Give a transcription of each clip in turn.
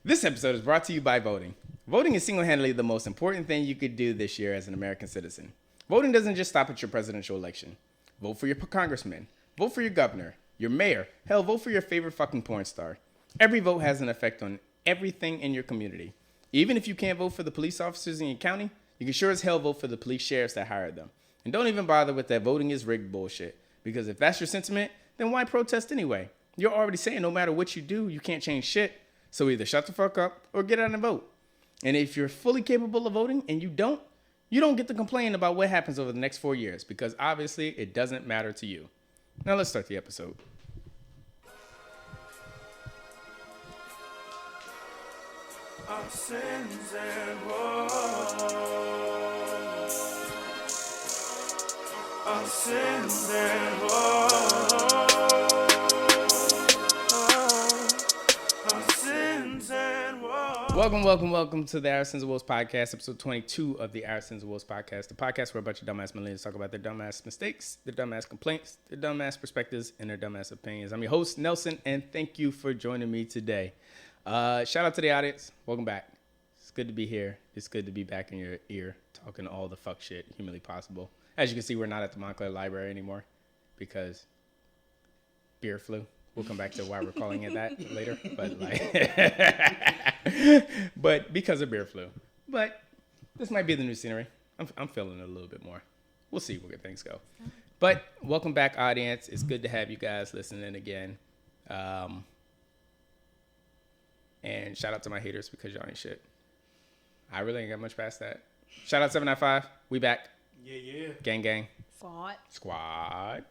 This episode is brought to you by voting. Voting is single-handedly the most important thing you could do this year as an American citizen. Voting doesn't just stop at your presidential election. Vote for your congressman. Vote for your governor, your mayor. Hell, vote for your favorite fucking porn star. Every vote has an effect on everything in your community. Even if you can't vote for the police officers in your county, you can sure as hell vote for the police sheriffs that hired them. And don't even bother with that voting is rigged bullshit. Because if that's your sentiment, then why protest anyway? You're already saying no matter what you do, you can't change shit. So either shut the fuck up or get out and vote. And if you're fully capable of voting and you don't get to complain about what happens over the next 4 years because obviously it doesn't matter to you. Now let's start the episode. Our sins and woes. Our sins and woes. Our sins and woes. Welcome to the Our Sins and Woes podcast, episode 22 of the Our Sins and Woes podcast, the podcast where a bunch of dumbass millennials talk about their dumbass mistakes, their dumbass complaints, their dumbass perspectives, and their dumbass opinions. I'm your host, Nelson, and thank you for joining me today. Shout out to the audience. Welcome back. It's good to be here. It's good to be back in your ear talking all the fuck shit humanly possible. As you can see, we're not at the Montclair Library anymore because beer flu. We'll come back to why we're calling it that later. But because of beer flu. But this might be the new scenery. I'm feeling it a little bit more. We'll see where things go. But welcome back, audience. It's good to have you guys listening again. And shout out to my haters because y'all ain't shit. I really ain't got much past that. Shout out 795. We back. Yeah. Gang. Squad.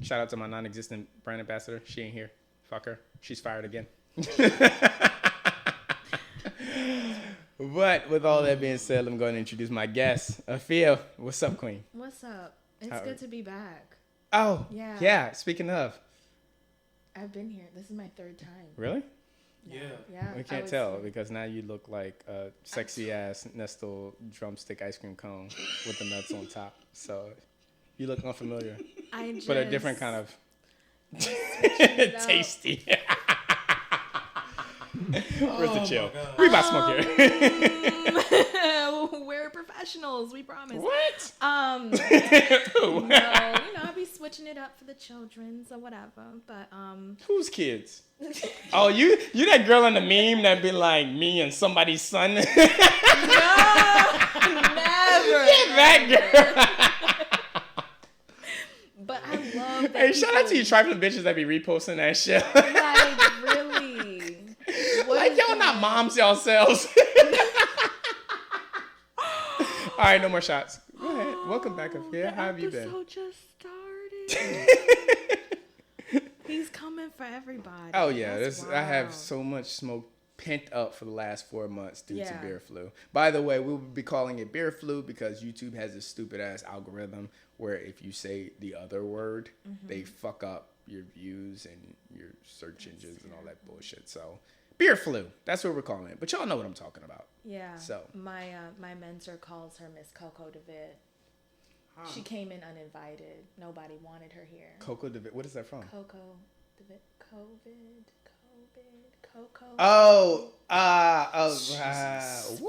Shout out to my non-existent brand ambassador. She ain't here. Fuck her. She's fired again. But with all that being said, I'm going to introduce my guest, Afia. What's up, Queen? What's up? It's good to be back. Oh, Yeah. Yeah. Speaking of. I've been here. This is my third time. Really? Yeah. We can't tell because now you look like a sexy-ass Nestle drumstick ice cream cone with the nuts on top. So you look unfamiliar. But a different kind of tasty. Where's the chill? We about smoke here. We're professionals, we promise. What? I'll be switching it up for the children or whatever. But Whose kids? Oh, you that girl in the meme that be like me and somebody's son? No, never. That girl. But I love that. Hey, shout out to you trifling bitches that be reposting that shit. Like, really? Like, y'all not moms yourselves. All right, no more shots. Go ahead. Welcome back, Afia. How have you been? The episode just started. He's coming for everybody. Oh, yeah. That's I have wild. so much smoke pent up for the last 4 months due to Yeah. beer flu. By the way, we'll be calling it beer flu because YouTube has this stupid-ass algorithm where if you say the other word, they fuck up your views and your search engines and all that bullshit. So, beer flu. That's what we're calling it. But y'all know what I'm talking about. Yeah. So. My mentor calls her Miss Coco DeVitt. Huh. She came in uninvited. Nobody wanted her here. Coco DeVitt. What is that from? Coco DeVitt. Coco. Oh,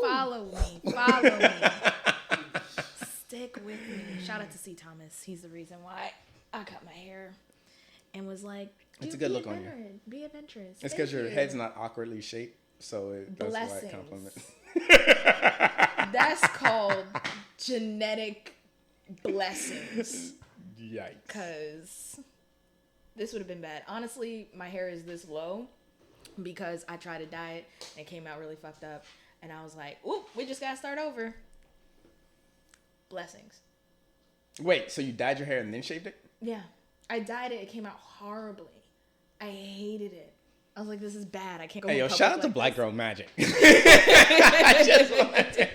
Follow me. Stick with me. Shout out to C. Thomas. He's the reason why I cut my hair and was like, It's a good look on you. Be adventurous. It's because your head's not awkwardly shaped, so that's why it compliments. That's called genetic blessings. Yikes. Because this would have been bad. Honestly, my hair is this low because I tried to dye it and it came out really fucked up. And I was like, ooh, we just got to start over. Blessings. Wait, so you dyed your hair and then shaved it? Yeah. I dyed it. It came out horribly. I hated it. I was like, this is bad. I can't go. Hey, yo, in shout out public to like Black this. Girl Magic. I just want to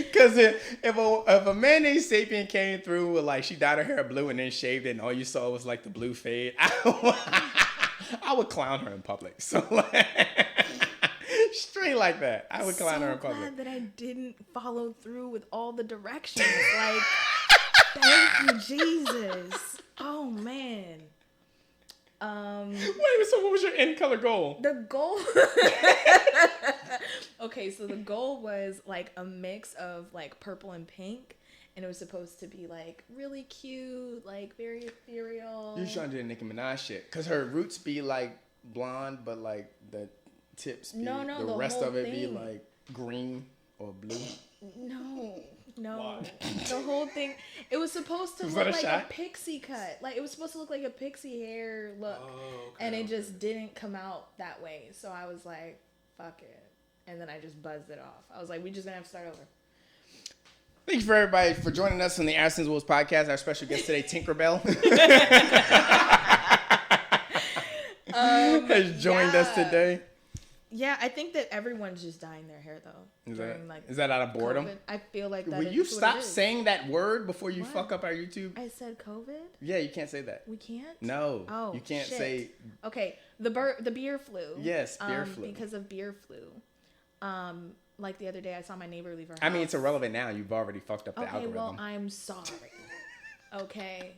because if a mayonnaise sapien came through with like she dyed her hair blue and then shaved it and all you saw was like the blue fade, I would clown her in public. So like, straight like that, I would clown her in public. I'm glad that I didn't follow through with all the directions. Like, thank you, Jesus. Oh man. Wait, so what was your end color goal? The goal. Okay, so the goal was like a mix of like purple and pink, and it was supposed to be like really cute, like very ethereal. You're trying to do the Nicki Minaj shit, cause her roots be like blonde, but like the tips be the rest whole of it be thing. like green or blue. No. Why? The whole thing. It was supposed to Was look that a like shot? a pixie cut. Like it was supposed to look like a pixie hair look, Oh, okay, and it okay. just didn't come out that way. So I was like, "Fuck it," and then I just buzzed it off. I was like, "We just gonna have to start over." Thank you for everybody for joining us on the Addison's Woes podcast. Our special guest today, Tinkerbell, has joined us yeah. today. Yeah, I think that everyone's just dyeing their hair though. Is that out of boredom? COVID. I feel like that. Will you is what stop it is. saying that word before you What? fuck up our YouTube? I said COVID. Yeah, you can't say that. We can't. No. Oh, you can't shit. say. Okay, the beer flu. Yes, beer flu. Because of beer flu. Like the other day, I saw my neighbor leave her house. I mean, it's irrelevant now. You've already fucked up the Okay, algorithm. well, I'm sorry. Okay.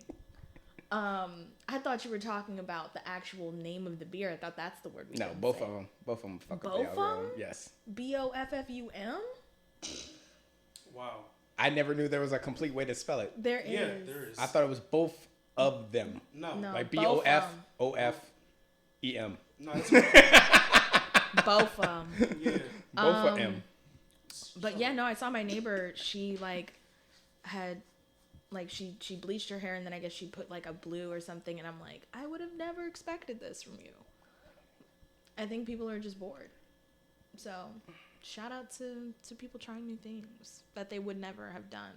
I thought you were talking about the actual name of the beer. I thought that's the word we No, didn't both say. of them. Both of them fuck up Both the of algorithm. 'em? Yes. BOFFUM? Wow. I never knew there was a complete way to spell it. There is. Yeah, there is. I thought it was both of them. No. No. Like both BOFOFEM. No, it's Both of them. yeah. Both of them. But yeah, no, I saw my neighbor. She like had like she bleached her hair, and then I guess she put like a blue or something, and I'm like, I would have never expected this from you. I think people are just bored. So shout out to people trying new things that they would never have done.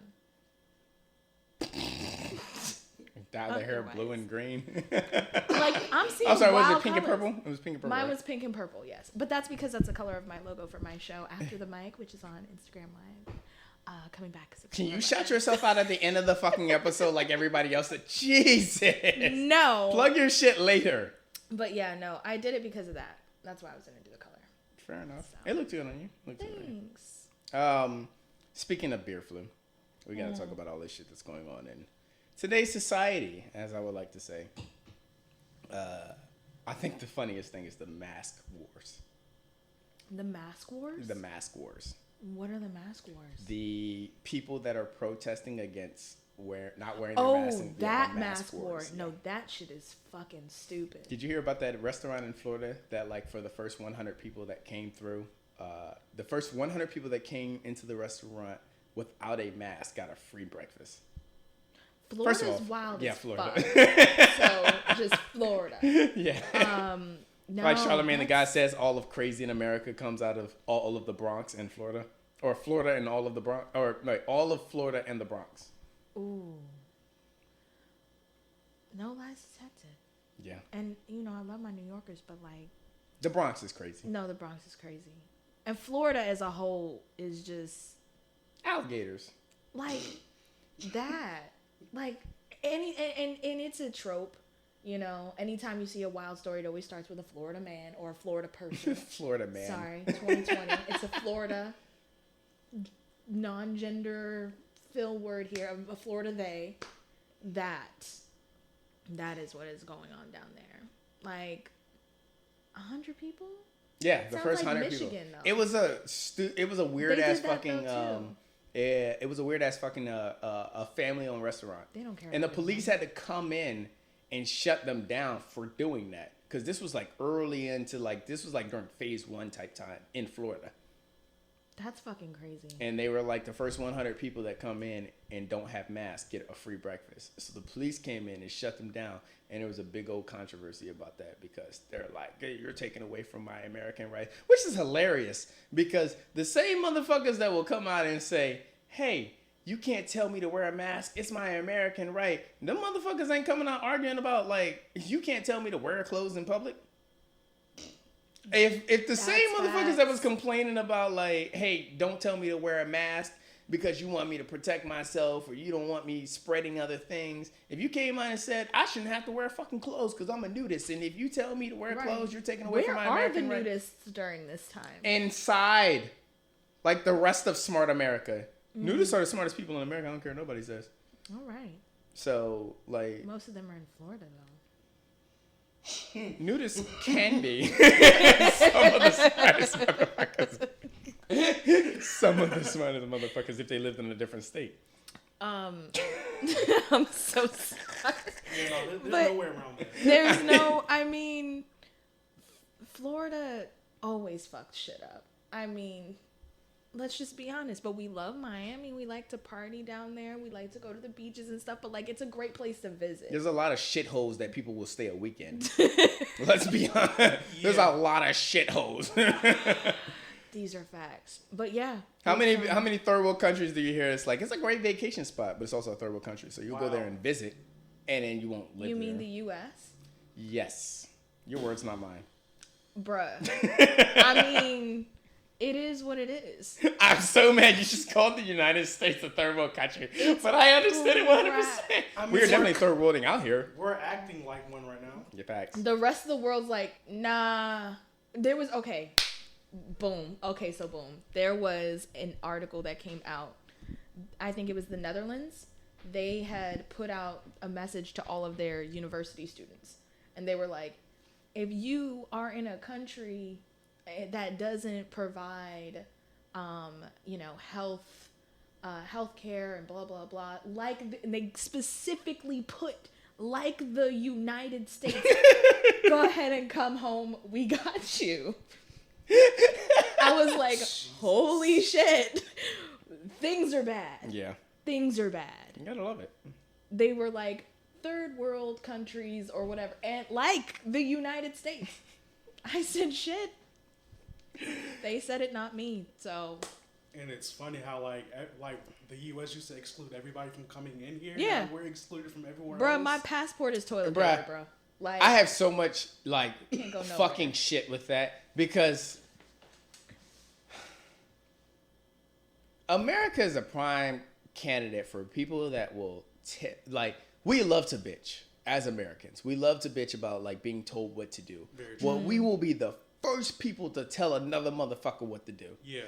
Dye their hair Otherwise. blue and green. Like I'm seeing. I'm sorry, was wild it pink and colors. purple? It was pink and purple. Mine right? was pink and purple, yes. But that's because that's the color of my logo for my show, After the Mic, which is on Instagram Live. Coming back. Can you shout yourself out at the end of the fucking episode like everybody else did? Jesus. No. Plug your shit later. But yeah, no, I did it because of that. That's why I was gonna do the color. Fair enough. So. It looked good on you. Looked good on you. Thanks. Speaking of beer flu, we gotta talk about all this shit that's going on in today's society, as I would like to say. I think the funniest thing is the mask wars. The mask wars? The mask wars. What are the mask wars? The people that are protesting against not wearing their masks. Oh, and that the mask war. wars. No, that shit is fucking stupid. Did you hear about that restaurant in Florida that, like, for the first 100 people that came through, the first 100 people that came into the restaurant without a mask got a free breakfast? Florida's First of all, wild yeah, as Florida. fuck. So, just Florida. Yeah. No, Like Charlamagne the Guy that's- says, all of crazy in America comes out of all of the Bronx and Florida. Or Florida and all of the Bronx. Or, like, all of Florida and the Bronx. Ooh. No lies detected. Yeah. And, you know, I love my New Yorkers, but, like, The Bronx is crazy. no, the Bronx is crazy. And Florida as a whole is just, Alligators. like, that. Like, and it's a trope, you know. Anytime you see a wild story, it always starts with a Florida man or a Florida person. Florida man. Sorry, 2020. It's a Florida non-gender fill word here. A Florida they. That is what is going on down there. Like 100 people. Yeah, the Sounds first like 100 Michigan, people. though. It was a weird They ass did that, fucking though, too. it was a weird ass fucking a family owned restaurant. They don't care And the about it, police had to come in and shut them down for doing that, cuz this was like early into this was like during phase 1 type time in Florida. That's fucking crazy. And they were like, the first 100 people that come in and don't have masks get a free breakfast. So the police came in and shut them down. And there was a big old controversy about that because they're like, hey, you're taking away from my American rights, which is hilarious because the same motherfuckers that will come out and say, hey, you can't tell me to wear a mask. It's my American right. Them motherfuckers ain't coming out arguing about, like, you can't tell me to wear clothes in public. If the same motherfuckers that was complaining about, like, hey, don't tell me to wear a mask because you want me to protect myself or you don't want me spreading other things. If you came out and said, I shouldn't have to wear fucking clothes because I'm a nudist, and if you tell me to wear clothes, you're taking away from my American Where are right. the nudists during this time? Inside. Like the rest of smart America. Nudists are the smartest people in America. I don't care what nobody says. All right. So, like... Most of them are in Florida, Nudists can be some of the smartest motherfuckers. Some of the smartest motherfuckers if they lived in a different state. I'm so sorry. You know, there's But no way around that. There's no, I mean, Florida always fucks shit up. I mean, let's just be honest. But we love Miami. We like to party down there. We like to go to the beaches and stuff. But, like, it's a great place to visit. There's a lot of shitholes that people will stay a weekend. Let's be honest. There's a lot of shitholes. These are facts. But, yeah. How many third world countries do you hear? It's like, it's a great vacation spot, but it's also a third world country. So you'll go there and visit, and then you won't live there. You mean the U.S.? Yes. Your words, not mine. Bruh. I mean, it is what it is. I'm so mad you just called the United States a third world country. But I understood it 100%. I mean, We are definitely third worlding out here. We're acting like one right now. Your facts. The rest of the world's like, nah. There was, okay. Boom. Okay, so boom. There was an article that came out. I think it was the Netherlands. They had put out a message to all of their university students. And they were like, if you are in a country that doesn't provide, health care and blah, blah, blah, and they specifically put, like the United States, go ahead and come home. We got you. I was like, holy shit. Things are bad. Yeah. Things are bad. You gotta love it. They were like third world countries or whatever. And like the United States. I said shit. They said it, not me. So. And it's funny how like the U.S. used to exclude everybody from coming in here. Yeah. Now we're excluded from everywhere Bruh, else. my passport is toilet Bruh. paper, bro. Like, I have so much like Can't go nowhere. fucking shit with that because America is a prime candidate for people that will we love to bitch as Americans. We love to bitch about like being told what to do. Very true. Well, we will be the first people to tell another motherfucker what to do. Yeah.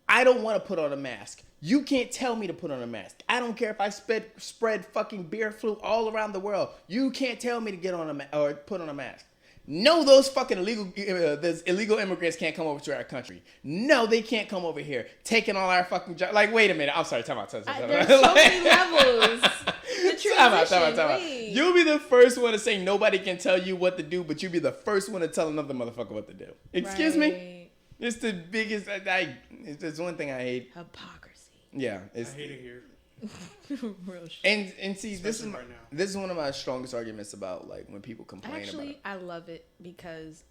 I don't want to put on a mask. You can't tell me to put on a mask. I don't care if I spread fucking bear flu all around the world. You can't tell me to get on or put on a mask. No, those fucking illegal immigrants can't come over to our country. No, they can't come over here taking all our fucking jobs. Like, wait a minute. I'm sorry. Time out. there's so many levels. The transition. Time out. You'll be the first one to say nobody can tell you what to do, but you'll be the first one to tell another motherfucker what to do. Excuse me? It's the biggest. It's one thing I hate. Hypocrisy. Yeah, I hate it here. Real shit. And see, Especially right now. this is one of my strongest arguments about like when people complain Actually, about. I love it because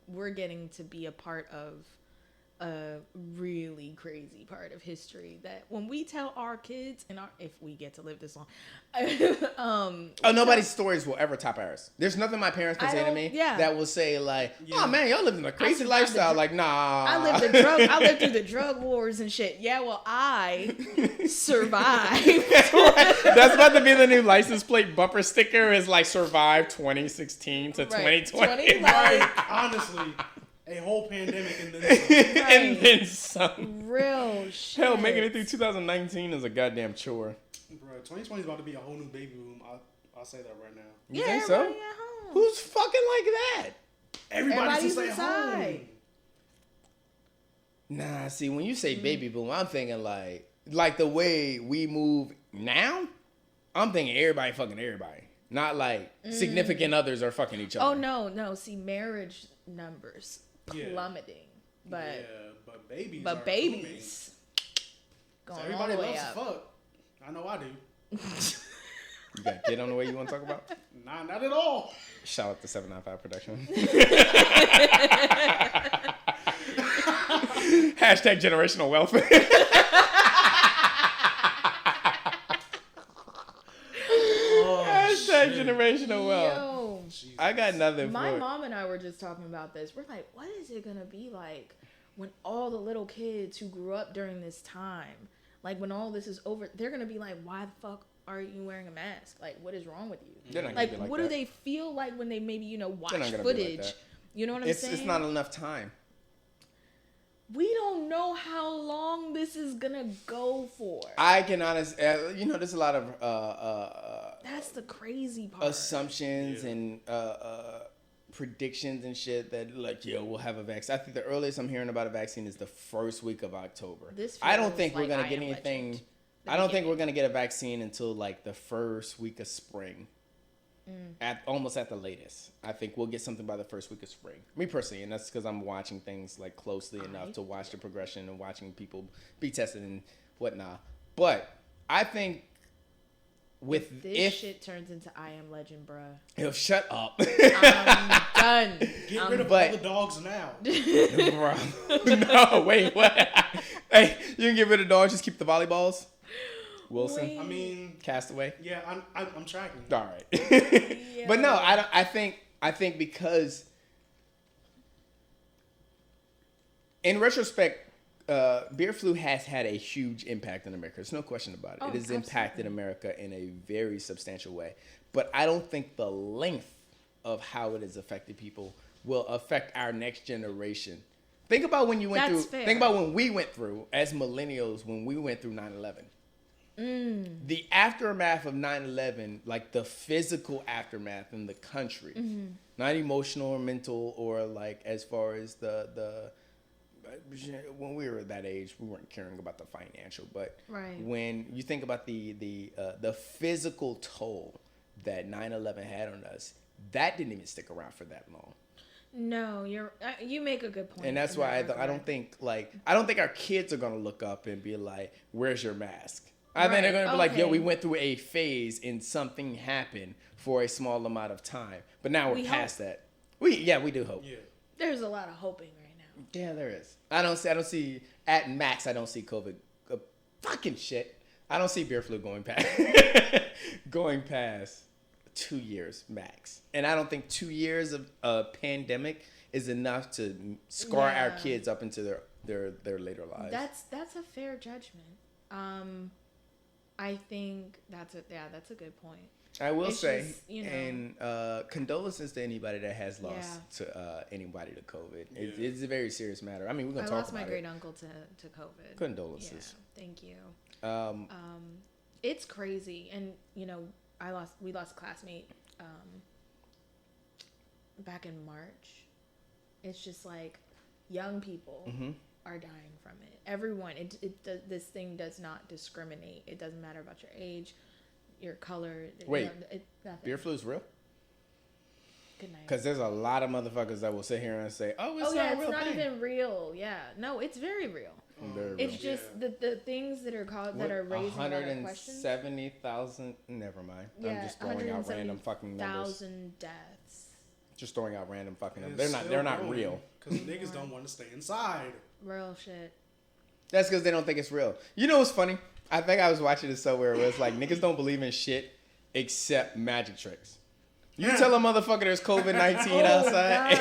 we're getting to be a part of a really crazy part of history that when we tell our kids if we get to live this long, Nobody's stories will ever top ours. There's nothing my parents can say to me that will say like, "Oh man, y'all living a crazy lifestyle." Like, nah. I lived through the drug wars and shit. Yeah, well, I survived. That's about to be the new license plate bumper sticker. Is like survive 2016 to 2020. Like, honestly, a whole pandemic and then some. And then some. Real shit. Hell, making it through 2019 is a goddamn chore. Bro, 2020 is about to be a whole new baby boom. I'll say that right now. You think so? Everybody at home. Who's fucking like that? Everybody's just at inside. home. Nah, see, when you say baby boom, I'm thinking like the way we move now, I'm thinking everybody fucking everybody. Not like significant others are fucking each other. Oh, no. See, marriage numbers plummeting. But but babies. But are babies. booming. Going So everybody all the way loves up. to fuck. I know I do. You got kid on the way you want to talk about? Nah, not at all. Shout out to 795 Production. Hashtag generational wealth. Hashtag generational wealth. Yo. Jesus. I got nothing My for it. mom and I were just talking about this. We're like, what is it going to be like when all the little kids who grew up during this time, like when all this is over, they're going to be like, why the fuck are you wearing a mask? Like, what is wrong with you? They're not gonna Like, be like what that. do they feel like when they maybe, watch They're not gonna be like footage? that. You know what I'm saying? It's not enough time. We don't know how long this is going to go for. I can honestly, there's a lot of That's the crazy part. assumptions and predictions and shit that like, yo, we'll have a vaccine. I think the earliest I'm hearing about a vaccine is the first week of October. I don't think we're gonna get anything. I don't think we're gonna get a vaccine until like the first week of spring. Almost at the latest. I think we'll get something by the first week of spring. Me personally, and that's because I'm watching things like closely enough to watch the progression and watching people be tested and whatnot. But I think if this shit turns into I Am Legend, bruh. Yo, shut up. I'm done. Get rid of all the dogs now. Bro. No, wait, what? Hey, you can get rid of dogs, just keep the volleyballs? Wilson? Wait. I mean, Castaway? Yeah, I'm tracking. All right. But no, I think because in retrospect, beer flu has had a huge impact in America. There's no question about it. It has impacted America in a very substantial way. But I don't think the length of how it has affected people will affect our next generation. Think about when you went through. Fair. Think about when we went through as millennials when we went through 9/11. The aftermath of 9/11, like the physical aftermath in the country, not emotional or mental or like as far as the when we were that age, we weren't caring about the financial, but when you think about the physical toll that 9/11 had on us, that didn't even stick around for that long. No, you make a good point. And that's why I don't think our kids are gonna look up and be like, "Where's your mask?" I think they're gonna be like, "Yo, we went through a phase and something happened for a small amount of time, but now we're past that." We do hope. Yeah. There's a lot of hoping right now. Yeah, there is. I don't see at max. I don't see COVID. Fucking shit. I don't see beer flu going past 2 years max, and I don't think 2 years of a pandemic is enough to scar our kids up into their later lives. That's a fair judgment. I think that's a good point. I will say, and condolences to anybody that has lost to anybody to COVID. It's a very serious matter. I mean, we're gonna talk about it. I lost my great uncle to COVID. Condolences. Yeah, thank you. It's crazy, and we lost a classmate back in March. It's just like young people are dying from it. Everyone, this thing does not discriminate. It doesn't matter about your age, your color. Wait, beer flu is real? Good night. Because there's a lot of motherfuckers that will sit here and say, "Oh, it's not real." It's not even real. Yeah, no, it's very real. It's just the things that are called that are raising a lot of questions. 170,000. Never mind. Yeah, I'm just throwing out random fucking numbers. 170,000 deaths. Just throwing out random fucking numbers. They're not real. Because niggas don't want to stay inside. Real shit. That's because they don't think it's real. You know what's funny? I think I was watching this somewhere where it's like niggas don't believe in shit except magic tricks. You tell a motherfucker there's COVID-19 outside,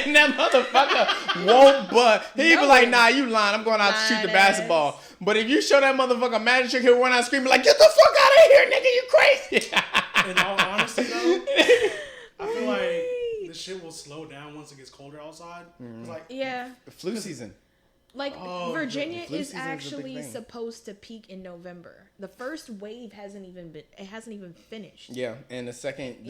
and that motherfucker won't but he be like, "Nah, you lying. I'm going out to shoot the basketball." But if you show that motherfucker magic trick, he'll run out screaming like, "Get the fuck out of here, nigga! You crazy!" In all honesty, though, I feel like the shit will slow down once it gets colder outside. It's like the flu season. Like Virginia is actually supposed to peak in November. The first wave hasn't even finished. Yeah, and the second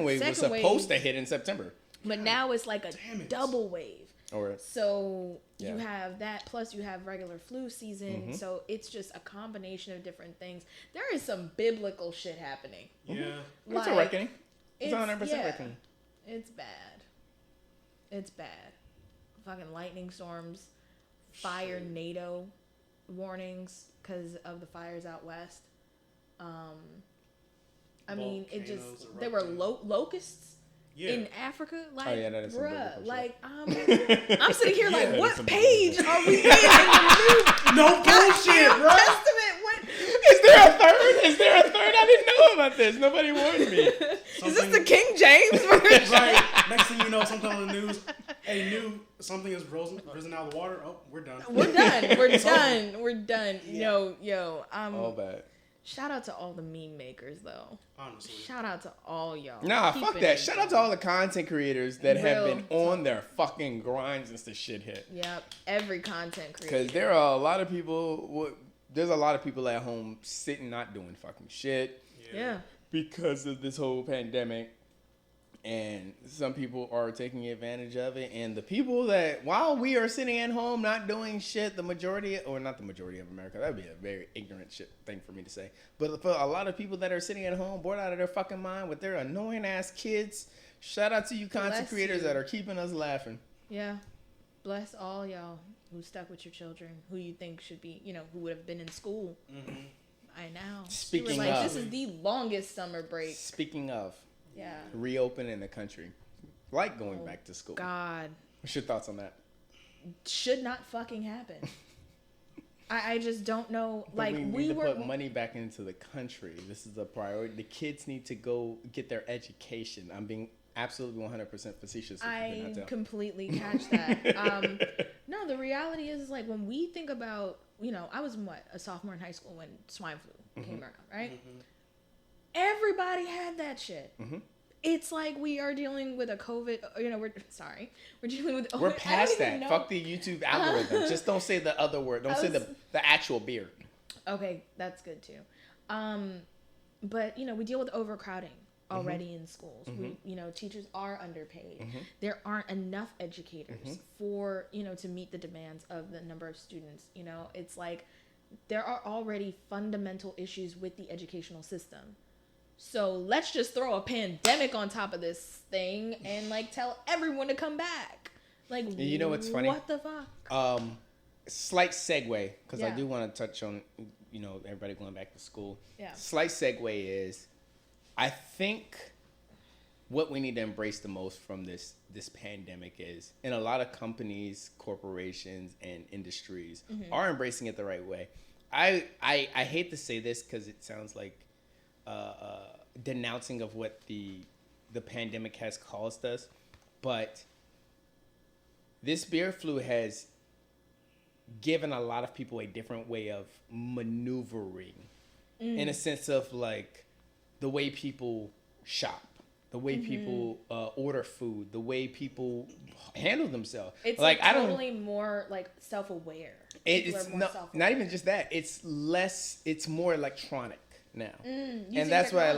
wave was supposed to hit in September. But now it's like a double wave. Alright. So you have that, plus you have regular flu season. So it's just a combination of different things. There is some biblical shit happening. Yeah. It's a reckoning. It's 100% reckoning. It's bad. It's bad. Fucking lightning storms. Fire NATO warnings because of the fires out west. I mean, it just there were locusts in Africa. Like, that is bruh, like I'm sitting here like, what page are we in the new? No bullshit, bro. Testament. What is there a third? Is there a third? I didn't know about this. Nobody warned me. Is this the King James version? Right. Next thing you know, something on the news. Something is risen out of the water. Oh, we're done. We're done. Yeah. Yo. All bad. Shout out to all the meme makers, though. Honestly. Shout out to all y'all. Nah, fuck that. Shout out to all the content creators that have been on their fucking grind since the shit hit. Yep. Every content creator. Because there are a lot of people. There's a lot of people at home sitting not doing fucking shit. Yeah. because of this whole pandemic. And some people are taking advantage of it. And the people that, while we are sitting at home not doing shit, the majority, or not the majority of America, that would be a very ignorant shit thing for me to say. But for a lot of people that are sitting at home, bored out of their fucking mind with their annoying ass kids, shout out to you content creators that are keeping us laughing. Yeah. Bless all y'all who stuck with your children, who you think should be, who would have been in school. Mm-hmm. I know. Speaking like, of. This is the longest summer break. Speaking of. Yeah. Reopening the country. Like going back to school. God. What's your thoughts on that? Should not fucking happen. I just don't know. But we need to put money back into the country. This is a priority. The kids need to go get their education. I'm being absolutely 100% facetious. I completely catch that. No, the reality is like when we think about, I was a sophomore in high school when swine flu came around, right? Mm-hmm. Everybody had that shit. Mm-hmm. It's like we are dealing with a COVID. We're dealing with. We're past that. Fuck the YouTube algorithm. Just don't say the other word. Don't say the actual beer. Okay, that's good too. But we deal with overcrowding already in schools. Mm-hmm. Teachers are underpaid. Mm-hmm. There aren't enough educators for to meet the demands of the number of students. It's like there are already fundamental issues with the educational system. So let's just throw a pandemic on top of this thing and tell everyone to come back. What's funny? What the fuck? Slight segue, because I do want to touch on everybody going back to school. Yeah. Slight segue is, I think what we need to embrace the most from this pandemic is, and a lot of companies, corporations, and industries are embracing it the right way. I hate to say this because it sounds like denouncing of what the pandemic has caused us, but this beer flu has given a lot of people a different way of maneuvering in a sense of the way people shop, the way people order food, the way people handle themselves. It's totally more self-aware. It's not even just that. It's more electronic now. And that's why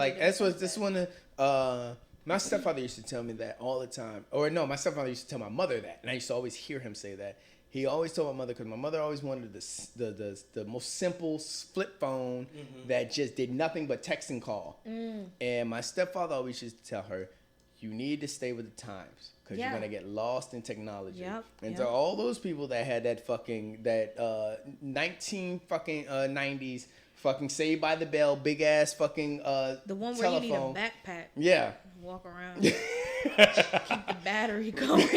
my stepfather used to tell me that all the time. Or no, my stepfather used to tell my mother that, and I used to always hear him say that. He always told my mother, because my mother always wanted the most simple flip phone that just did nothing but text and call. And my stepfather always used to tell her, you need to stay with the times, because you're gonna get lost in technology. And to all those people that had that 90s fucking Saved by the Bell, big ass fucking the one where telephone. You need a backpack. Yeah. Walk around. Keep the battery going.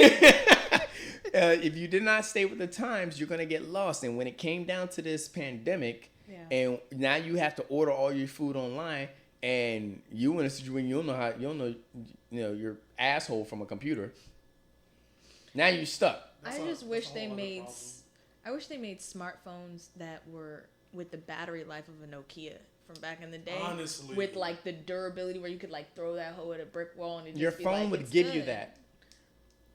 If you did not stay with the times, you're gonna get lost. And when it came down to this pandemic, and now you have to order all your food online, and you in a situation you don't know your asshole from a computer. Now you're stuck. I wish they made smartphones that were with the battery life of a Nokia from back in the day. Honestly. With the durability where you could throw that hoe at a brick wall and your phone would give you that.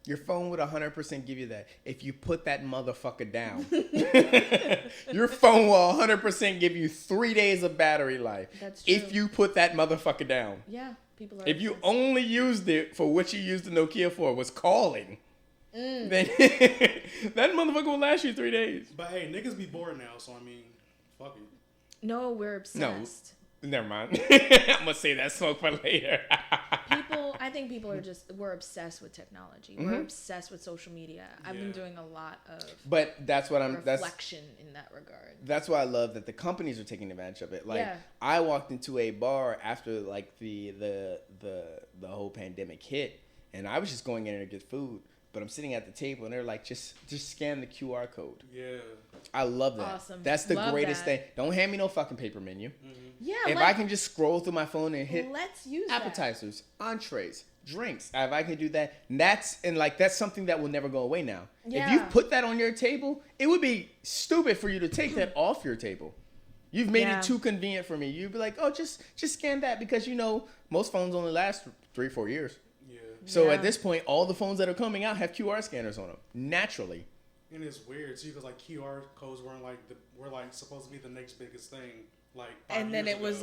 Your phone would 100% give you that if you put that motherfucker down. Your phone will 100% give you 3 days of battery life. That's true. If you put that motherfucker down. Yeah, people are. If you only used it for what you used the Nokia for, was calling, then that motherfucker will last you 3 days. But hey, niggas be bored now, so I mean, fuck it. No, we're obsessed. No, never mind. I'm gonna say that smoke for later. I think people are we're obsessed with technology. We're obsessed with social media. I've been doing a lot of reflection in that regard. That's why I love that the companies are taking advantage of it. I walked into a bar after the whole pandemic hit, and I was just going in there to get food. But I'm sitting at the table, and they're like, just scan the QR code. Yeah. I love that. Awesome. That's the greatest thing. Don't hand me no fucking paper menu. Yeah. If I can just scroll through my phone and hit let's use appetizers, entrees, drinks. If I can do that, that's something that will never go away now. Yeah. If you put that on your table, it would be stupid for you to take that off your table. You've made it too convenient for me. You'd be like, oh, just scan that, because most phones only last 3-4 years. So at this point, all the phones that are coming out have QR scanners on them, naturally. And it's weird too, because QR codes weren't were supposed to be the next biggest thing. And then it was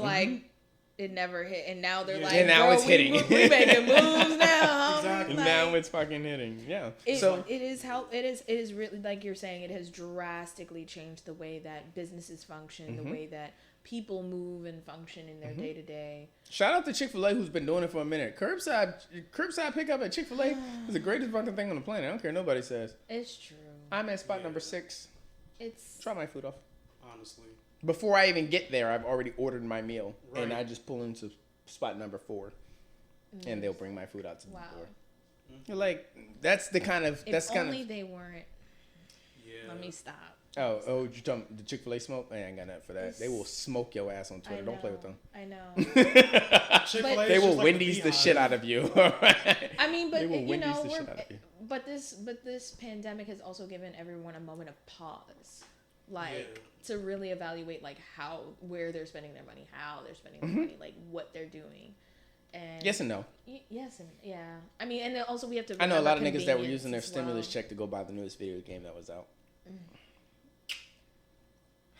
it never hit, and now they're Yeah. like, And now bro, it's hitting. We making moves now. Exactly. Like, Now it's fucking hitting. Yeah. it So is really, like you're saying, it has drastically changed the way that businesses function, the way that people move and function in their day to day. shout out to Chick-fil-A who's been doing it for a minute. Curbside pickup at Chick-fil-A is the greatest fucking thing on the planet. I don't care what nobody says. It's true. I'm at spot number 6. It's Try my food off. Honestly. Before I even get there, I've already ordered my meal, and Right. I just pull into spot number 4, and they'll bring my food out to the wow. door. You're like, that's the kind of If only they weren't. Yeah. Let me stop. Oh, you talking the Chick-fil-A smoke? I ain't got nothing for that. They will smoke your ass on Twitter. Don't play with them. I know. Chick-fil-A They is will just like Wendy's the Beehive. shit out of you. Alright? I mean, but They will you Wendy's know, the shit out of you. but this pandemic has also given everyone a moment of pause, like to really evaluate like where they're spending their money, how they're spending their money, like what they're doing. And Yes and no. Yes and yeah. I mean, and then also we have to. I know a lot of remember niggas that were convenience using their as stimulus well. check to go buy the newest video game that was out.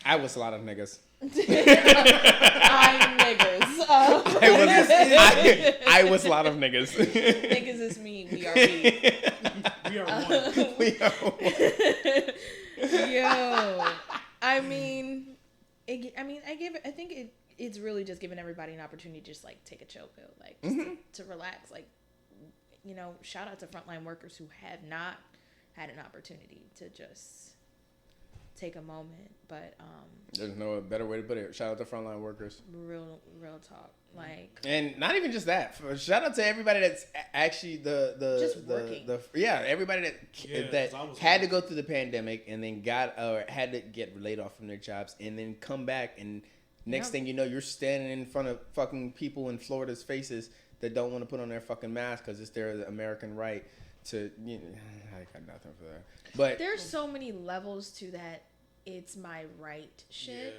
I was a lot of niggas. I'm niggas. I was a lot of niggas. Niggas is me. We are we. We are one. We are one. Yo, I mean, I think it's really just giving everybody an opportunity to just like take a chill pill, like just to relax. Like, you know, shout out to frontline workers who have not had an opportunity to just take a moment. But There's no better way to put it. Shout out to frontline workers. real talk, like. And not even just that. Shout out to everybody that's actually Just working. everybody that Yeah, that 'cause I was had to working. go through the pandemic and then had to get laid off from their jobs and then come back, and next Yeah. thing you know, you're standing in front of fucking people in Florida's faces that don't want to put on their fucking mask because it's their American right to. You know, I got nothing for that. But There's so many levels to that. It's my right shit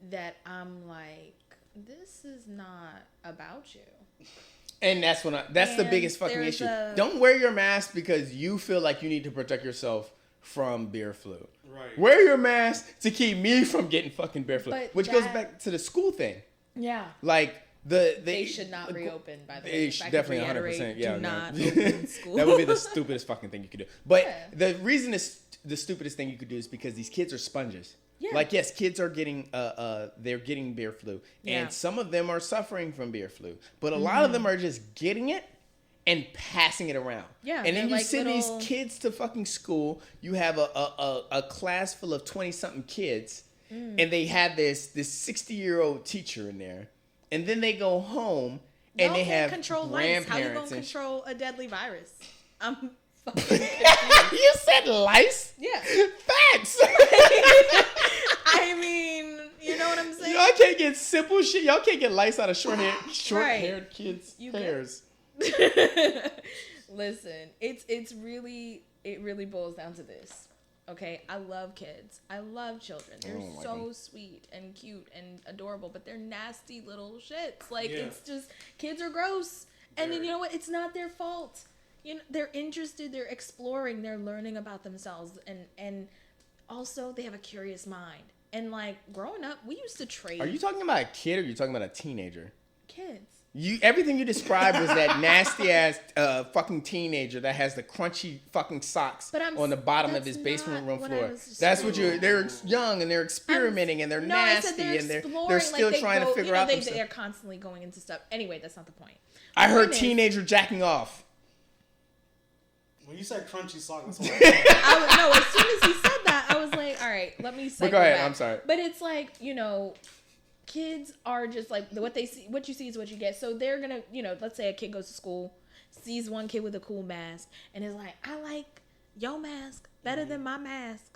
that I'm like, this is not about you. And that's that's the And biggest fucking there's issue. a- Don't wear your mask because you feel like you need to protect yourself from bear flu. Right. Wear your mask to keep me from getting fucking bear flu. But Which goes that- back to the school thing. Yeah. Like They should not reopen, by the way. They If should I could definitely reiterate, 100%. Yeah, do no. not open school. That would be the stupidest fucking thing you could do. But Yeah. the reason it's the stupidest thing you could do is because these kids are sponges. Yeah. Like, yes, kids are getting they're getting bear flu, Yeah. and some of them are suffering from bear flu, but a lot of them are just getting it and passing it around. Yeah, and then they're you like send little- these kids to fucking school. You have a class full of 20-something kids, and they have this 60-year-old teacher in there, and then they go home and Y'all they can't have control lice. How you gonna grandparents and control a deadly virus? I'm fucking confused. You said lice? Yeah. Facts. I mean, you know what I'm saying? Y'all can't get simple shit. Y'all can't get lice out of short-haired kids' You can. hairs. Listen, it really boils down to this. Okay, I love kids. I love children. They're Oh my so God. sweet and cute and adorable, but they're nasty little shits. Like, Yeah. it's just, kids are gross. And then Very. you know what? It's not their fault. You know, they're interested, they're exploring, they're learning about themselves, and also they have a curious mind. And like growing up, we used to trade Are you talking about a kid or are you talking about a teenager? kids. Everything you described was that nasty ass fucking teenager that has the crunchy fucking socks But on the bottom of that's his basement not room what I floor. was That's what describing. they're young and they're experimenting and they're No, I said nasty and they're exploring, still like they trying go, to figure you know, out they, themselves. they're constantly going into stuff. Anyway, that's not the point. I heard Point is- teenager jacking off. When you said crunchy sock, that's all No, as soon as he said that, I was like, all right, let me cycle go ahead, back. I'm sorry. But it's like, you know, kids are just like, what they see, what you see is what you get. So they're gonna, you know, let's say a kid goes to school, sees one kid with a cool mask, and is like, I like your mask better than my mask.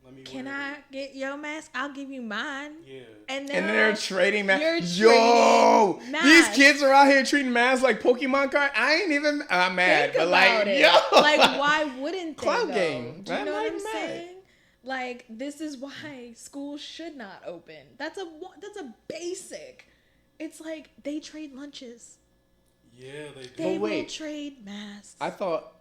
Let me Can wear I it. get your mask? I'll give you mine. Yeah. And And now they're trading masks. you're Yo, trading these masks. kids are out here treating masks like Pokemon cards. I'm mad, Think but about like, it. yo, Like, why wouldn't they? Cloud though? game. Do you I'm know not what I'm even mad. saying? Like, this is why schools should not open. That's a basic. It's like they trade lunches. Yeah, they do. They But wait. will trade masks. I thought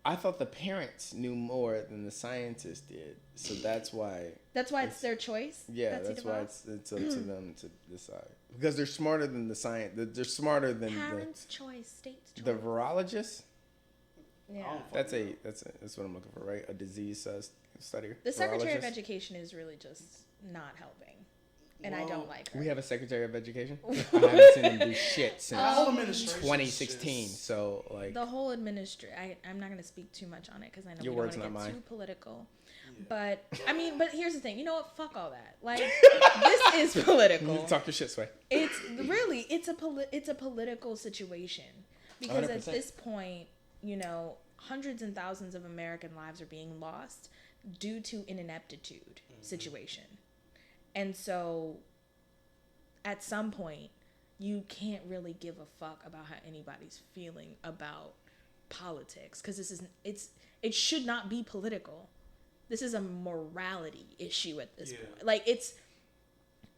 I thought the parents knew more than the scientists did, so that's why. That's why it's their choice. Yeah, that's why it's up to them to decide because they're smarter than the science. They're smarter than parents' choice, state's choice. The virologist. Yeah, that's what I'm looking for, right? A disease study. The Secretary of Education is really just not helping, and I don't like her. We have a Secretary of Education. I haven't seen him do shit since 2016. So like the whole administration. I'm not going to speak too much on it because I know your we don't words, want to not get mine. too political. But I mean, but here's the thing. You know what? Fuck all that. Like this is political. Talk your shit, Sway. It's a political situation because 100%. at this point, you know, hundreds and thousands of American lives are being lost due to an ineptitude situation. And so at some point, you can't really give a fuck about how anybody's feeling about politics because it should not be political. This is a morality issue at this point. Like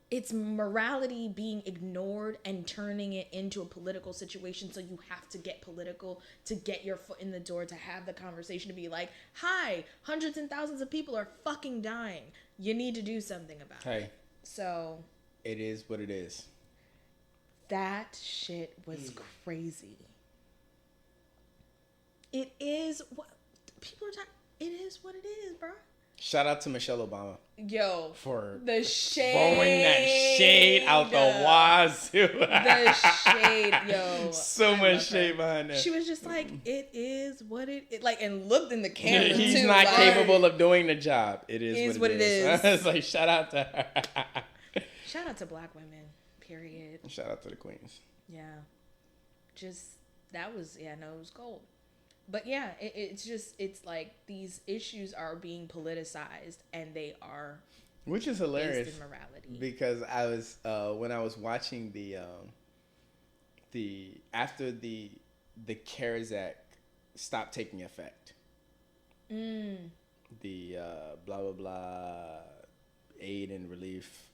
it's morality being ignored and turning it into a political situation. So you have to get political to get your foot in the door, to have the conversation, to be like, hi, hundreds and thousands of people are fucking dying. You need to do something about it. So it is what it is. That shit was crazy. It is what people are talking. It is what it is, bro. Shout out to Michelle Obama. Yo, for the shade, throwing that shade out the wazoo. The shade, yo. So much shade behind that. She was just like, it is what it like, and looked in the camera. He's too, not like, capable of doing the job. It is what it is. It's like shout out to her. Shout out to Black women. Period. Shout out to the queens. Yeah, just that was it was gold. But yeah, it's like these issues are being politicized and they are, which is hilarious, based in morality. Because I was when I was watching the after the CARES Act stopped taking effect, the blah blah blah aid and relief,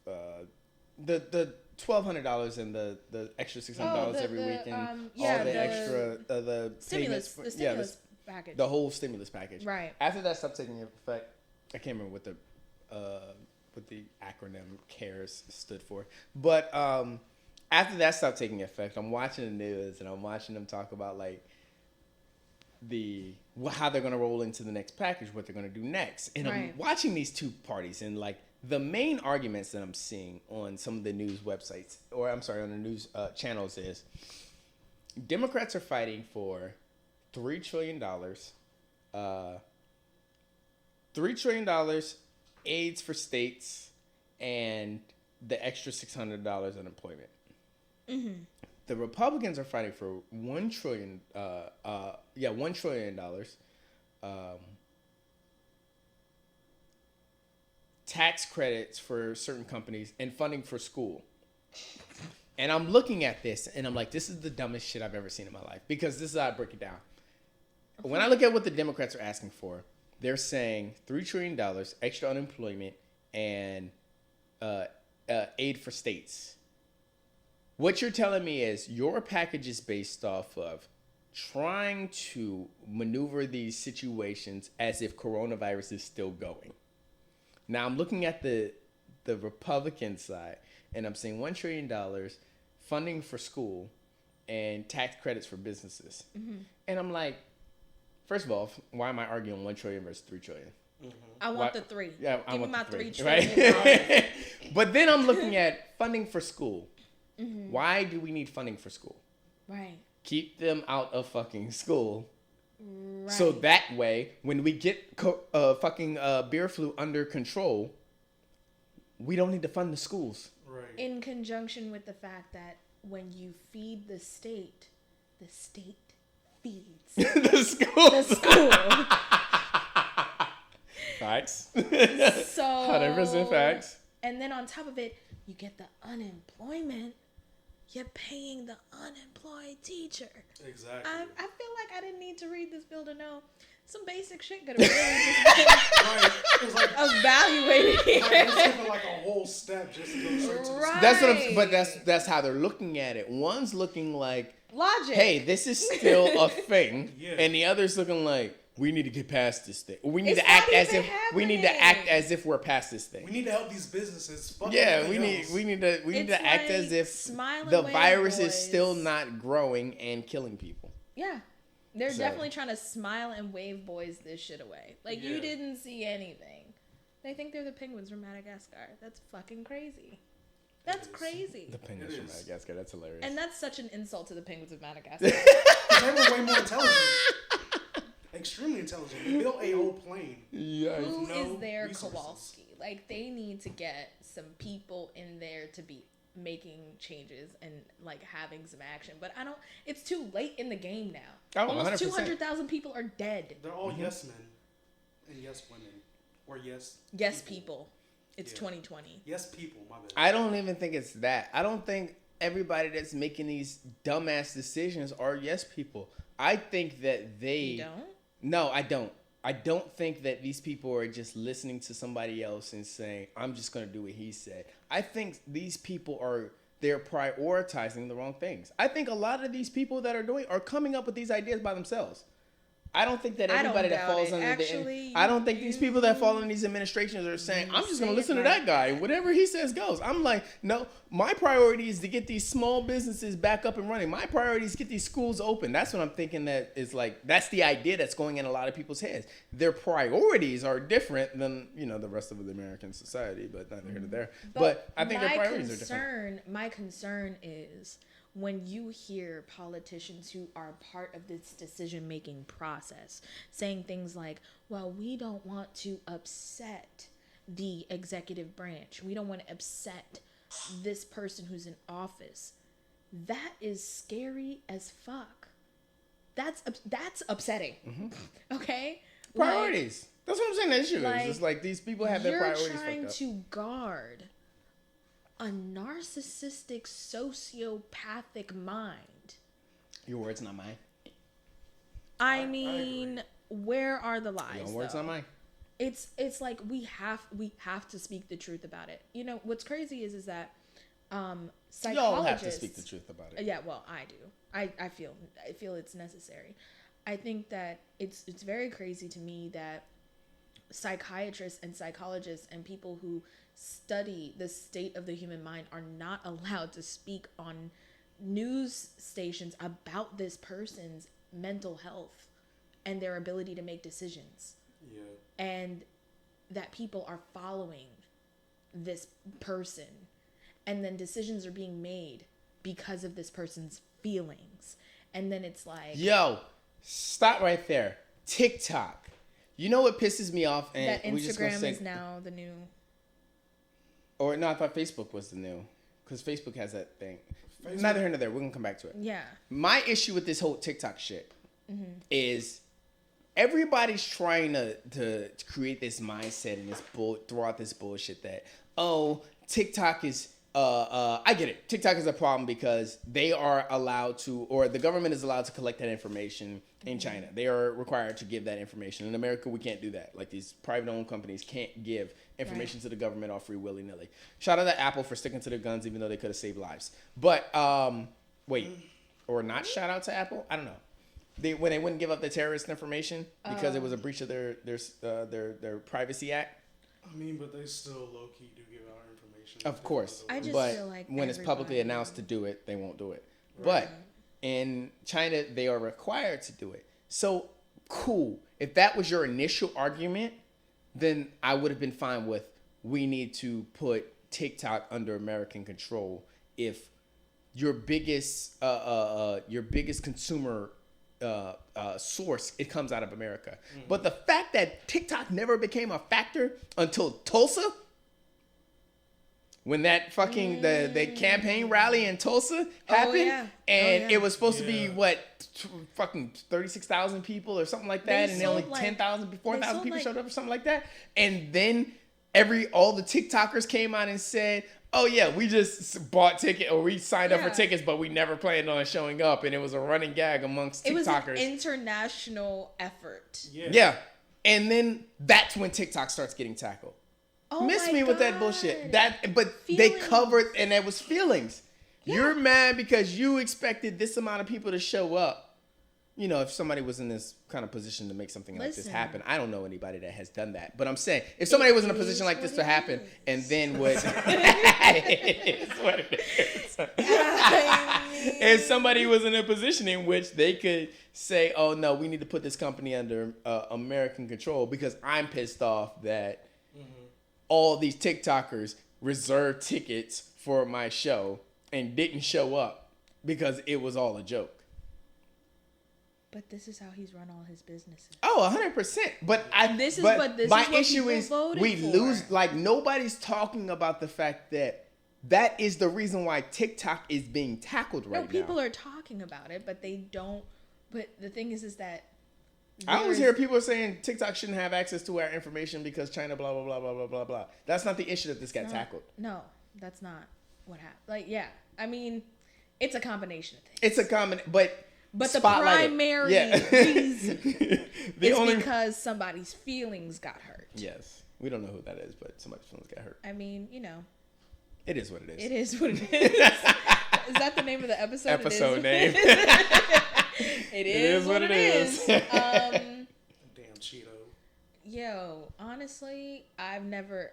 the $1,200 and the extra $600 every weekend, all the extra the stimulus, package, the whole stimulus package. Right. After that stopped taking effect, I can't remember what the acronym CARES stood for, but after that stopped taking effect, I'm watching the news and I'm watching them talk about like how they're gonna roll into the next package, what they're gonna do next, and I'm watching these two parties and like. The main arguments that I'm seeing on some of the news websites, or I'm sorry, on the news channels is Democrats are fighting for $3 trillion, $3 trillion aids for states, and the extra $600 unemployment. Mm-hmm. The Republicans are fighting for $1 trillion, $1 trillion, tax credits for certain companies, and funding for school. And I'm looking at this and I'm like, this is the dumbest shit I've ever seen in my life, because this is how I break it down. When I look at what the Democrats are asking for, they're saying $3 trillion, extra unemployment, and aid for states. What you're telling me is your package is based off of trying to maneuver these situations as if coronavirus is still going. Now I'm looking at the Republican side, and I'm seeing $1 trillion funding for school and tax credits for businesses. Mm-hmm. And I'm like, first of all, why am I arguing $1 trillion versus $3 trillion? Mm-hmm. I want the three. Yeah, Give me my $3 trillion. Right? But then I'm looking at funding for school. Mm-hmm. Why do we need funding for school? Right. Keep them out of fucking school. Right. So that way, when we get beer flu under control, we don't need to fund the schools. Right. In conjunction with the fact that when you feed the state feeds the school. The school. Facts. So 100% facts. And then on top of it, you get the unemployment. You're paying the unemployed teacher. Exactly. I feel like I didn't need to read this bill to know some basic shit could have really just been Right. It's like evaluated here. it's taking like a whole step just to go straight to the Right. That's what I'm. But that's how they're looking at it. One's looking like Logic. hey, this is still a thing, Yeah. and the other's looking like we need to get past this thing. We need It's to act not as even if we need to act as if we're past this thing. We need to help these businesses. Fuck Yeah, we everything need else. we need to act as if Smile and the Wave virus is Boys. still not growing and killing people. Yeah. They're So- definitely trying to smile and wave boys this shit away. Like, you Yeah. didn't see anything. They think they're the penguins from Madagascar. That's fucking crazy. That's crazy. The penguins It from is. Madagascar, that's hilarious. And that's such an insult to the penguins of Madagascar. They were way more intelligent. Extremely intelligent. They built a whole plane. yeah. Who no is their resources. Kowalski? Like, they need to get some people in there to be making changes and like having some action. But it's too late in the game now. Oh, Almost 100%. 200,000 people are dead. They're all yes men and yes women. Or Yes, people. It's Yeah. 2020. Yes people, my bad. I don't even think it's that. I don't think everybody that's making these dumbass decisions are yes people. I think that they You don't? No, I don't. I don't think that these people are just listening to somebody else and saying, I'm just going to do what he said. I think these people they're prioritizing the wrong things. I think a lot of these people that are doing are coming up with these ideas by themselves. I don't think that I don't everybody that doubt falls it. under Actually, I don't think these people that fall in these administrations are saying, I'm just going to say listen it to like that guy. Whatever he says goes. I'm like, no, my priority is to get these small businesses back up and running. My priority is to get these schools open. That's what I'm thinking that is like, that's the idea that's going in a lot of people's heads. Their priorities are different than, the rest of the American society, but neither here nor there. But I think their priorities are different. My concern is when you hear politicians who are part of this decision-making process saying things like, well, we don't want to upset the executive branch. We don't want to upset this person who's in office. That is scary as fuck. That's upsetting. Mm-hmm. Okay? Priorities. That's what I'm saying. The issue is like, it's like these people have their priorities You're trying fucked up. to guard a narcissistic, sociopathic mind. Your words, not mine. I mean, where are the lies? Your words, though? not mine. It's like we have to speak the truth about it. What's crazy is that psychologists. Y'all have to speak the truth about it. Yeah, well, I do. I feel it's necessary. I think that it's very crazy to me that psychiatrists and psychologists and people who study the state of the human mind are not allowed to speak on news stations about this person's mental health and their ability to make decisions. Yeah. And that people are following this person and then decisions are being made because of this person's feelings. And then it's like, Yo, stop right there. TikTok. You know what pisses me off? And that we just gonna Instagram say, is now the new. Or no, I thought Facebook was the new, because Facebook has that thing. Facebook. Neither here nor there. We're gonna come back to it. Yeah. My issue with this whole TikTok shit is everybody's trying to create this mindset and throw out this bullshit that TikTok is I get it. TikTok is a problem because they are allowed to, or the government is allowed to collect that information in China. They are required to give that information. In America, we can't do that. Like, these private-owned companies can't give information to the government all free willy-nilly. Shout out to Apple for sticking to their guns, even though they could have saved lives. But or not shout out to Apple. I don't know. When they wouldn't give up the terrorist information because it was a breach of their Privacy Act. I mean, but they still low-key do give out information. Of course. I just but feel like when it's publicly everybody- announced to do it, they won't do it. Right. But in China, they are required to do it. So, cool. If that was your initial argument, then I would have been fine with, we need to put TikTok under American control if your biggest consumer source, it comes out of America. But the fact that TikTok never became a factor until Tulsa, when that fucking the campaign rally in Tulsa happened, and it was supposed to be fucking 36,000 people or something like that, and then only 10,000, 4,000 people showed up or something like that, and then all the TikTokers came out and said, oh yeah, we just bought ticket or we signed up for tickets, but we never planned on showing up, and it was a running gag amongst TikTokers. It was an international effort. Yeah. And then that's when TikTok starts getting tackled. Oh Miss my me with that God. bullshit. But they Feelings. covered, and that was feelings. You're mad because you expected this amount of people to show up, you know, if somebody was in this kind of position to make something like this Listen. happen, I don't know anybody that has done that. But I'm saying, if somebody was in a position like this to happen, and then would, it's what it is. If somebody was in a position in which they could say, "Oh no, we need to put this company under American control," because I'm pissed off that all these TikTokers reserved tickets for my show and didn't show up because it was all a joke. But this is how he's run all his businesses. Oh, 100%. But my issue is we lose. Like, nobody's talking about the fact that that is the reason why TikTok is being tackled right now. No, people are talking about it, but they don't. But the thing is that I always hear people saying TikTok shouldn't have access to our information because China, blah blah blah blah blah blah blah. That's not the issue that this got tackled. No, that's not what happened. Like, yeah, I mean, it's a combination of things. It's a combination, but the primary reason is because somebody's feelings got hurt. Yes. We don't know who that is, but somebody's feelings got hurt. I mean, you know. It is what it is. It is what it is. Is that the name of the episode? Episode name. It is what it is. Damn Cheeto. Yo, honestly, I've never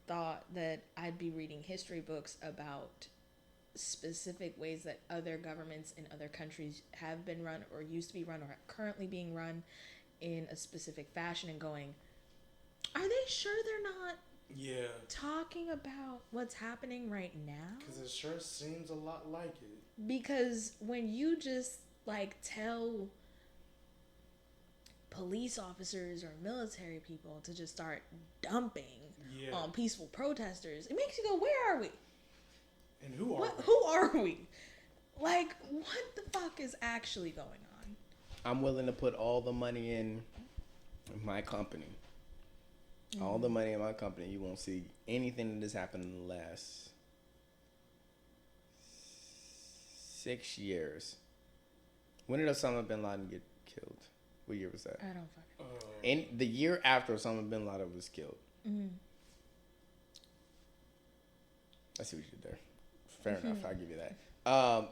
thought that I'd be reading history books about specific ways that other governments in other countries have been run or used to be run or are currently being run in a specific fashion and going, are they sure they're not talking about what's happening right now? Because it sure seems a lot like it. Because when you just like tell police officers or military people to just start dumping on peaceful protesters, it makes you go, where are we? And who are we? Who are we? Like, what the fuck is actually going on? I'm willing to put all the money in my company. All the money in my company. You won't see anything that has happened in the last 6 years. When did Osama bin Laden get killed? What year was that? I don't fucking In the year after Osama bin Laden was killed. I see what you did there. Fair enough. I'll give you that.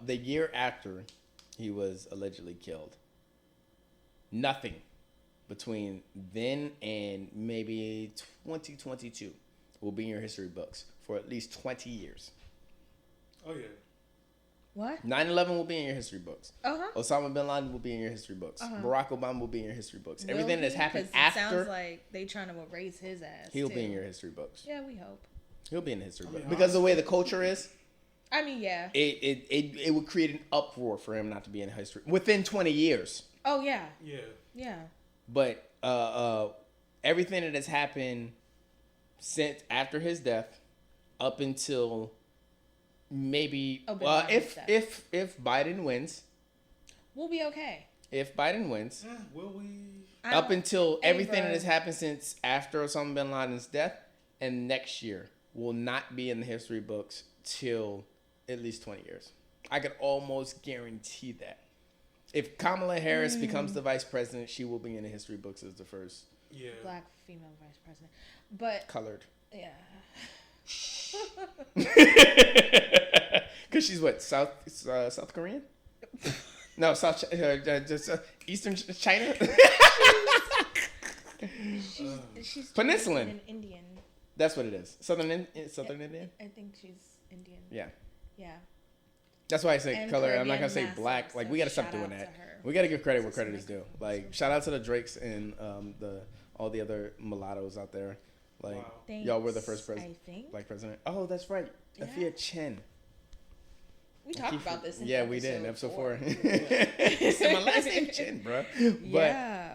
The year after he was allegedly killed, nothing between then and maybe 2022 will be in your history books for at least 20 years. Oh, yeah. What? 9/11 will be in your history books. Uh-huh. Osama bin Laden will be in your history books. Barack Obama will be in your history books. Will Everything he? that's happened 'Cause it after, sounds like they trying to erase his ass. he'll too. be in your history books. Yeah, we hope. He'll be in the history books mean, because the way the culture is. I mean, yeah. It would create an uproar for him not to be in history within 20 years. Oh yeah. Yeah. Yeah. But everything that has happened since after his death, up until maybe if Biden wins, we'll be okay. If Biden wins, Will we? up until everything that has happened since after Osama bin Laden's death, and next year will not be in the history books till at least 20 years. I could almost guarantee that. If Kamala Harris becomes the vice president, she will be in the history books as the first black female vice president. But colored. Yeah. Because she's what, South Korean? No, Eastern China. she's Peninsulan. An Indian. That's what it is. Southern Indian. I think she's Indian. Yeah. Yeah. That's why I say And color. I'm not Caribbean gonna say massive, black. Like, so we gotta stop shout doing out that. to her. We gotta give credit where credit is due. Like, shout out to the Drakes and all the other mulattoes out there. Like, y'all were the first black president. Oh, that's right. Yeah. Afia Chen. We talked about this. Yeah, we did in episode 4. My last name Chen, bro. But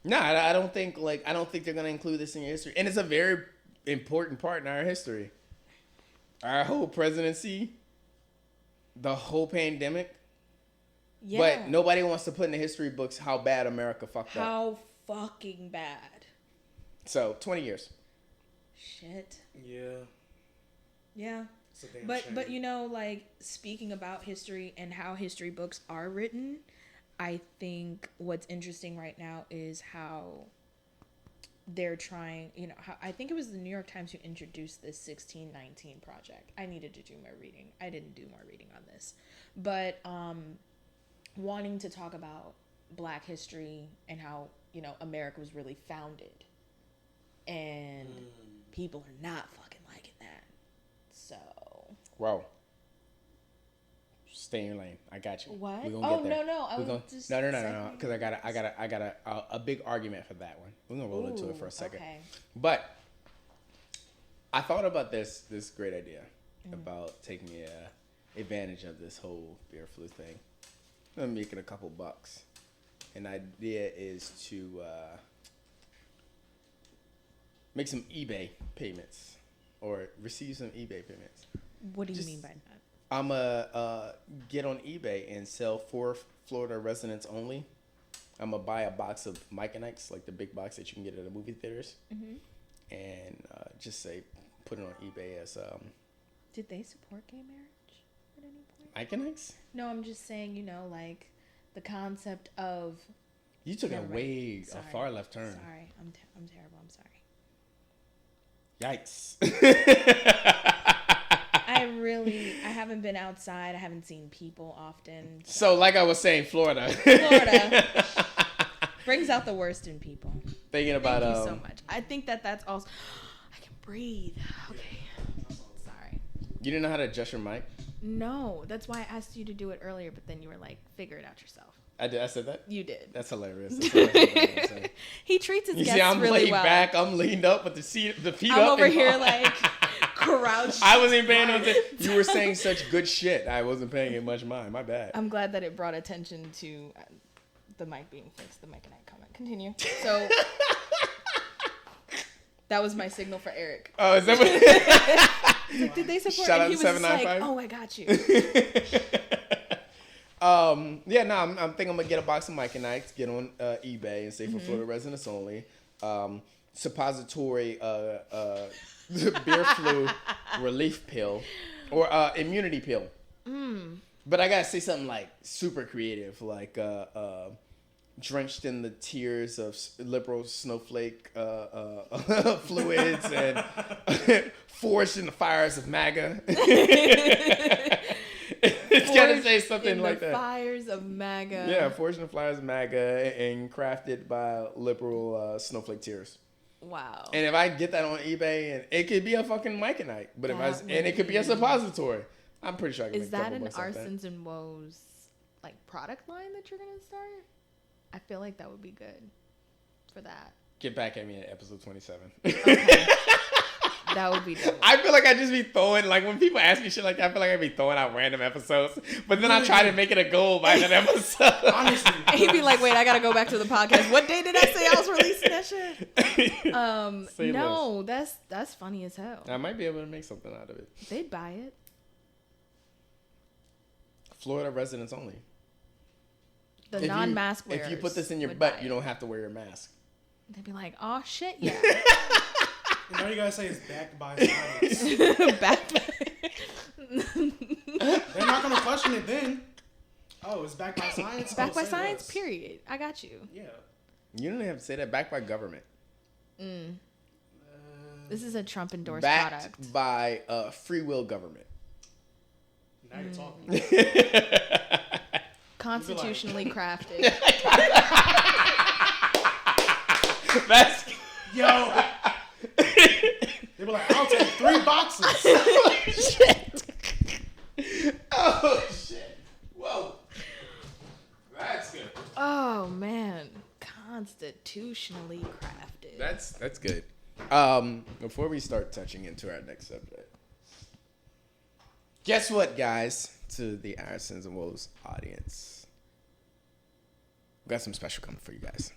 no, I don't think they're gonna include this in your history, and it's a very important part in our history. Our whole presidency, the whole pandemic. Yeah. But nobody wants to put in the history books how bad America fucked up. How fucking bad. So 20 years. Shit. Yeah. Yeah. It's a damn But shame. you know, like, speaking about history and how history books are written, I think what's interesting right now is how they're trying, you know, how, I think it was the New York Times who introduced this 1619 project. I needed to do more reading. I didn't do more reading on this. But wanting to talk about Black history and how, you know, America was really founded. And people are not fucking liking that. So. Wow. Stay in your lane. I got you. What? We're gonna get there. No. No. Because I got a big argument for that one. We're gonna roll into it for a second. Okay. But I thought about this great idea about taking advantage of this whole beer flu thing. I'm making a couple bucks. An idea is to make some eBay payments or receive some eBay payments. What do you mean by that? I'm get on eBay and sell for Florida residents only. I'm gonna buy a box of Mike and Ike's, like the big box that you can get at the movie theaters, and just say put it on eBay as Did they support gay marriage at any point? Mike and Ike's? No, I'm just saying, you know, like the concept of. You took a far left turn. Sorry, I'm terrible. I'm sorry. Yikes. I haven't been outside. I haven't seen people often. So like I was saying, Florida brings out the worst in people. Thinking about Thank you so much. I think that's also. I can breathe. Okay. Sorry. You didn't know how to adjust your mic? No, that's why I asked you to do it earlier, but then you were like, figure it out yourself. I did. I said that? You did. That's hilarious. He treats his guests see, I'm really laid well. back. I'm leaned up with the feet I'm up. over here like crouched. I wasn't paying no attention. You were saying such good shit. I wasn't paying it much mind. My bad. I'm glad that it brought attention to the mic being fixed. The mic and I comment. Continue. So that was my signal for Eric. Oh, is that what? He's like, did they support? Shout and out he to was just like, 795. oh, I got you. I'm thinking I'm gonna get a box of Mike and Ike's, get on eBay and say for Florida residents only. Suppository beer flu relief pill or immunity pill. But I gotta say something like super creative, like drenched in the tears of liberal snowflake fluids and forged in the fires of MAGA. It's gotta say something like that. Fires of MAGA. Yeah, forged in the fires of MAGA and crafted by liberal snowflake tears. Wow. And if I get that on eBay, and it could be a fucking Mike and Ike, but it could be a suppository. I'm pretty sure I can make a couple bucks like that. Is that an Arsons and Woes like product line that you're gonna start? I feel like that would be good for that. Get back at me at episode 27. Okay. That would be dope. I feel like I just be throwing, like when people ask me shit like that, I feel like I be throwing out random episodes, but then I try to make it a goal by that episode. Honestly. He'd be like, wait, I gotta go back to the podcast. What day did I say I was releasing that shit? No, that's funny as hell. I might be able to make something out of it. They'd buy it. Florida residents only. The non-mask wearers. If you put this in your butt, you don't have to wear your mask. They'd be like, oh shit, yeah. And all you gotta say is backed by science. They're not gonna question it then. Oh, it's backed by science? Backed by science, period. I got you. Yeah. You don't have to say that. Backed by government. This is a Trump-endorsed Backed product. by free will government. Now you're talking. Constitutionally crafted. That's... Yo. They were like, I'll take 3 boxes. Oh, shit. Whoa. That's good. Oh, man. Constitutionally crafted. That's good. Before we start touching into our next subject, guess what, guys? To the Arsons and Woes audience, we got some special coming for you guys.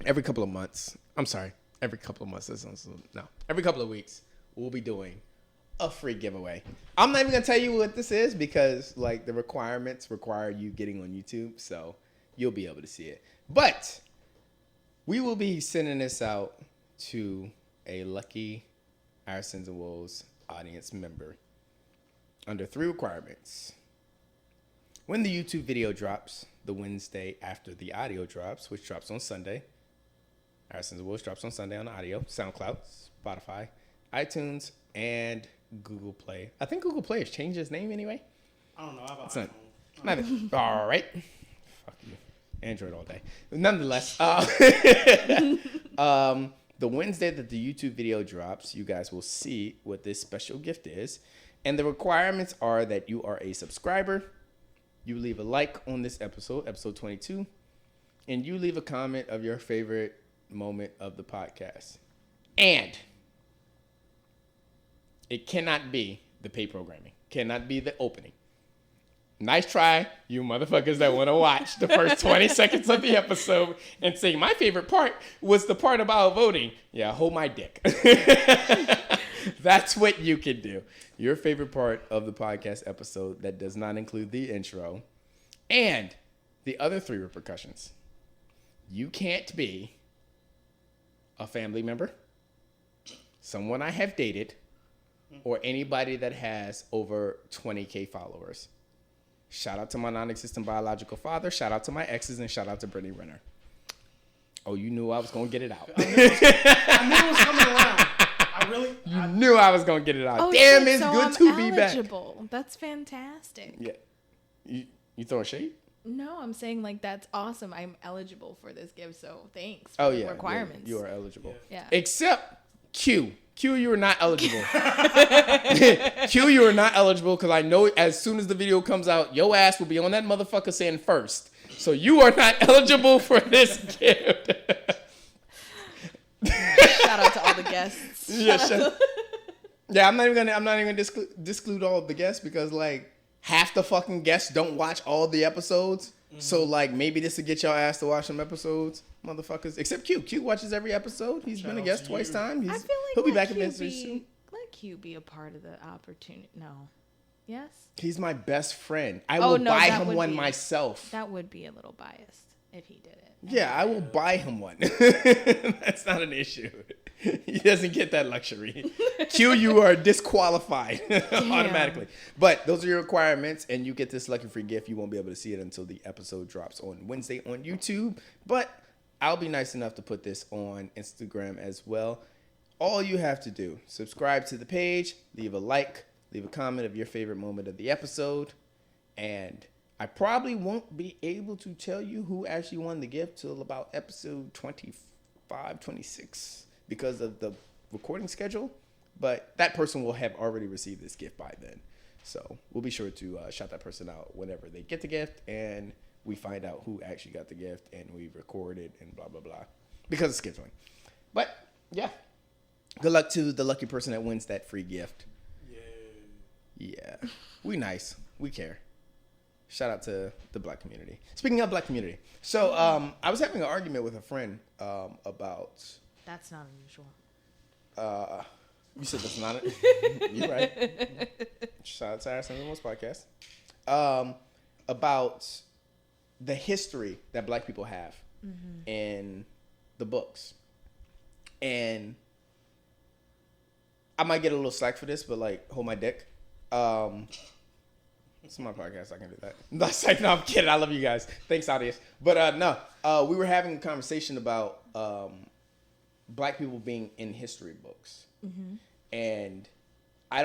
Every couple of months, every couple of weeks, we'll be doing a free giveaway. I'm not even gonna tell you what this is because like the requirements require you getting on YouTube, so you'll be able to see it. But we will be sending this out to a lucky Arsons and Woes audience member under 3 requirements. When the YouTube video drops, the Wednesday after the audio drops, which drops on Sunday. Arsons and Woes drops on Sunday on the audio, SoundCloud, Spotify, iTunes, and Google Play. I think Google Play has changed its name anyway. I don't know. I have an It's not- iPhone. All right. Fuck you. Android all day. Nonetheless, the Wednesday that the YouTube video drops, you guys will see what this special gift is. And the requirements are that you are a subscriber, you leave a like on this episode, episode 22, and you leave a comment of your favorite moment of the podcast. And it cannot be the paid programming, cannot be the opening. Nice try, you motherfuckers that want to watch the first 20 seconds of the episode and say, my favorite part was the part about voting. Yeah, hold my dick. That's what you can do. Your favorite part of the podcast episode that does not include the intro and the other 3 repercussions. You can't be a family member, someone I have dated, or anybody that has over 20K followers. Shout out to my non-existent biological father. Shout out to my exes, and shout out to Brittany Renner. Oh, you knew I was gonna get it out. I knew it was coming around. You knew I was gonna get it out. Oh, Damn, shit, it's so good I'm to be back. eligible. That's fantastic. Yeah, you throwing shade? No, I'm saying like that's awesome. I'm eligible for this gift, so thanks for the requirements. Yeah, you are eligible. Yeah. Except Q. Q, you are not eligible. Q, you are not eligible because I know as soon as the video comes out, your ass will be on that motherfucker saying first. So you are not eligible for this gift. Shout out to all the guests. Yeah, I'm not even gonna disclude all of the guests because like half the fucking guests don't watch all the episodes. Mm-hmm. So like maybe this will get y'all ass to watch some episodes, motherfuckers. Except Q. Q watches every episode. He's been a guest twice time. I feel like he'll be back in this soon. Let Q be a part of the opportunity. No. Yes? He's my best friend. I will buy him one myself. That would be a little biased if he did it. Yeah, I will buy him one. That's not an issue. He doesn't get that luxury. Q, you are disqualified automatically. But those are your requirements, and you get this lucky free gift. You won't be able to see it until the episode drops on Wednesday on YouTube. But I'll be nice enough to put this on Instagram as well. All you have to do, subscribe to the page, leave a like, leave a comment of your favorite moment of the episode, and I probably won't be able to tell you who actually won the gift till about episode 25, 26 because of the recording schedule, but that person will have already received this gift by then. So we'll be sure to shout that person out whenever they get the gift and we find out who actually got the gift and we record it and blah, blah, blah because of scheduling. But yeah, good luck to the lucky person that wins that free gift. Yeah. We nice. We care. Shout out to the black community. Speaking of black community. So I was having an argument with a friend about... That's not unusual. You said that's not it? You're right. Shout out to our Sunday podcast. About the history that black people have in the books. And I might get a little slack for this, but like, hold my dick. It's my podcast. I can do that. No, I'm kidding. I love you guys. Thanks, audience. But we were having a conversation about black people being in history books. Mm-hmm. And I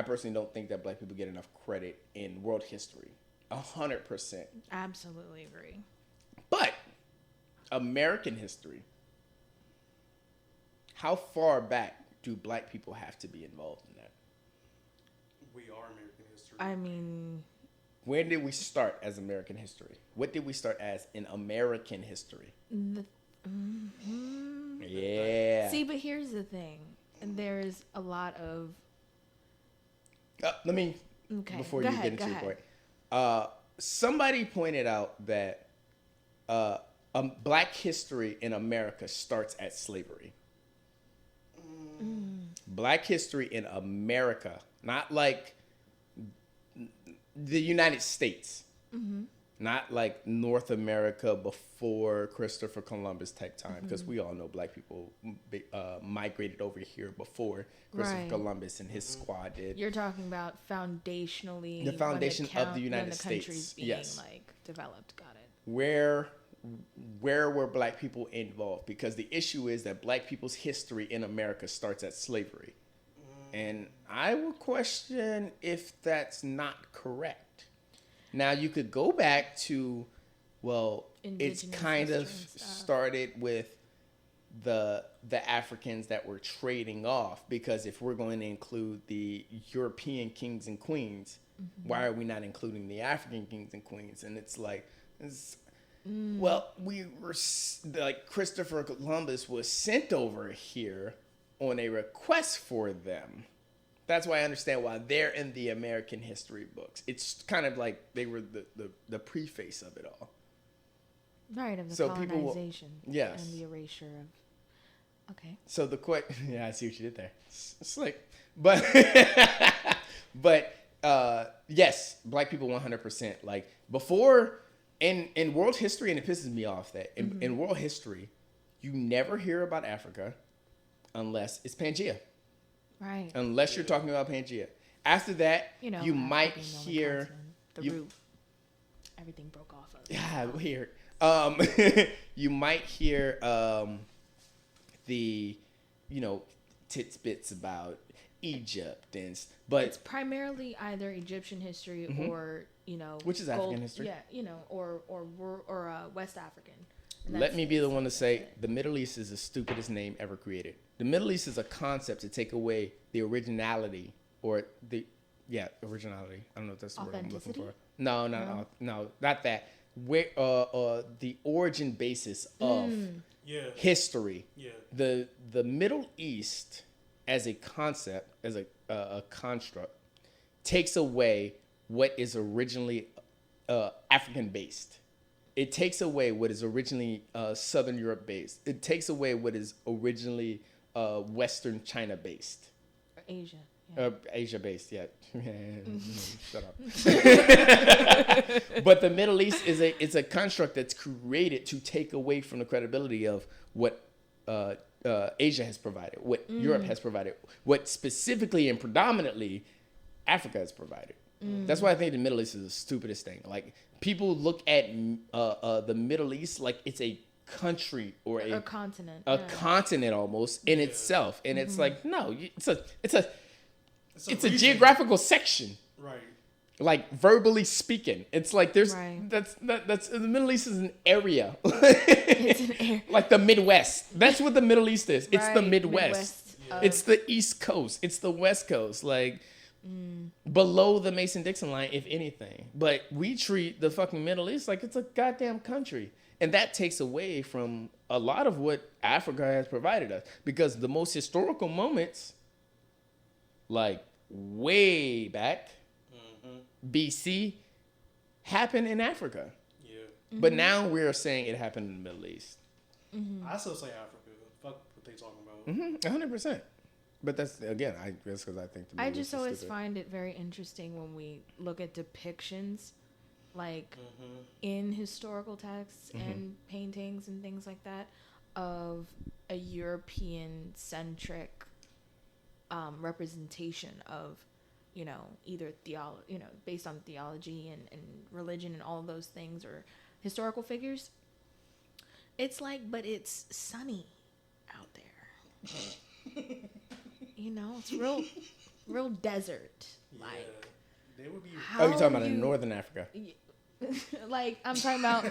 personally don't think that black people get enough credit in world history. 100%. Absolutely agree. But American history, how far back do black people have to be involved in that? We are American history. I mean... When did we start as American history? What did we start as in American history? Yeah. See, but here's the thing. There's a lot of... Let me... Okay. Before you get into your point. Somebody pointed out that black history in America starts at slavery. Black history in America, not like the United States, not like North America before Christopher Columbus type time, because we all know black people migrated over here before Christopher Columbus and his squad did. You're talking about foundationally, the foundation of the United States, being, like developed. Got it. Where were black people involved? Because the issue is that black people's history in America starts at slavery. And I will question if that's not correct. Now you could go back to, well, Indigenous it's kind of history and stuff. started with the Africans that were trading off, because if we're going to include the European kings and queens, why are we not including the African kings and queens? And it's like, well, we were like, Christopher Columbus was sent over here on a request for them. That's why I understand why they're in the American history books. It's kind of like they were the preface of it all. Right, of the So people will- colonization. yes. And the erasure of... Okay. So the yeah, I see what you did there. Slick. But yes, black people 100%. Like before in world history, and it pisses me off that in world history, you never hear about Africa unless it's Pangea. Right. Unless you're talking about Pangea. After that, You know, you Africa might being the only hear continent, the root. Everything broke off of. yeah, weird. You might hear the, tidbits about Egypt but It's primarily either Egyptian history or, which is African history. Yeah, or West African. And let that's- me be the one to say the Middle East is the stupidest name ever created. The Middle East is a concept to take away the originality originality. I don't know if that's the word I'm looking Authenticity? for. No, not that. Where the origin basis of history. Yeah. The Middle East as a concept, as a construct, takes away what is originally African based. It takes away what is originally Southern Europe based. It takes away what is originally Western China based. Asia. Yeah. Asia based, yeah. Shut up. But the Middle East it's a construct that's created to take away from the credibility of what Asia has provided, what Europe has provided, what specifically and predominantly Africa has provided. That's why I think the Middle East is the stupidest thing. Like, people look at the Middle East like it's a country or a continent. a continent almost in itself, and it's like, no, it's a geographical section. Right. Like, verbally speaking, it's like there's Right. that's the Middle East is an area. It's an area. Like the Midwest. That's what the Middle East is. It's the Right, Midwest. of- It's the East Coast. It's the West Coast. Like, below the Mason-Dixon line, if anything. But we treat the fucking Middle East like it's a goddamn country. And that takes away from a lot of what Africa has provided us. Because the most historical moments, like way back, BC, happened in Africa. Yeah. But now we're saying it happened in the Middle East. I still say Africa. Fuck what they talking about. 100%. But that's, again, I guess because I think the I Middle just East is always stupid. find it very interesting when we look at depictions, like in historical texts and paintings and things like that, of a European-centric representation of, either based on theology and religion and all of those things, or historical figures. It's like, but it's sunny out there. It's real desert. Like, They would be. Oh, you're talking about how in you- Northern Africa. Like, I'm talking about.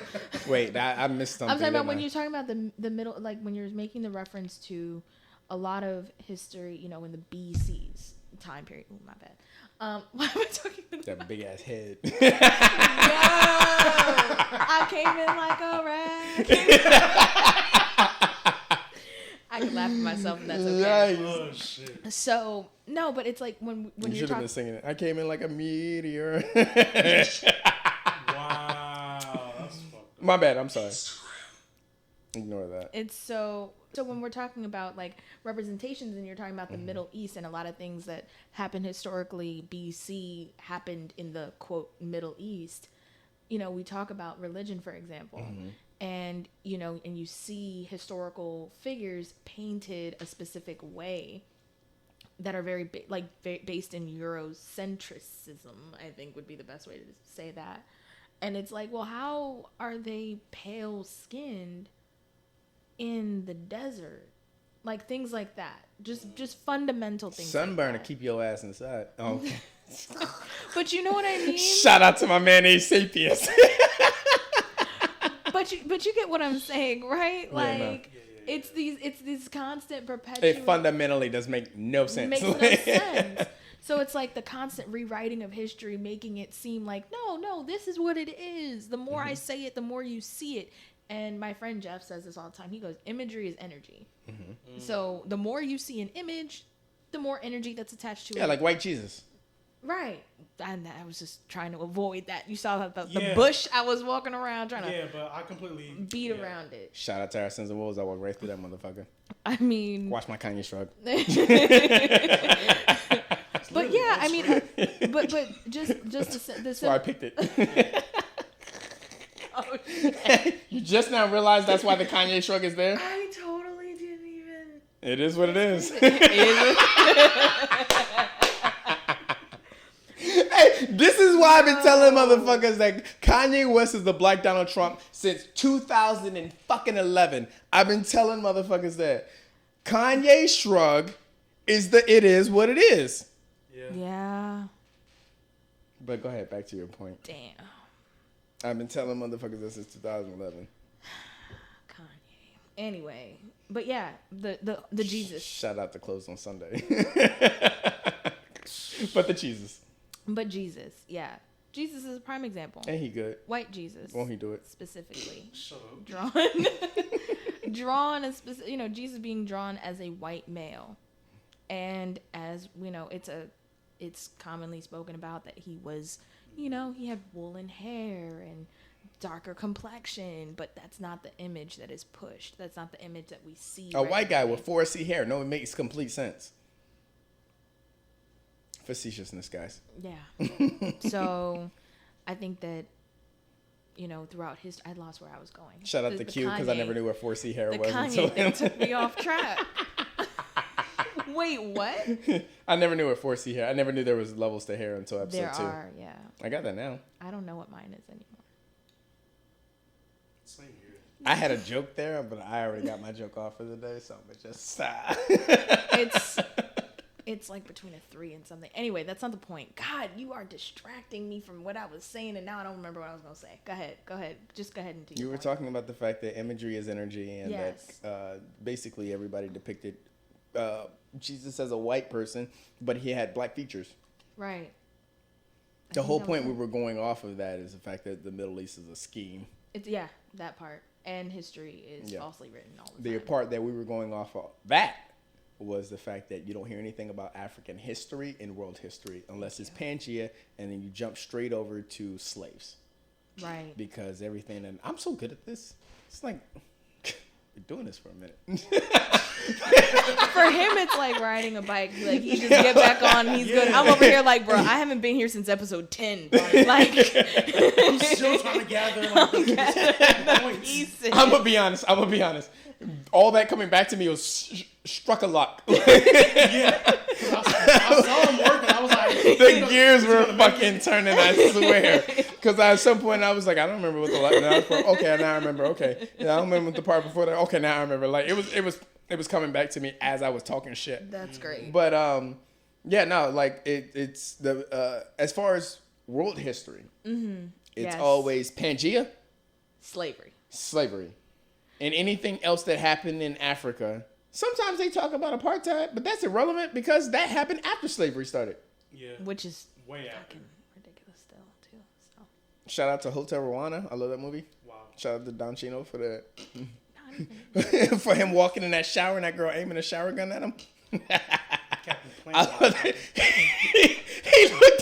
Wait, I missed something. I'm talking about didn't when I? you're talking about the middle, like when you're making the reference to a lot of history, in the BC's time period. Oh, my bad. Why am I talking about That big ass head. Yo, I came in like a rat. I can laugh at myself, and that's okay. Nice. Oh shit. So no, but it's like when You you're should have talking. been singing it. I came in like a meteor. Wow. That's fucked up. My bad. I'm sorry. Ignore that. It's so when we're talking about like representations, and you're talking about the Middle East, and a lot of things that happened historically, BC happened in the quote Middle East. We talk about religion, for example, and and you see historical figures painted a specific way that are very based in Eurocentrism, I think would be the best way to say that. And it's like, well, how are they pale skinned in the desert? Like, things like that. Just fundamental things. Sunburn like to keep your ass inside. Oh, okay. But you know what I mean? Shout out to my man A Sapiens. But you get what I'm saying, right? Yeah, Like no. it's these constant perpetual. It fundamentally does make no sense. Makes no sense. So it's like the constant rewriting of history, making it seem like no, this is what it is. The more I say it, the more you see it. And my friend Jeff says this all the time. He goes, imagery is energy. So the more you see an image, the more energy that's attached to it. Yeah, like white Jesus. Right. And I was just trying to avoid that. You saw the bush I was walking around trying to but I completely beat around it. Shout out to our sons of Woes. I walked right through that motherfucker. I mean... Watch my Kanye shrug. But yeah, I mean... But just That's why I picked it. Oh, shit. You just now realized that's why the Kanye shrug is there? I totally didn't even... It is what it is. Hey, this is why I've been telling motherfuckers that Kanye West is the Black Donald Trump since 2011. I've been telling motherfuckers that Kanye shrug is it is what it is. Yeah. But go ahead, back to your point. Damn. I've been telling motherfuckers that since 2011. Kanye. Anyway, but yeah, the Jesus. Shout out to Closed on Sunday. But the Jesus. But Jesus, yeah. Jesus is a prime example. Ain't he good? White Jesus. Won't he do it? Specifically. Shut up. Drawn as, Jesus being drawn as a white male. And as, it's commonly spoken about that he was, he had woolen hair and darker complexion, but that's not the image that is pushed. That's not the image that we see. A white guy with 4C hair. No, it makes complete sense. Facetiousness, guys. Yeah. So I think that, throughout history, I lost where I was going. Shout out to Q because I never knew what 4C hair was. The Kanye thing took me off track. Wait, what? I never knew what 4C hair. I never knew there was levels to hair until episode 2. There are, yeah. I got that now. I don't know what mine is anymore. Same here. I had a joke there, but I already got my joke off for the day, so I'm gonna just stop. It's like between a 3 and something. Anyway, that's not the point. God, you are distracting me from what I was saying, and now I don't remember what I was going to say. Go ahead. Just go ahead and do You were point. talking about the fact that imagery is energy, and Yes. that basically everybody depicted Jesus as a white person, but he had black features. Right. The whole point we were going off of that is the fact that the Middle East is a scheme. Yeah, that part. And history is falsely written all the time. The part that we were going off of that was the fact that you don't hear anything about African history and world history unless it's Pangea, and then you jump straight over to slaves. Right. Because everything, and I'm so good at this. It's like, we're doing this for a minute. For him, it's like riding a bike. Like, he just get back on, he's good. I'm over here like, bro, I haven't been here since episode 10. Bro. Like, I'm still trying to gather points. I'm gonna be honest. All that coming back to me was struck a lock. I saw him working. I was like, The gears were fucking turning, I swear. Because at some point I was like, I don't remember what the last. Okay, now I remember. Okay, yeah, I don't remember the part before that. Okay, now I remember. Like it was coming back to me as I was talking shit. That's great. But yeah, no, like it's the as far as world history, it's always Pangea, slavery, and anything else that happened in Africa. Sometimes they talk about apartheid, but that's irrelevant because that happened after slavery started. Yeah. Which is way after. fucking ridiculous still, too. So. Shout out to Hotel Rwanda. I love that movie. Wow. Shout out to Don Chino for that. For him walking in that shower and that girl aiming a shower gun at him. He looked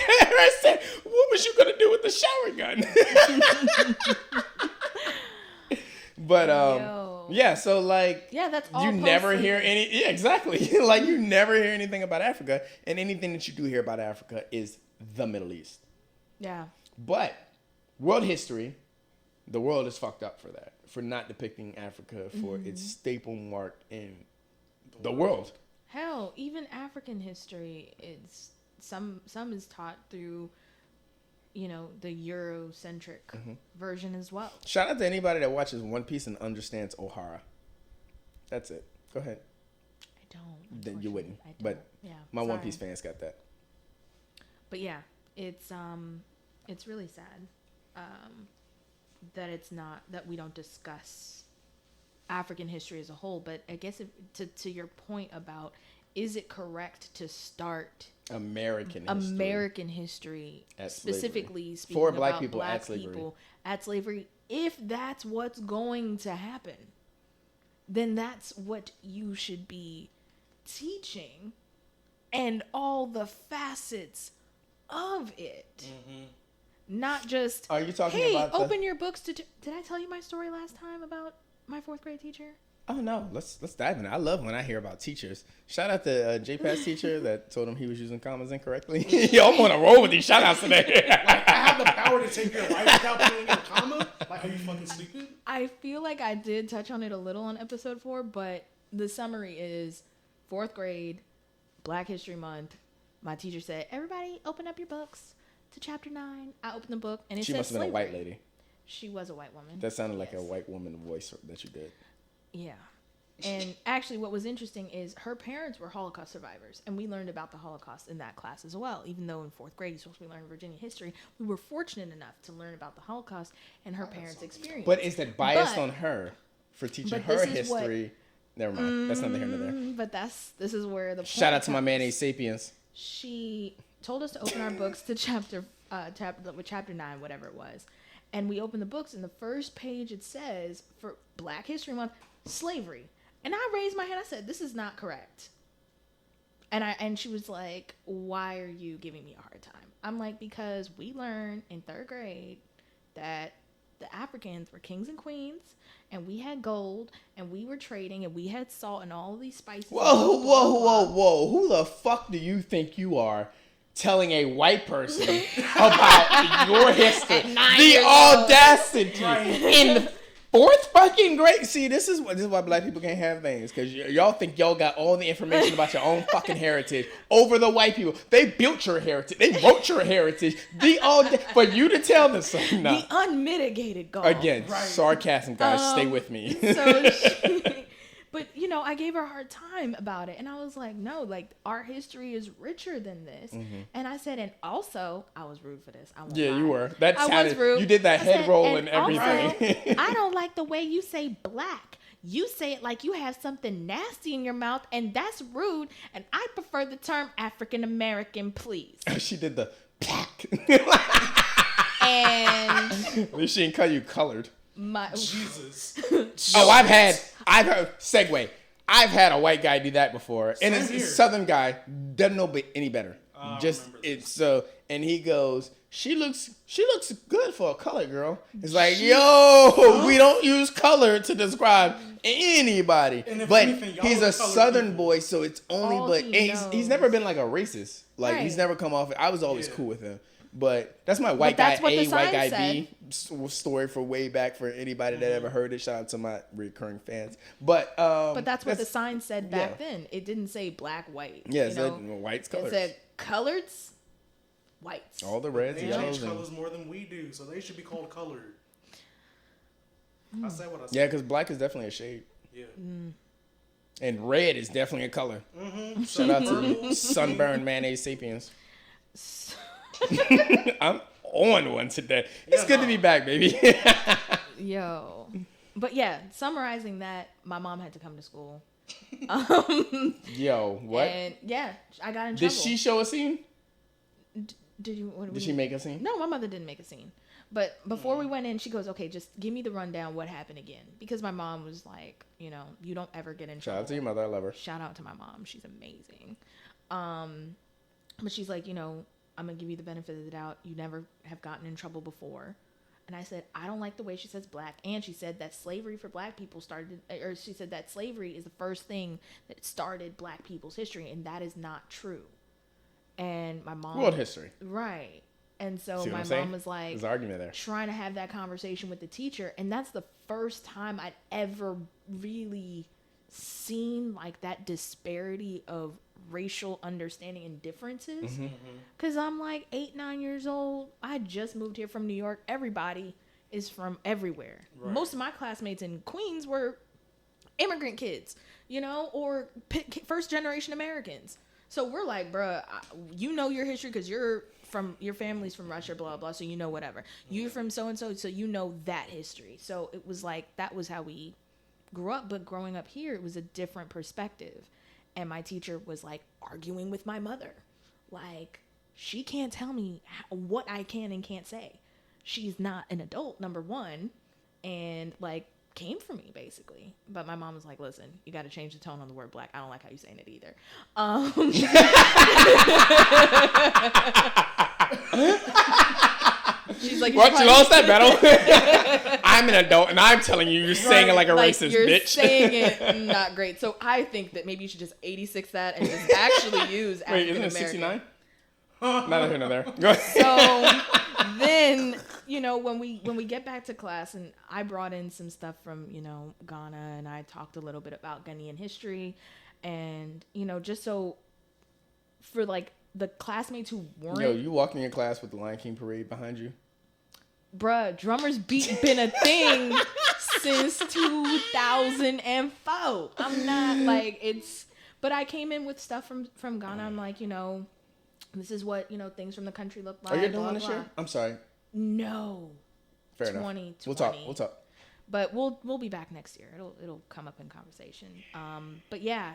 at her and said, "What was you gonna do with the shower gun?" But yeah, so like, yeah, that's all. you never hear any. Yeah, exactly. Like you never hear anything about Africa, and anything that you do hear about Africa is the Middle East. Yeah. But world history, the world is fucked up for that, for not depicting Africa for its staple mark in the world. Hell, even African history is some is taught through, the Eurocentric version as well. Shout out to anybody that watches One Piece and understands O'Hara. That's it. Go ahead. I don't. Then you wouldn't. I don't. But yeah, my sorry. One Piece fans got that. But yeah, it's really sad that it's not that we don't discuss African history as a whole. But I guess to your point about, is it correct to start American history specifically speaking for black about people black at slavery. people at slavery, if that's what's going to happen, then that's what you should be teaching, and all the facets of it. Mm-hmm. Not just, are you talking hey, about open your books to... Did I tell you my story last time about my 4th grade teacher? Oh, no. Let's dive in. I love when I hear about teachers. Shout out to JPAS teacher that told him he was using commas incorrectly. Yo, I'm on a roll with these shout outs today. Like, I have the power to take your life without putting in a comma? Like, are you fucking stupid? I feel like I did touch on it a little on episode 4, but the summary is 4th grade, Black History Month. My teacher said, everybody open up your books to chapter 9. I opened the book and it said She must have been a white lady. She was a white woman. That sounded like a white woman voice that you did. Yeah. And actually what was interesting is her parents were Holocaust survivors, and we learned about the Holocaust in that class as well. Even though in 4th grade you're supposed to be learning Virginia history, we were fortunate enough to learn about the Holocaust and her parents' experience. But is that biased on her for teaching her history? Never mind. That's neither here nor there. But this is where the point shout out to comes. my mayonnaise sapiens. She told us to open our books to chapter 9, whatever it was. And we opened the books, and the first page it says, for Black History Month, slavery. And I raised my hand. I said, this is not correct. And she was like, why are you giving me a hard time? I'm like, because we learned in 3rd grade that the Africans were kings and queens, and we had gold, and we were trading, and we had salt and all of these spices. Whoa. Who the fuck do you think you are telling a white person about your history? The audacity. In the 4th fucking grade. See, this is why black people can't have things, because y'all think y'all got all the information about your own fucking heritage over the white people. They built your heritage. They wrote your heritage. For you to tell them something. The unmitigated goal. Again, sarcasm, guys. Stay with me. But, I gave her a hard time about it. And I was like, no, like, our history is richer than this. Mm-hmm. And I said, and also, I was rude for this. You were. That sounded, was rude. You did that head roll and everything. Also, I don't like the way you say black. You say it like you have something nasty in your mouth, and that's rude. And I prefer the term African American, please. She did the black. And at least she didn't call you colored. Jesus. I've heard segue. I've had a white guy do that before, and it's a Southern guy, doesn't know any better. And he goes, she looks good for a colored girl. It's like, we don't use color to describe anybody. But he's a Southern boy, so it's only. He's never been like a racist. Like he's never come off. I was always cool with him. But that's my white guy A, white guy B story for way back for anybody that ever heard it. Shout out to my recurring fans. But that's what the sign said back then. It didn't say black, white. Yeah, it said whites, colors. It said coloreds, whites. All the reds, they yellows. change colors more than we do, so they should be called colored. I said what I said. Yeah, because black is definitely a shade. Yeah. And red is definitely a color. Mm-hmm. Shout out to sunburned mayonnaise sapiens. I'm on one today. It's good to be back, baby. Yo. But yeah, summarizing that, my mom had to come to school. Yo, what? And yeah, I got in trouble. Did she show a scene? Did she make a scene? No, my mother didn't make a scene. But before we went in, she goes, okay, just give me the rundown. What happened again? Because my mom was like, you don't ever get in trouble. Shout out to your mother. I love her. Shout out to my mom. She's amazing. But she's like, I'm going to give you the benefit of the doubt. You never have gotten in trouble before. And I said, I don't like the way she says black. And she said that slavery for black people she said that slavery is the first thing that started black people's history. And that is not true. And my mom. World history. Right. And so my mom was like, there's an argument there. Trying to have that conversation with the teacher. And that's the first time I'd ever really seen like that disparity of racial understanding and differences. Because I'm like 8-9 years old. I just moved here from New York. Everybody is from everywhere. Right. Most of my classmates in Queens were immigrant kids, or first generation Americans. So we're like, bruh, you know your history because you're your family's from Russia, blah blah, so you know whatever. You're from so and so you know that history. So it was like that was how we grew up. But growing up here, it was a different perspective, and my teacher was like arguing with my mother, like she can't tell me what I can and can't say. She's not an adult, number one, and like came for me basically. But my mom was like, listen, you got to change the tone on the word black. I don't like how you saying it either. She's like, what, you lost that battle? I'm an adult and I'm telling you, you're saying it like a racist you're bitch. saying it not great. So I think that maybe you should just 86 that and just actually use Wait, African isn't it American. 69? Neither here nor there. Go ahead. So then, when we get back to class, and I brought in some stuff from, Ghana, and I talked a little bit about Ghanaian history, and, just so for like the classmates who weren't. Yo, you walking in your class with the Lion King parade behind you? Bruh, drummers beat been a thing since 2004. I'm not like but I came in with stuff from Ghana. I'm like, this is what, things from the country look like. Are you doing this year? I'm sorry. No. Fair enough. 2020. We'll talk. But we'll be back next year. It'll come up in conversation. But yeah,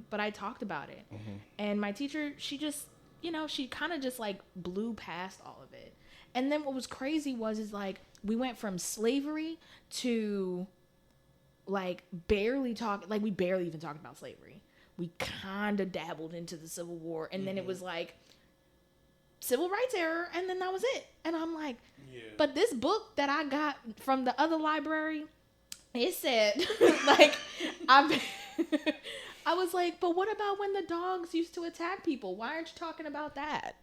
but I talked about it. Mm-hmm. And my teacher, she just, she kind of just like blew past all of it. And then what was crazy is like we went from slavery to like we barely even talked about slavery. We kind of dabbled into the Civil War, and then it was like civil rights era, and then that was it. And I'm like, but this book that I got from the other library, it said like I was like, but what about when the dogs used to attack people? Why aren't you talking about that?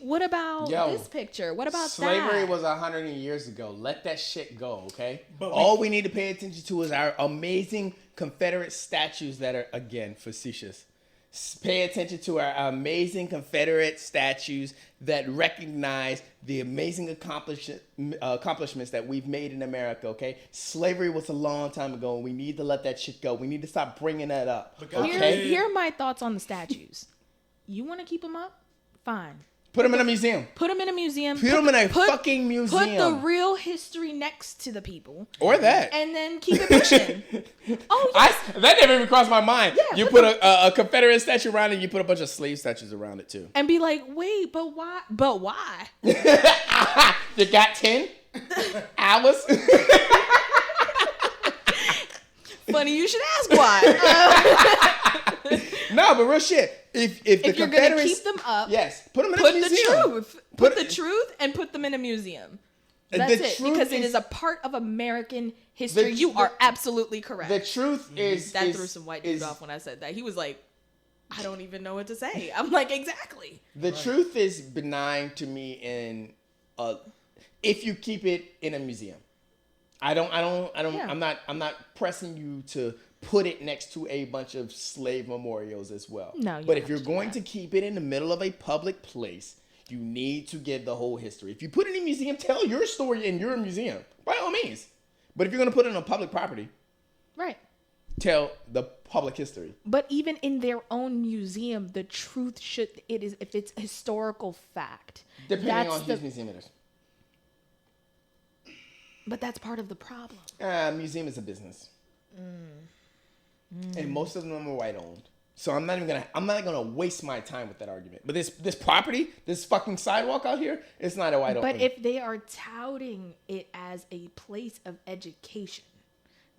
What about this picture? What about slavery that? was 100 years ago. Let that shit go, okay? But all we need to pay attention to is our amazing Confederate statues that are, again, facetious. Pay attention to our amazing Confederate statues that recognize the amazing accomplishments that we've made in America, okay? Slavery was a long time ago, and we need to let that shit go. We need to stop bringing that up, okay? Here are my thoughts on the statues. You want to keep them up? Fine. Put them in a museum. Put them in a museum. Put them in a fucking museum. Put the real history next to the people. Or that. And then keep it pushing. Oh, yes. That never even crossed my mind. Yeah, you put a Confederate statue around it, you put a bunch of slave statues around it too. And be like, wait, but why? But why? You got 10 hours? Funny, you should ask why. No, but real shit. If the you're Confederates, gonna keep them up, yes, put them in put a museum. the truth. Put the truth and put them in a museum. That's it. Because it is a part of American history. You are absolutely correct. The truth is that threw some white dude off when I said that. He was like, I don't even know what to say. I'm like, exactly. The truth is benign to me in if you keep it in a museum. I'm not pressing you to put it next to a bunch of slave memorials as well. No, but if you're going to keep it in the middle of a public place, you need to give the whole history. If you put it in a museum, tell your story in your museum, by all means. But if you're going to put it on public property, right, tell the public history. But even in their own museum, the truth if it's historical fact. Depending on whose museum it is. But that's part of the problem. Museum is a business. And most of them are white owned. So I'm not gonna waste my time with that argument. But this property, this fucking sidewalk out here, it's not a white owned. But if they are touting it as a place of education,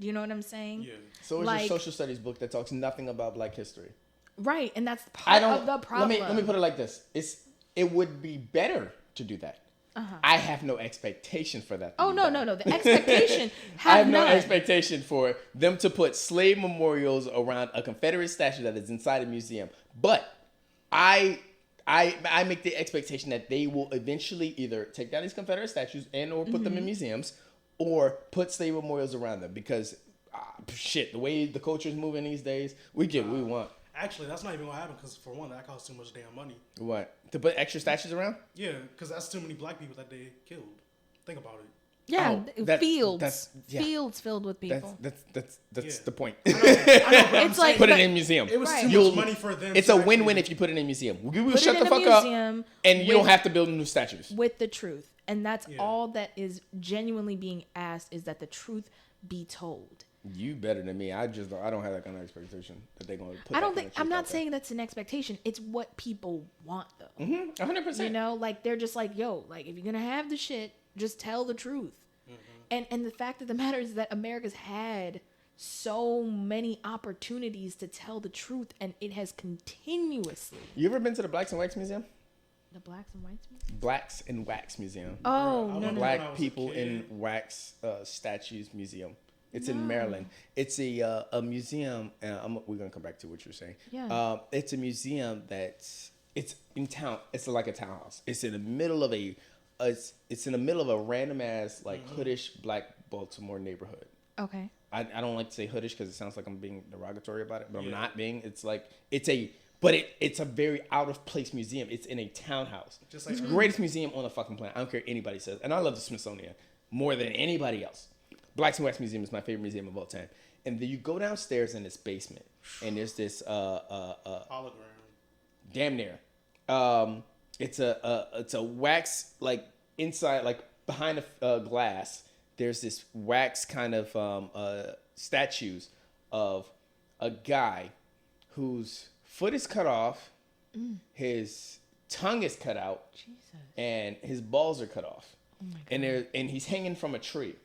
do you know what I'm saying? Yeah. So it's a social studies book that talks nothing about Black history. Right, and that's part of the problem. Let me put it like this: it would be better to do that. I have no expectation for that. No. The expectation I have no expectation for them to put slave memorials around a Confederate statue that is inside a museum. But I make the expectation that they will eventually either take down these Confederate statues and or put them in museums or put slave memorials around them because the way the culture is moving these days, we get what we want. Actually, that's not even gonna happen because for one, that costs too much damn money. What? To put extra statues around? Yeah, because that's too many Black people that they killed. Think about it. Yeah, fields. Yeah. Fields filled with people. That's the point. I know, but It's like put it in a museum. it was Right. too much money for them. It's to a win-win actually- if you put it in a museum. You will Put shut it the in a fuck up, museum and you with- don't have to build new statues. with the truth. And that's Yeah. all that is genuinely being asked, is that the truth be told. You better than me. I don't have that kind of expectation that they're going to put. I don't think, I'm not saying that's an expectation. It's what people want, though. 100%. You know, like, they're just like, yo, like, if you're going to have the shit, just tell the truth. And the fact of the matter is that America's had so many opportunities to tell the truth, and it has continuously. You ever been to the Blacks and Wax Museum? The Blacks and Whites Museum? Blacks and Wax Museum. Oh, Bro, I no, went no. when I Black was a people kid. in wax statues museum. It's in Maryland. It's a museum. We're gonna come back to what you're saying. Yeah. It's a museum it's in town. It's like a townhouse. It's in the middle of it's in the middle of a random ass like hoodish black Baltimore neighborhood. Okay. I don't like to say hoodish because it sounds like I'm being derogatory about it, but I'm Yeah. not being. It's like it's a very out of place museum. It's in a townhouse. Just like It's the greatest museum on the fucking planet. I don't care what anybody says, and I love the Smithsonian more than anybody else. Blacks and Wax Museum is my favorite museum of all time. And then you go downstairs in this basement, and there's this hologram. damn near. It's a wax like inside like behind the glass. There's this wax kind of statues of a guy whose foot is cut off, his tongue is cut out, Jesus. and his balls are cut off. And he's hanging from a tree.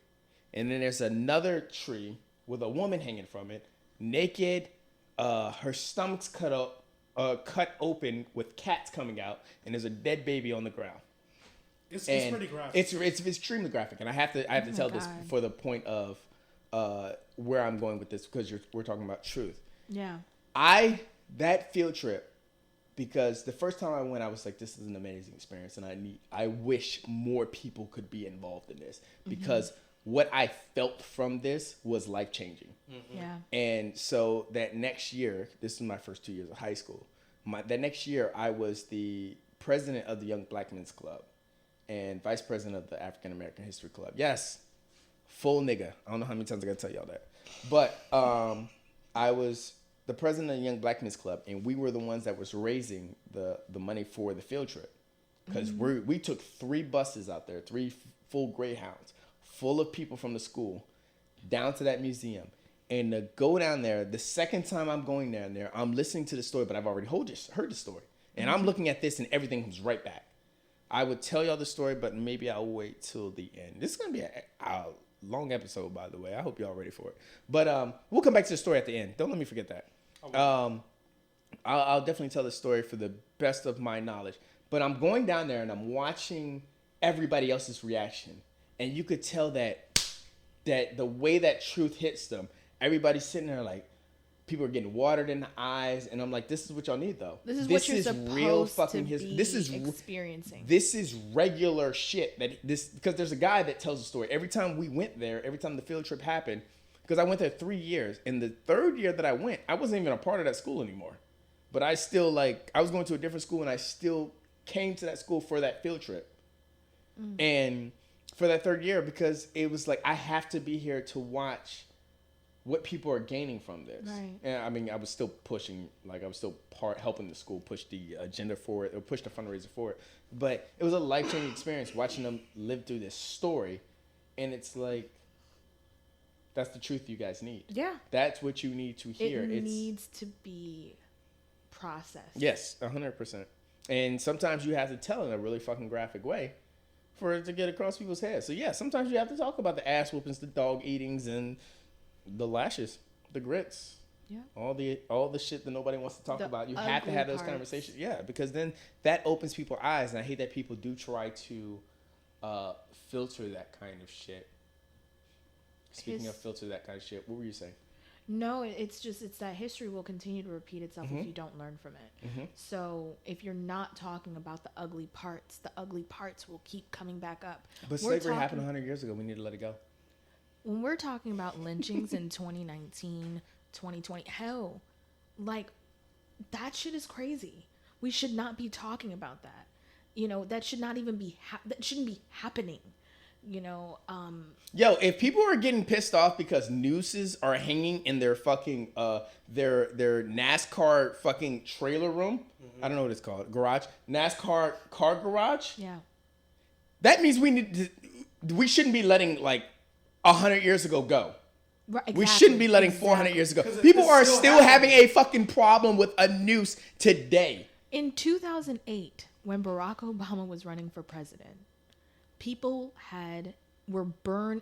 And then there's another tree with a woman hanging from it, naked. Her stomach's cut open with cats coming out, and there's a dead baby on the ground. It's And pretty graphic. It's extremely graphic, and I have to tell this God. for the point of where I'm going with this because we're talking about truth. Yeah. That field trip, because the first time I went, I was like, this is an amazing experience, and I wish more people could be involved in this because what I felt from this was life changing. Yeah. And so that next year, this is my first 2 years of high school. That next year, I was the president of the Young Black Men's Club and vice president of the African American History Club. Yes, full nigga. I don't know how many times I gotta tell y'all that. But I was the president of the Young Black Men's Club, and we were the ones that was raising the money for the field trip. Because we took 3 buses out there, 3 full Greyhounds, full of people from the school, down to that museum. And to go down there, the second time I'm going down there, I'm listening to the story, but I've already heard the story. And I'm looking at this, and everything comes right back. I would tell y'all the story, but maybe I'll wait till the end. This is going to be a long episode, by the way. I hope y'all ready for it. But we'll come back to the story at the end. Don't let me forget that. I'll definitely tell the story for the best of my knowledge. But I'm going down there, and I'm watching everybody else's reaction. And you could tell that the way that truth hits them, everybody's sitting there like, people are getting watered in the eyes, and I'm like, this is what y'all need, though. This is what you're supposed to be This is experiencing. This is regular shit because there's a guy that tells the story. Every time we went there, every time the field trip happened, because I went there 3 years, and the third year that I went, I wasn't even a part of that school anymore. But I still I was going to a different school, and I still came to that school for that field trip. And for that third year, because it was like, I have to be here to watch what people are gaining from this. Right. And I mean, I was still pushing, I was still helping the school push the agenda forward, or push the fundraiser forward. But it was a life-changing experience watching them live through this story. And it's like, that's the truth you guys need. Yeah. That's what you need to hear. It needs to be processed. Yes, 100%. And sometimes you have to tell in a really fucking graphic way for it to get across people's heads. So yeah, sometimes you have to talk about the ass whoopings, the dog eatings, and the lashes, the grits. Yeah. All the shit that nobody wants to talk The about. You have to have those ugly conversations. Yeah, because then that opens people's eyes, and I hate that people do try to filter that kind of shit. Speaking of filter that kind of shit, what were you saying? No, it's that history will continue to repeat itself if you don't learn from it. So if you're not talking about the ugly parts will keep coming back up. But slavery happened 100 years ago. We need to let it go. When we're talking about lynchings in 2019, 2020, hell, that shit is crazy. We should not be talking about that. That should not even be, that shouldn't be happening. Yo, if people are getting pissed off because nooses are hanging in their fucking their NASCAR fucking trailer room, I don't know what it's called, garage, NASCAR car garage. Yeah. That means we shouldn't be letting like 100 years ago go. Right, exactly. We shouldn't be letting 400 years ago. 'Cause People it's are still still happening. having a fucking problem with a noose today. In 2008, when Barack Obama was running for president, people were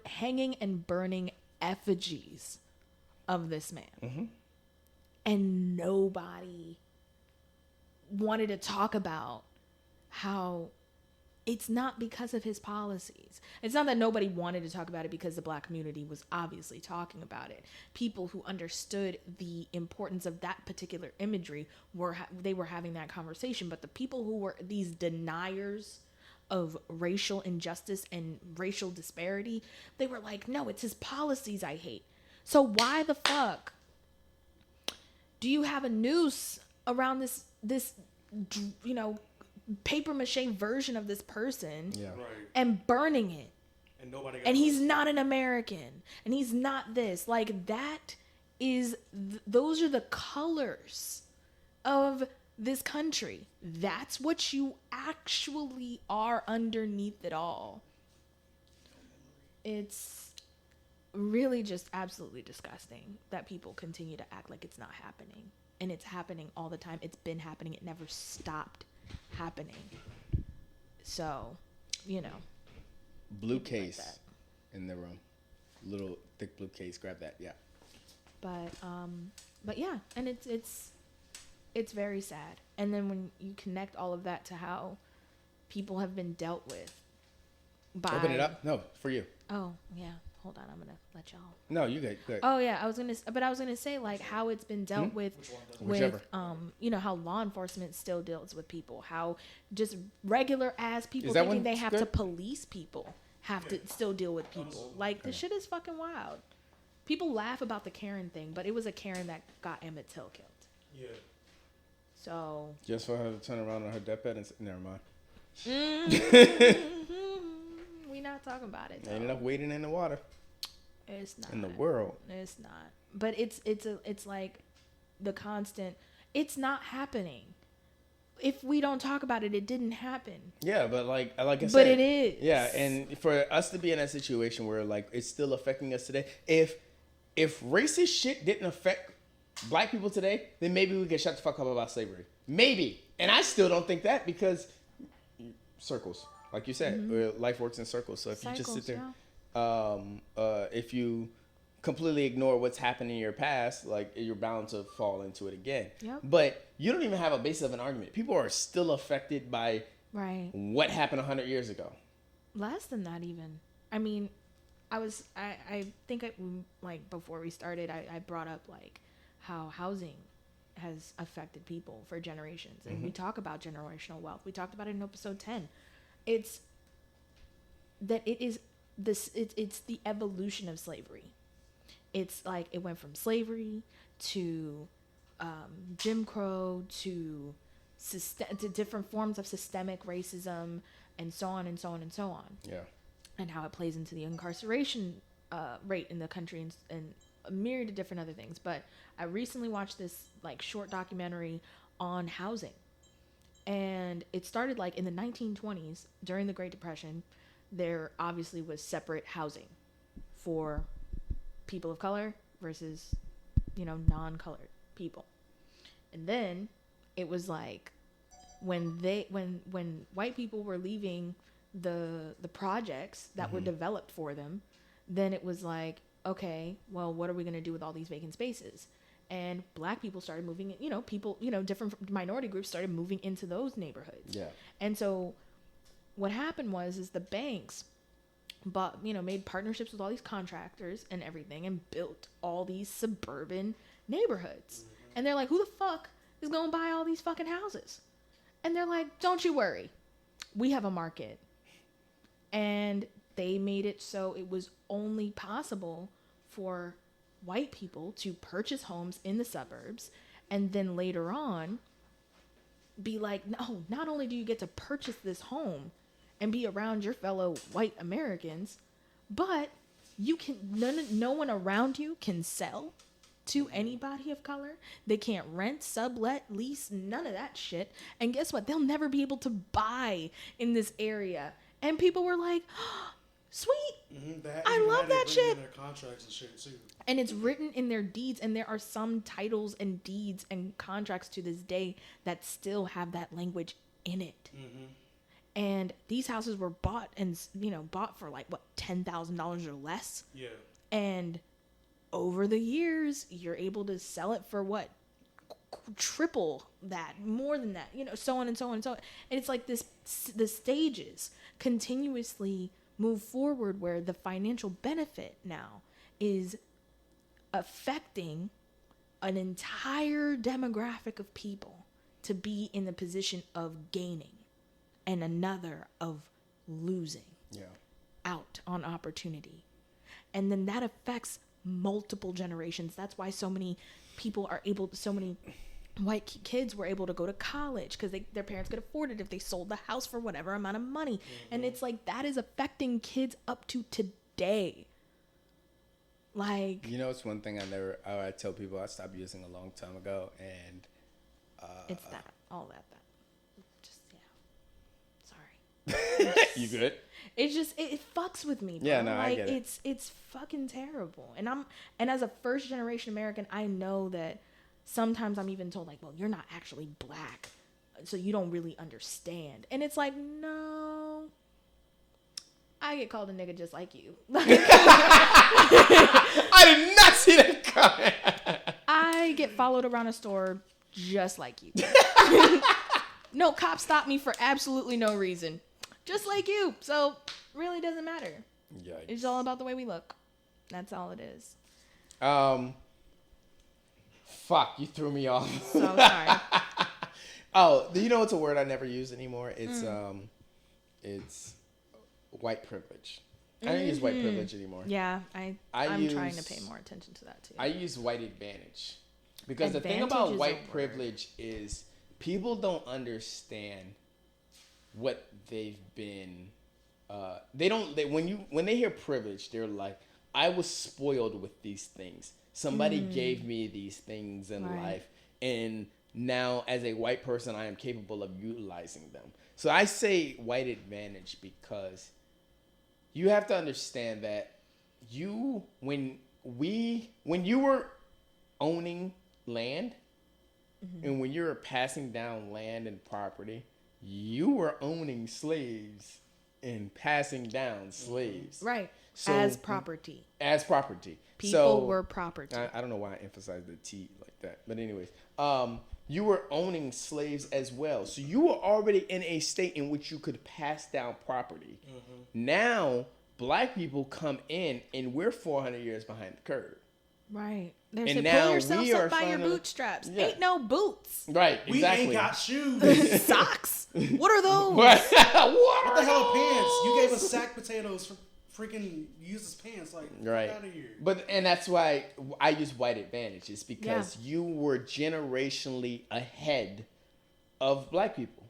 hanging and burning effigies of this man. Mm-hmm. And nobody wanted to talk about how it's not because of his policies. It's not that nobody wanted to talk about it because the Black community was obviously talking about it. People who understood the importance of that particular imagery were having that conversation. But the people who were these deniers of racial injustice and racial disparity, they were like, no, it's his policies I hate. So why the fuck do you have a noose around this paper mache version of this person Yeah. Right. and burning it? And nobody. And he's not an American, and he's not this. Like, that is those are the colors of this country. That's what you actually are underneath it all. It's really just absolutely disgusting that people continue to act like it's not happening. And it's happening all the time. It's been happening. It never stopped happening. So, Blue like case that. in the room. Little thick blue case. Grab that. Yeah. But yeah, and it's very sad. And then when you connect all of that to how people have been dealt with by Open it up. No, for you. Oh, yeah. Hold on, I'm gonna let y'all. No, you good. Good. Oh yeah, I was gonna say like how it's been dealt with Whichever. how law enforcement still deals with people, how just regular ass people Is that thinking one they have to good? police people have to still deal with people. Like, this shit is fucking wild. People laugh about the Karen thing, but it was a Karen that got Emmett Till killed. Yeah. So Just for her to turn around on her deathbed and never mind. we not talking about it. Ain't though. enough waiting in the water It's not in the world. It's not. But it's like the constant. It's not happening. If we don't talk about it, it didn't happen. Yeah, but like I said. But it is. Yeah, and for us to be in that situation where like it's still affecting us today. If racist shit didn't affect Black people today, then maybe we could shut the fuck up about slavery. Maybe. And I still don't think that, because circles, like you said, life works in circles. So if you just sit there, if you completely ignore what's happened in your past, like, you're bound to fall into it again. Yep. But you don't even have a basis of an argument. People are still affected by what happened 100 years ago. Less than that, even. I mean, I think like before we started, I brought up like how housing has affected people for generations, and we talk about generational wealth. We talked about it in episode 10. It's that it is this. It's the evolution of slavery. It's like it went from slavery to Jim Crow to different forms of systemic racism, and so on and so on and so on. Yeah. And how it plays into the incarceration rate in the country, and a myriad of different other things. But I recently watched this like short documentary on housing, and it started like in the 1920s during the Great Depression. There obviously was separate housing for people of color versus non-colored people, and then it was like when white people were leaving the projects that were developed for them, then it was like, okay, well, what are we going to do with all these vacant spaces? And Black people started moving, different minority groups started moving into those neighborhoods. Yeah. And so what happened is the banks made partnerships with all these contractors and everything, and built all these suburban neighborhoods. And they're like, who the fuck is going to buy all these fucking houses? And they're like, don't you worry, we have a market. And they made it so it was only possible for white people to purchase homes in the suburbs, and then later on be like, no, not only do you get to purchase this home and be around your fellow white Americans, but no one around you can sell to anybody of color. They can't rent, sublet, lease, none of that shit. And guess what? They'll never be able to buy in this area. And people were like, oh, sweet. I love that shit. In their contracts and shit too. And it's written in their deeds, and there are some titles and deeds and contracts to this day that still have that language in it. And these houses were bought for like what, $10,000 or less. Yeah. And over the years, you're able to sell it for what, triple that, more than that, so on and so on and so on. And it's like the stages continuously move forward where the financial benefit now is affecting an entire demographic of people to be in the position of gaining and another of losing out on opportunity. And then that affects multiple generations. That's why so many white kids were able to go to college, because their parents could afford it if they sold the house for whatever amount of money. And it's like that is affecting kids up to today. Like, it's one thing I tell people I stopped using a long time ago, and it's all that. Just sorry. You good? It just it fucks with me, bro. Yeah, no, like, I get it. It's fucking terrible. And as a first generation American, I know that sometimes I'm even told like, well, you're not actually black, so you don't really understand. And it's like, no, I get called a nigga just like you. I did not see that coming. I get followed around a store just like you. No cop stopped me for absolutely no reason. Just like you. So, really doesn't matter. Yikes. It's all about the way we look. That's all it is. Fuck, you threw me off. So sorry. Oh, it's a word I never use anymore? It's white privilege. I don't use white privilege anymore. Yeah, I'm trying to pay more attention to that too. I use white advantage. Because the thing about white privilege is people don't understand what they've been. When they hear privilege, they're like, I was spoiled with these things. Somebody gave me these things in life, and now as a white person, I am capable of utilizing them. So I say white advantage because you have to understand that when you were owning land, and when you were passing down land and property, you were owning slaves and passing down slaves. Right. So, as property. People were property. I don't know why I emphasize the T like that. But anyways, you were owning slaves as well. So you were already in a state in which you could pass down property. Now, black people come in and we're 400 years behind the curve. Right. They And said, now pull yourself we are up by your finally- bootstraps. Yeah. Ain't no boots. Right, exactly. We ain't got shoes. Socks. What are those? what What the hell are pants? You gave us sack potatoes for freaking use as pants. Like, Right. get out of here. And that's why I use white advantage. It's because you were generationally ahead of black people.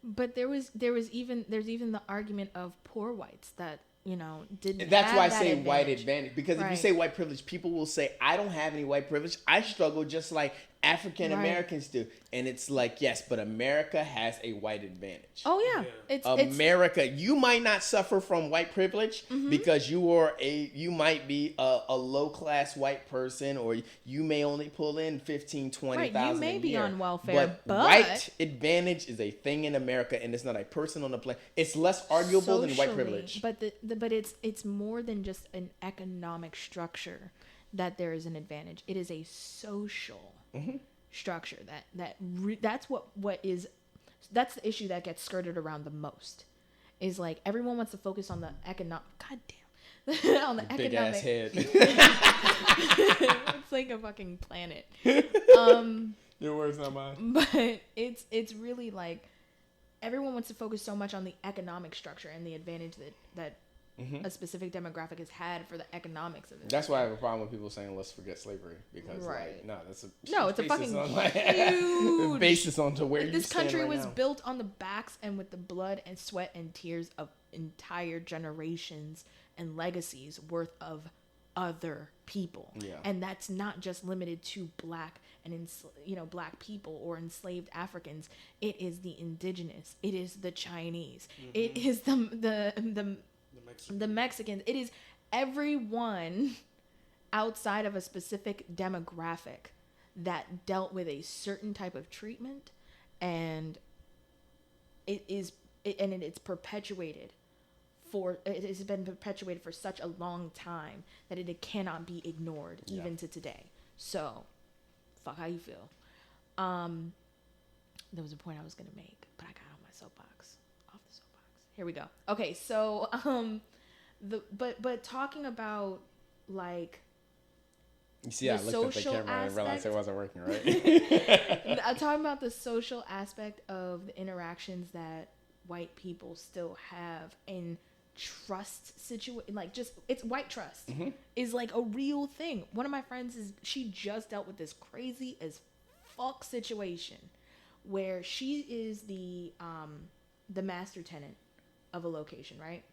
But there's even the argument of poor whites that, didn't That's have why I that say advantage. white advantage. Because if you Right. say white privilege, people will say, I don't have any white privilege. I struggle just like African Americans do. And it's like, yes, but America has a white advantage. Oh yeah. It's America, you might not suffer from white privilege because you might be a low class white person, or you may only pull in 15, 20,000 right. You may be year. on welfare, but white advantage is a thing in America, and it's not a person on the planet. It's less arguable than white socially, privilege. But but it's more than just an economic structure that there is an advantage. It is a social structure that's that's the issue that gets skirted around the most. Is like everyone wants to focus on the economic. God damn. On the Big economic. ass head. It's like a fucking planet. Your words, not mine. But it's really like everyone wants to focus so much on the economic structure and the advantage that a specific demographic has had for the economics of it. That's why I have a problem with people saying let's forget slavery, because like, no, that's it's a fucking huge basis on to where you this stand country right was now. built on the backs and with the blood and sweat and tears of entire generations and legacies worth of other people. Yeah. And that's not just limited to black and black people or enslaved Africans. It is the indigenous. It is the Chinese. It is the Mexicans. It is everyone outside of a specific demographic that dealt with a certain type of treatment, and it's perpetuated. It has been perpetuated for such a long time that it cannot be ignored even to today. So, fuck how you feel. There was a point I was gonna make, but I got on my soapbox. Off the soapbox. Here we go. Okay, so but talking about like. You see, I looked at the camera and realized it wasn't working right. I'm talking about the social aspect of the interactions that white people still have in trust situation, like just it's white trust is like a real thing. One of my friends she just dealt with this crazy as fuck situation where she is the master tenant of a location, right?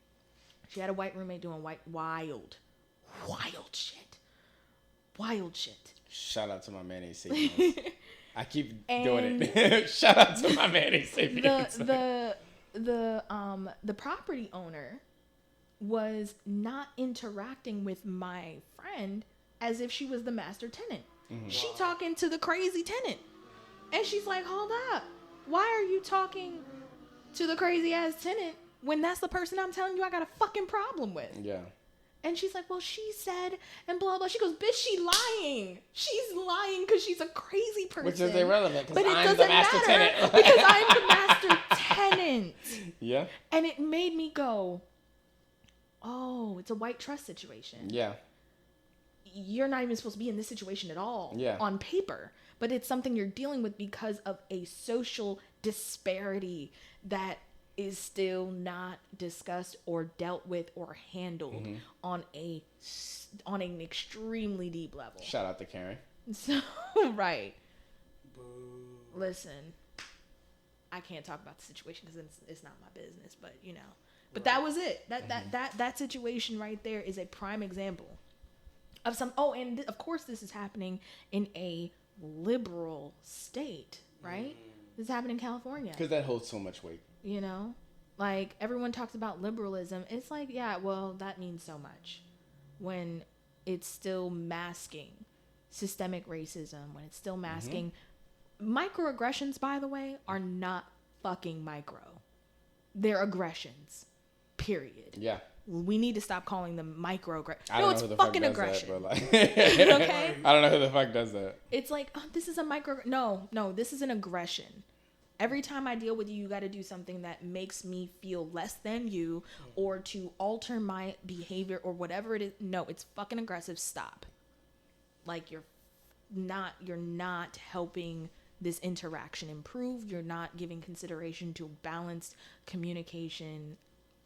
She had a white roommate doing wild shit. Shout out to my mayonnaise sapiens. I keep doing it. Shout out to my mayonnaise sapiens. The property owner was not interacting with my friend as if she was the master tenant. She talking to the crazy tenant. And she's like, hold up. Why are you talking to the crazy ass tenant when that's the person I'm telling you I got a fucking problem with? Yeah. And she's like, well, she said, and blah, blah. She goes, bitch, she lying. She's lying because she's a crazy person. Which is irrelevant because I'm doesn't the master tenant. because I'm the master tenant. Yeah. And it made me go, oh, it's a white trust situation. Yeah. You're not even supposed to be in this situation at all on paper. But it's something you're dealing with because of a social disparity that is still not discussed or dealt with or handled on an extremely deep level. Shout out to Karen. So, right. Boo. Listen, I can't talk about the situation because it's not my business, but you know. But that was it. That situation right there is a prime example of some. Oh, and of course this is happening in a liberal state, right? This is happening in California. Because that holds so much weight. You know, like everyone talks about liberalism. It's like, yeah, well, that means so much when it's still masking systemic racism, when it's still masking microaggressions, by the way, are not fucking micro. They're aggressions, period. Yeah. We need to stop calling them microaggressions. No, it's fucking aggression. That, like, okay? I don't know who the fuck does that. It's like, oh, this is a micro. No, this is an aggression. Every time I deal with you, you got to do something that makes me feel less than you or to alter my behavior or whatever it is. No, it's fucking aggressive. Stop. Like you're not helping this interaction improve. You're not giving consideration to balanced communication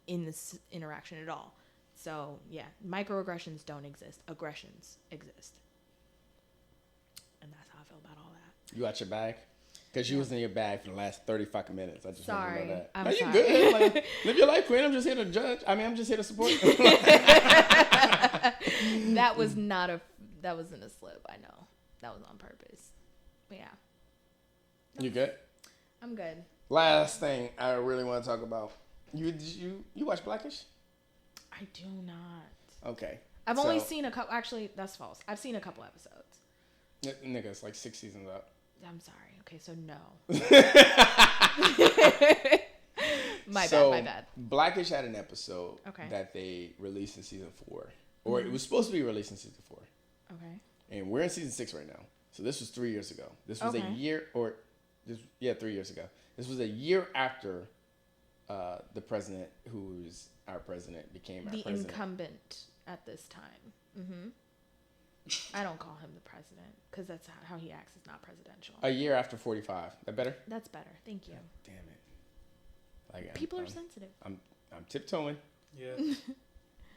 in this interaction at all. So yeah, microaggressions don't exist. Aggressions exist. And that's how I feel about all that. You got your bag? Because you was in your bag for the last 30 fucking minutes. I just want to know that. I'm you sorry. good. Like, live your life, queen. I'm just here to judge. I mean, I'm just here to support. That wasn't a slip. I know. That was on purpose. But yeah. You good? I'm good. Last thing I really want to talk about. You watch Blackish? I do not. Okay. I've only seen a couple. Actually, that's false. I've seen a couple episodes. Nigga, it's like 6 seasons up. I'm sorry. Okay, so no. My bad. Blackish had an episode that they released in season 4. Or it was supposed to be released in season 4. Okay. And we're in season 6 right now. So this was 3 years ago. This was 3 years ago. This was a year after the president, who's our president, became our president. The incumbent at this time. Mm-hmm. I don't call him the president because that's how he acts. Is not presidential. A year after 45. That better? That's better. Thank you. God damn it! People are sensitive. I'm tiptoeing. Yeah.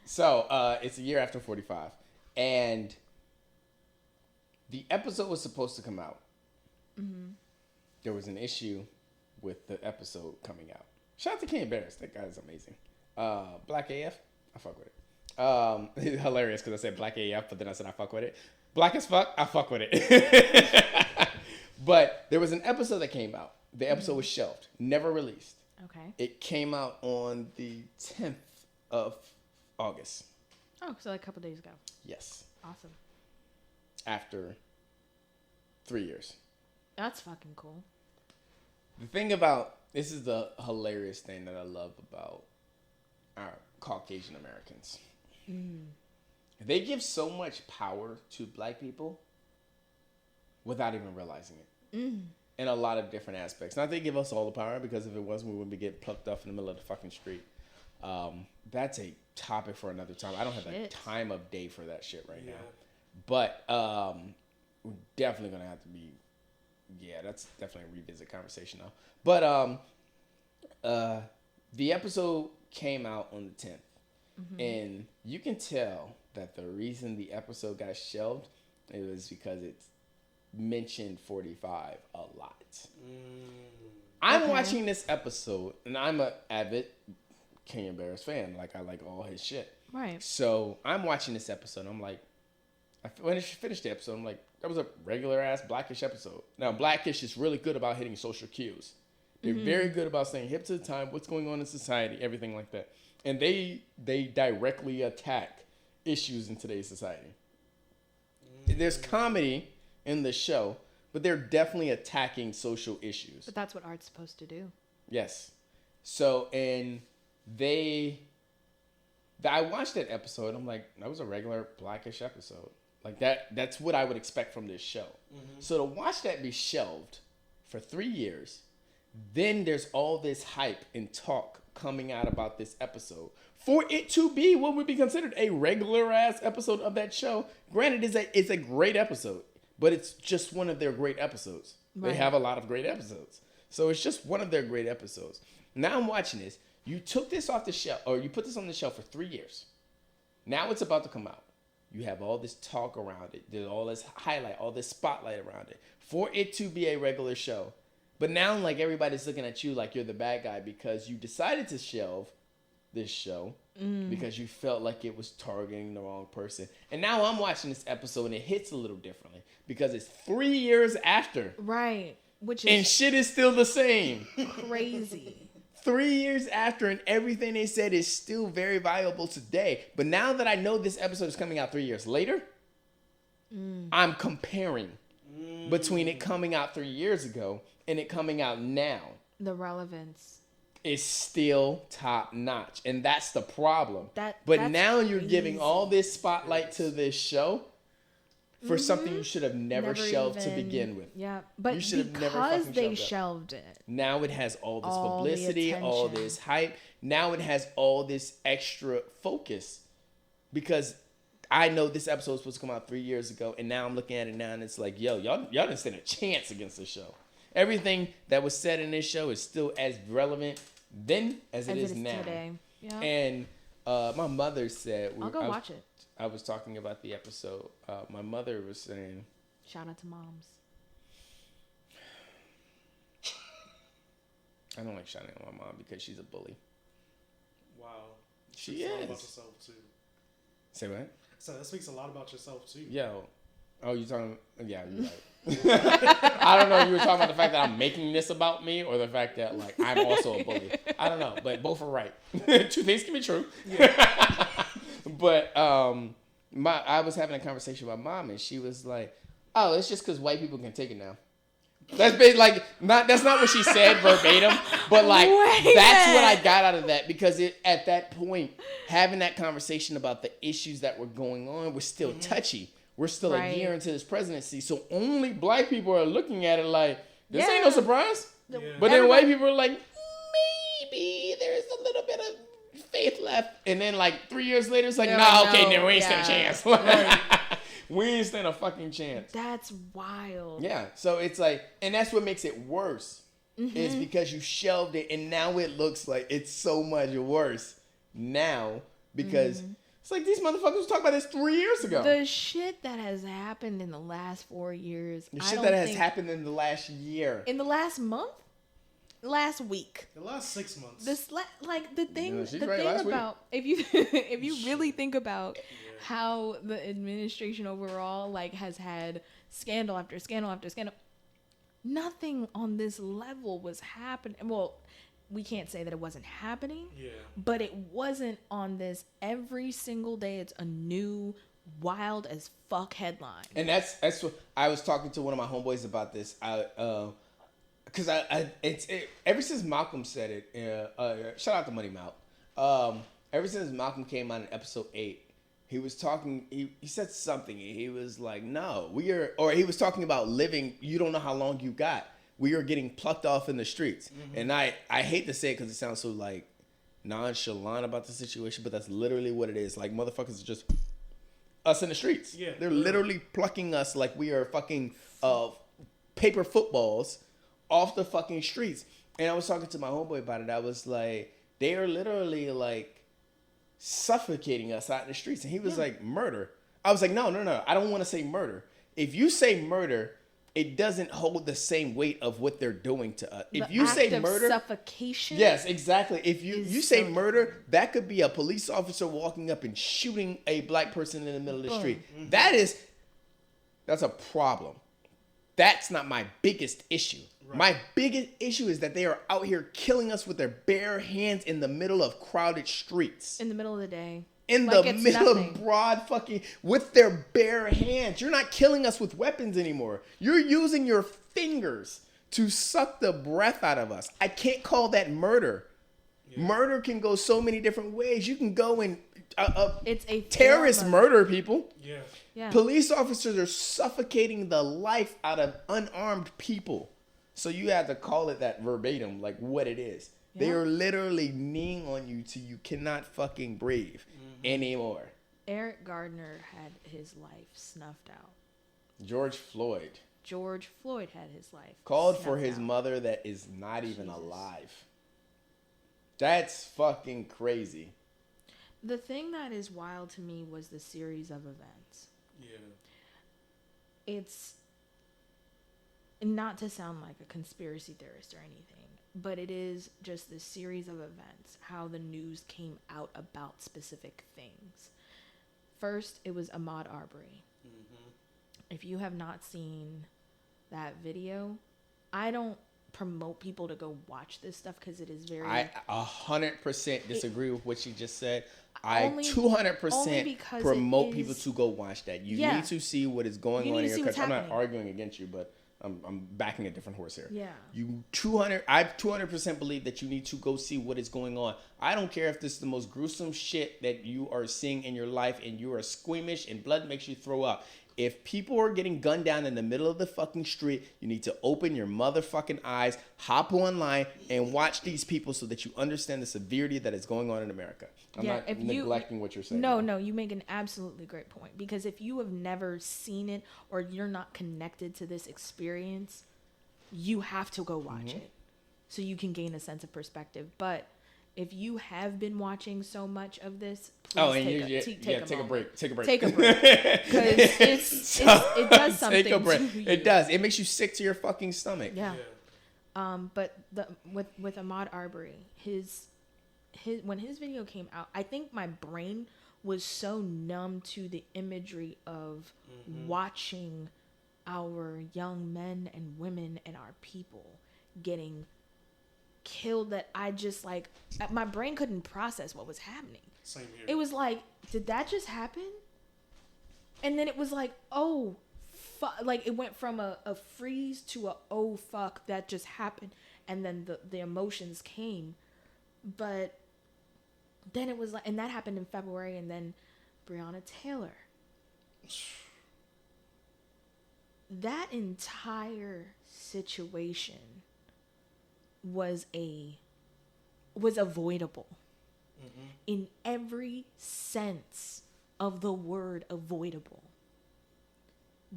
So it's a year after 45, and the episode was supposed to come out. Mm-hmm. There was an issue with the episode coming out. Shout out to Ken Barris. That guy is amazing. Black AF, I fuck with it. It's hilarious because I said Black AF, but then I said I fuck with it. Black as fuck, I fuck with it. But there was an episode that came out. The episode was shelved, never released. Okay. It came out on the 10th of August. Oh, so like a couple days ago. Yes. Awesome. After 3 years. That's fucking cool. The thing about, this is the hilarious thing that I love about our Caucasian Americans. They give so much power to black people without even realizing it. In a lot of different aspects. Not they give us all the power, because if it wasn't, we wouldn't be getting plucked off in the middle of the fucking street. That's a topic for another time. I don't have the time of day for that shit right now. But we're definitely going to have to be, that's definitely a revisit conversation now. But the episode came out on the 10th. And you can tell that the reason the episode got shelved, it was because it's mentioned 45 a lot. I'm watching this episode, and I'm an avid Kenyon Barris fan. Like, I like all his shit. Right. So I'm watching this episode. I'm like, when I finished the episode, I'm like, that was a regular ass Blackish episode. Now, Blackish is really good about hitting social cues. They're very good about staying hip to the time, what's going on in society, everything like that. And they directly attack issues in today's society. There's comedy in the show, but they're definitely attacking social issues. But that's what art's supposed to do. Yes. So, and I watched that episode. I'm like, that was a regular Blackish episode. Like that's what I would expect from this show. So to watch that be shelved for 3 years, then there's all this hype and talk coming out about this episode. For it to be what would be considered a regular ass episode of that show, granted, it's a great episode, but it's just one of their great episodes. Right. They have a lot of great episodes. So it's just one of their great episodes. Now I'm watching this. You took this off the shelf, or you put this on the shelf for 3 years. Now it's about to come out. You have all this talk around it. There's all this highlight, all this spotlight around it. For it to be a regular show. But now, like, everybody's looking at you like you're the bad guy because you decided to shelve this show because you felt like it was targeting the wrong person. And now I'm watching this episode and it hits a little differently because it's 3 years after. Right. Which is and shit is still the same. Crazy. 3 years after, and everything they said is still very valuable today. But now that I know this episode is coming out 3 years later, I'm comparing between it coming out 3 years ago and it coming out now. The relevance is still top notch. And that's the problem. But that's now you're crazy. giving all this spotlight to this show for something you should have never shelved to begin with. Yeah, but you should have never because they shelved it. Now it has all this publicity, all this hype. Now it has all this extra focus because I know this episode was supposed to come out 3 years ago, and now I'm looking at it now, and it's like, yo, y'all didn't stand a chance against this show. Everything that was said in this show is still as relevant then as it is now. Today. Yeah. And my mother said, I'll go watch it. I was talking about the episode. My mother was saying, shout out to moms. I don't like shouting at my mom because she's a bully. Wow. She is. About yourself too. Say what? So that speaks a lot about yourself too. Yo. Oh, you talking? Yeah, you're right. I don't know if you were talking about the fact that I'm making this about me or the fact that like I'm also a bully. I don't know, but both are right. Two things can be true. Yeah. But I was having a conversation with my mom and she was like, "Oh, it's just because white people can take it now." That's basically like that's not what she said verbatim, but like that's what I got out of that because at that point having that conversation about the issues that were going on was still touchy. We're still a year into this presidency, so only black people are looking at it like, this ain't no surprise. Yeah. But then white people are like, maybe there's a little bit of faith left. And then like 3 years later, it's like, we ain't stand a chance. We ain't stand a fucking chance. That's wild. Yeah, so it's like, and that's what makes it worse, is because you shelved it, and now it looks like it's so much worse now because It's like these motherfuckers was talking about this 3 years ago. The shit that has happened in the last 4 years. The shit that has happened in the last year. In the last month? Last week. The last 6 months. The thing right, about if you really think about how the administration overall like has had scandal after scandal after scandal, nothing on this level was happening. Well, we can't say that it wasn't happening, but it wasn't on this every single day. It's a new wild as fuck headline. And that's what I was talking to one of my homeboys about this. Because ever since Malcolm said it, shout out to Money Mouth. Ever since Malcolm came on in episode 8, he was talking. He said something. He was like, "No, he was talking about living. You don't know how long you got. We are getting plucked off in the streets." Mm-hmm. And I hate to say it because it sounds so like nonchalant about the situation, but that's literally what it is. Like motherfuckers are just us in the streets. Yeah, they're literally plucking us like we are fucking paper footballs off the fucking streets. And I was talking to my homeboy about it. I was like, they are literally like suffocating us out in the streets. And he was like, murder. I was like, no. I don't want to say murder. If you say murder, it doesn't hold the same weight of what they're doing to us. If you say murder, suffocation. Yes, exactly. If you say murder, that could be a police officer walking up and shooting a black person in the middle of the street. Mm-hmm. That's a problem. That's not my biggest issue. Right. My biggest issue is that they are out here killing us with their bare hands in the middle of crowded streets. In the middle of the day. In the middle of broad fucking, with their bare hands. You're not killing us with weapons anymore. You're using your fingers to suck the breath out of us. I can't call that murder. Yeah. Murder can go so many different ways. You can go and it's a terrorist murder people. Yeah. Police officers are suffocating the life out of unarmed people. So you have to call it that verbatim, like what it is. Yeah. They are literally kneeing on you till you cannot fucking breathe anymore. Eric Gardner had his life snuffed out. George Floyd had his life called for his mother that is not even alive. That's fucking crazy. The thing that is wild to me was the series of events. Yeah. It's not to sound like a conspiracy theorist or anything, but it is just this series of events, how the news came out about specific things. First, it was Ahmaud Arbery. Mm-hmm. If you have not seen that video, I don't promote people to go watch this stuff because it is very... I 100% disagree with what you just said. I 200% promote people to go watch that. You need to see what is going on in your country. I'm not arguing against you, but I'm backing a different horse here. Yeah. I 200% believe that you need to go see what is going on. I don't care if this is the most gruesome shit that you are seeing in your life and you are squeamish and blood makes you throw up. If people are getting gunned down in the middle of the fucking street, you need to open your motherfucking eyes, hop online, and watch these people so that you understand the severity that is going on in America. I'm not neglecting what you're saying. No, you make an absolutely great point. Because if you have never seen it or you're not connected to this experience, you have to go watch it so you can gain a sense of perspective. But if you have been watching so much of this, please take a break. Take a break. Because it does something. Take a break. To you. It does. It makes you sick to your fucking stomach. Yeah. But with Ahmaud Arbery, his when his video came out, I think my brain was so numb to the imagery of watching our young men and women and our people getting killed that I just like my brain couldn't process what was happening. Same here. It was like, did that just happen? And then it was like, oh fuck, like it went from a freeze to a oh fuck, that just happened, and then the emotions came. But then it was like, and that happened in February, and then Breonna Taylor. That entire situation was avoidable in every sense of the word avoidable.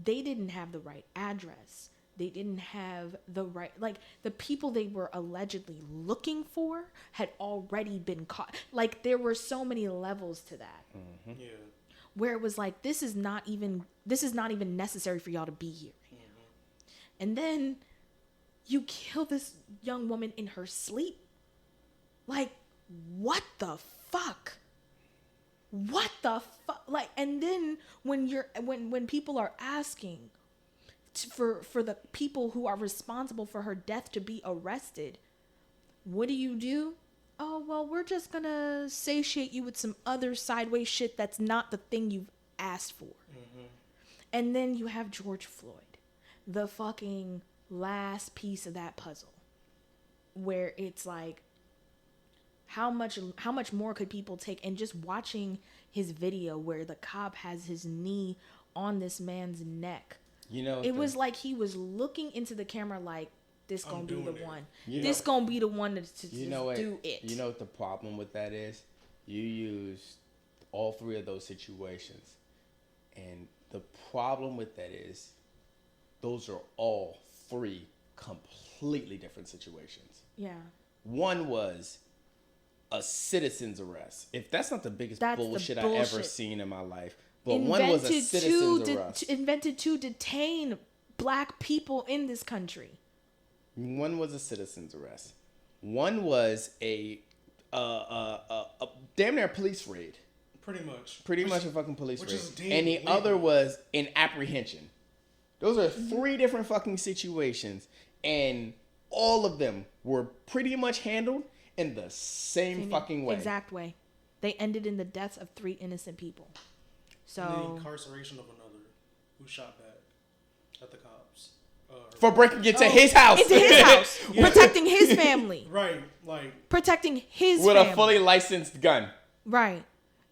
They didn't have the right address. They didn't have the right, like the people they were allegedly looking for had already been caught. Like there were so many levels to that. Yeah. Where it was like, this is not even necessary for y'all to be here right now. And then you kill this young woman in her sleep. Like, what the fuck? What the fuck? Like, and then when people are asking for the people who are responsible for her death to be arrested, what do? Oh, well, we're just gonna satiate you with some other sideways shit that's not the thing you've asked for. And then you have George Floyd, the fucking last piece of that puzzle, where it's like, how much more could people take? And just watching his video where the cop has his knee on this man's neck, it was like he was looking into the camera like, this gonna be the one. This gonna be the one to do it. You know what the problem with that is? You used all three of those situations. And the problem with that is those are all three completely different situations. Yeah. One was a citizen's arrest. If that's not the biggest bullshit I ever seen in my life. But one was a citizen's arrest. Invented to detain black people in this country. One was a citizen's arrest. One was a damn near police raid. Pretty much a fucking police raid. And the other was an apprehension. Those are three different fucking situations. And all of them were pretty much handled in the same fucking way. Exact way. They ended in the deaths of 3 innocent people. So and the incarceration of another who shot back at the cops. For breaking into his house. Into his house. Protecting his family. Right. Like. Protecting his with family. A fully licensed gun. Right.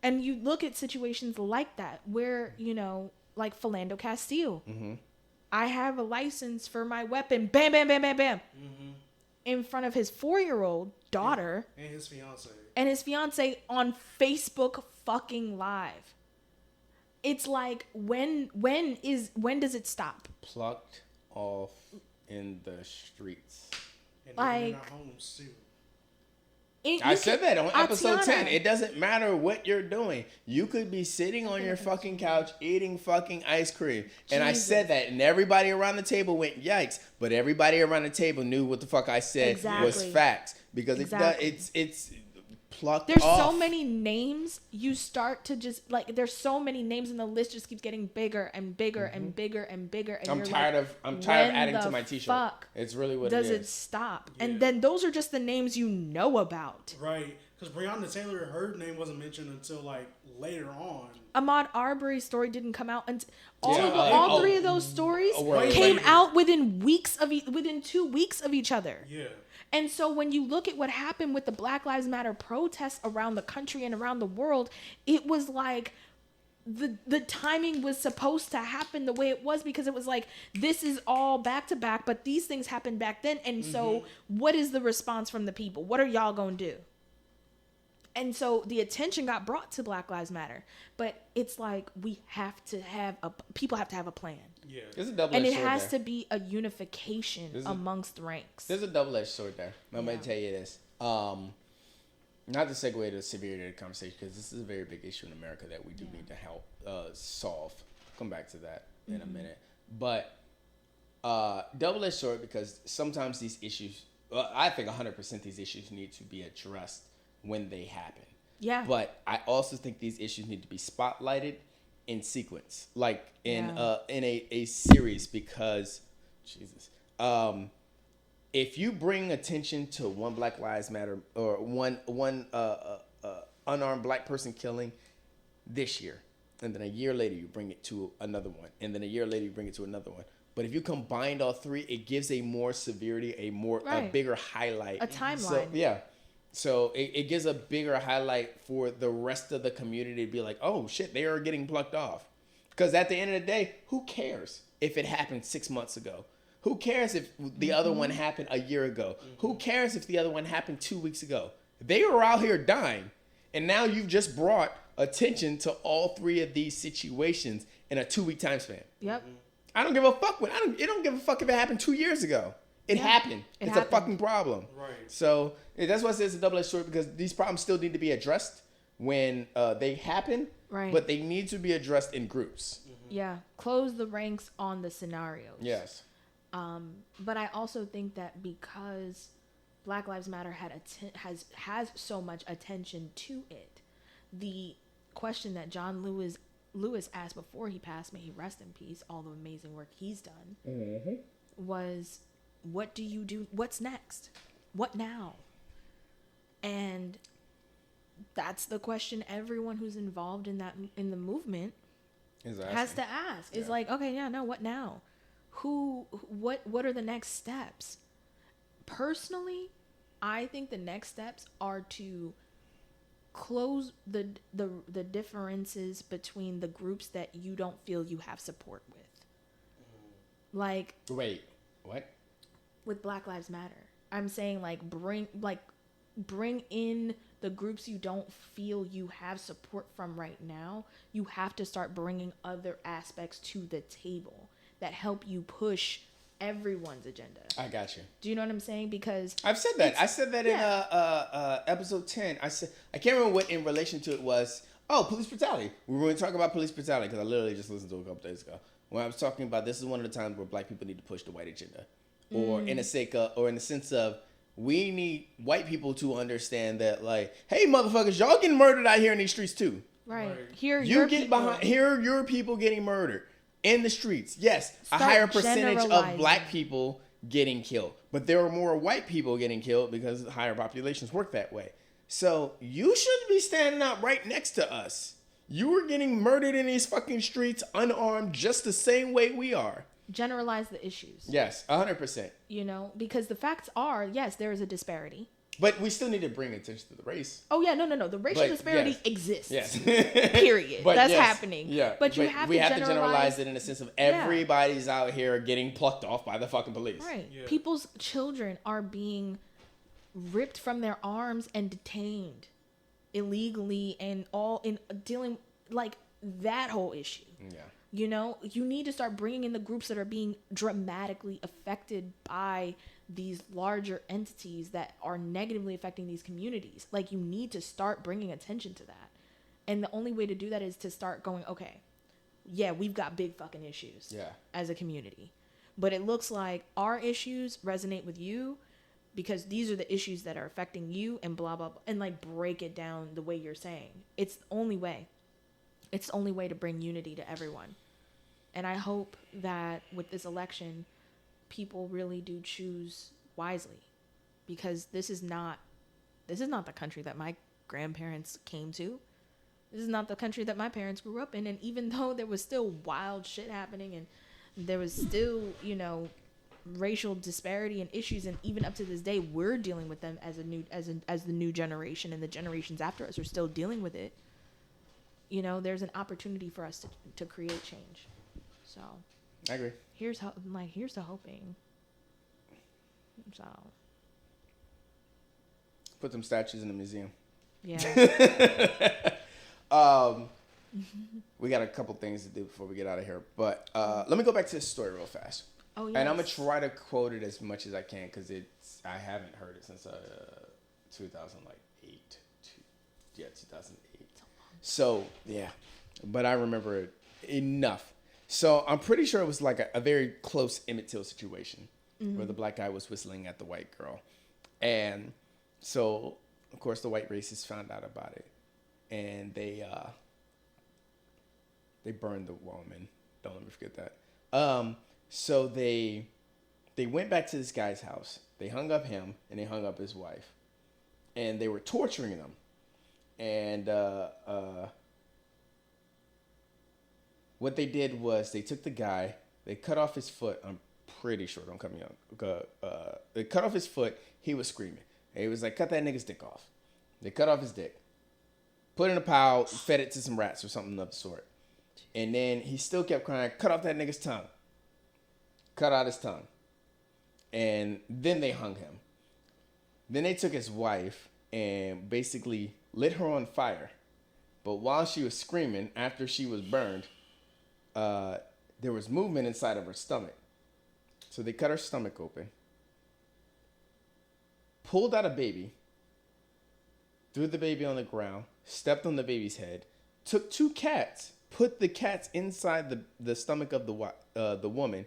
And you look at situations like that where, like Philando Castile. Mm-hmm. I have a license for my weapon. Bam, bam, bam, bam, bam. Mm-hmm. In front of his 4-year-old daughter. And his fiance. And his fiance on Facebook fucking Live. It's like, when does it stop? Plucked off in the streets. And like, in our homes too. I said that on episode 10. It doesn't matter what you're doing. You could be sitting on your fucking couch eating fucking ice cream. And I said that, and everybody around the table went, yikes. But everybody around the table knew what the fuck I said was facts. Because it's plucked There's off. so many names. You start to just, like, there's so many names, and the list just keeps getting bigger and bigger and bigger and bigger. And I'm tired of adding to my t-shirt. It's really what it is. Does it stop? Yeah. And then those are just the names you know about. Right. Because Breonna Taylor, her name wasn't mentioned until like later on. Ahmaud Arbery's story didn't come out until all three of those stories came out within 2 weeks of each other. Yeah. And so when you look at what happened with the Black Lives Matter protests around the country and around the world, it was like the timing was supposed to happen the way it was, because it was like, this is all back to back, but these things happened back then. And so what is the response from the people? What are y'all going to do? And so the attention got brought to Black Lives Matter, but it's like, people have to have a plan. Yeah. There's a double-edged sword. And it has to be a unification amongst ranks. There's a double-edged sword there. I'm going to tell you this. Not to segue to the severity of the conversation, because this is a very big issue in America that we do need to help solve. Come back to that in a minute. But double-edged sword, because sometimes these issues, I think 100% these issues need to be addressed when they happen. Yeah. But I also think these issues need to be spotlighted in sequence, like in a series, because Jesus, if you bring attention to one Black Lives Matter or one unarmed black person killing this year, and then a year later you bring it to another one, and then a year later you bring it to another one. But if you combine all three, it gives a more severity, a bigger highlight, a timeline. So it gives a bigger highlight for the rest of the community to be like, oh shit, they are getting plucked off. Because at the end of the day, who cares if it happened 6 months ago? Who cares if the other one happened a year ago? Who cares if the other one happened 2 weeks ago? They were out here dying. And now you've just brought attention to all three of these situations in a 2-week time span. Yep. I don't give a fuck it don't give a fuck if it happened 2 years ago. It happened. It's a fucking problem. Right. So that's why I say it's a double-edged sword, because these problems still need to be addressed when they happen. Right. But they need to be addressed in groups. Yeah. Close the ranks on the scenarios. Yes. But I also think that because Black Lives Matter has so much attention to it, the question that John Lewis asked before he passed, may he rest in peace, all the amazing work he's done, was, what do you do? What's next? What now? And that's the question everyone who's involved in the movement has to ask. It's like, okay, yeah, no, what now? What are the next steps? Personally, I think the next steps are to close the differences between the groups that you don't feel you have support with. Like, wait, what? With Black Lives Matter, I'm saying bring in the groups you don't feel you have support from right now. You have to start bringing other aspects to the table that help you push everyone's agenda. I got you. Do you know what I'm saying? Because I've said that. I said that in episode 10. I can't remember what in relation to it was. Oh, police brutality. We were going to talk about police brutality because I literally just listened to it a couple days ago. When I was talking about this is one of the times where black people need to push the white agenda, or in the sense of, we need white people to understand that, like, hey, motherfuckers, y'all getting murdered out here in these streets too. Right. Here, here are your people getting murdered in the streets. Yes, a higher percentage of black people getting killed, but there are more white people getting killed because higher populations work that way. So you shouldn't be standing out right next to us. You are getting murdered in these fucking streets unarmed just the same way we are. Generalize the issues. Yes, 100%. You know, because the facts are, yes, there is a disparity. But we still need to bring attention to the race. Oh, yeah, no. The racial disparity exists. Yes. Period. That's happening. Yeah. But we have to generalize it in the sense of everybody's out here getting plucked off by the fucking police. Right. Yeah. People's children are being ripped from their arms and detained illegally, and all in dealing, like, that whole issue. Yeah. You know, you need to start bringing in the groups that are being dramatically affected by these larger entities that are negatively affecting these communities. Like, you need to start bringing attention to that. And the only way to do that is to start going, okay, yeah, we've got big fucking issues as a community. But it looks like our issues resonate with you because these are the issues that are affecting you, and blah, blah, blah. And, like, break it down the way you're saying. It's the only way. It's the only way to bring unity to everyone. And I hope that with this election, people really do choose wisely, because this is not the country that my grandparents came to. This is not the country that my parents grew up in. And even though there was still wild shit happening, and there was still, you know, racial disparity and issues, and even up to this day, we're dealing with them as the new generation, and the generations after us are still dealing with it. You know, there's an opportunity for us to create change. So I agree. Here's the hoping. So put some statues in the museum. Yeah. We got a couple things to do before we get out of here, but let me go back to this story real fast. Oh, yes. And I'm gonna try to quote it as much as I can because I haven't heard it since 2008. 2008. So yeah, but I remember it enough. So I'm pretty sure it was like a very close Emmett Till situation where the black guy was whistling at the white girl. And so, of course, the white racists found out about it. And they burned the woman. Don't let me forget that. So they went back to this guy's house. They hung up him and they hung up his wife. And they were torturing them. And what they did was they took the guy, they cut off his foot. I'm pretty sure, don't cut me out. They cut off his foot. He was screaming. And he was like, cut that nigga's dick off. They cut off his dick, put it in a pile, fed it to some rats or something of the sort. And then he still kept crying, cut off that nigga's tongue. Cut out his tongue. And then they hung him. Then they took his wife and basically lit her on fire. But while she was screaming, after she was burned, there was movement inside of her stomach. So they cut her stomach open, pulled out a baby, threw the baby on the ground, stepped on the baby's head, took 2 cats, put the cats inside the stomach of the woman,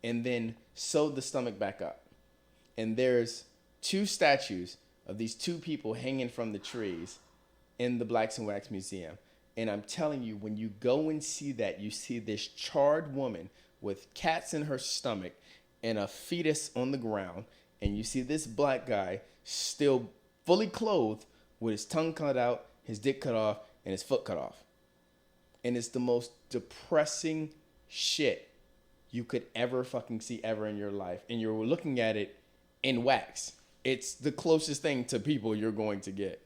and then sewed the stomach back up. And there's 2 statues of these 2 people hanging from the trees in the Blacks and Wax Museum. And I'm telling you, when you go and see that, you see this charred woman with cats in her stomach and a fetus on the ground. And you see this black guy still fully clothed with his tongue cut out, his dick cut off, and his foot cut off. And it's the most depressing shit you could ever fucking see ever in your life. And you're looking at it in wax. It's the closest thing to people you're going to get.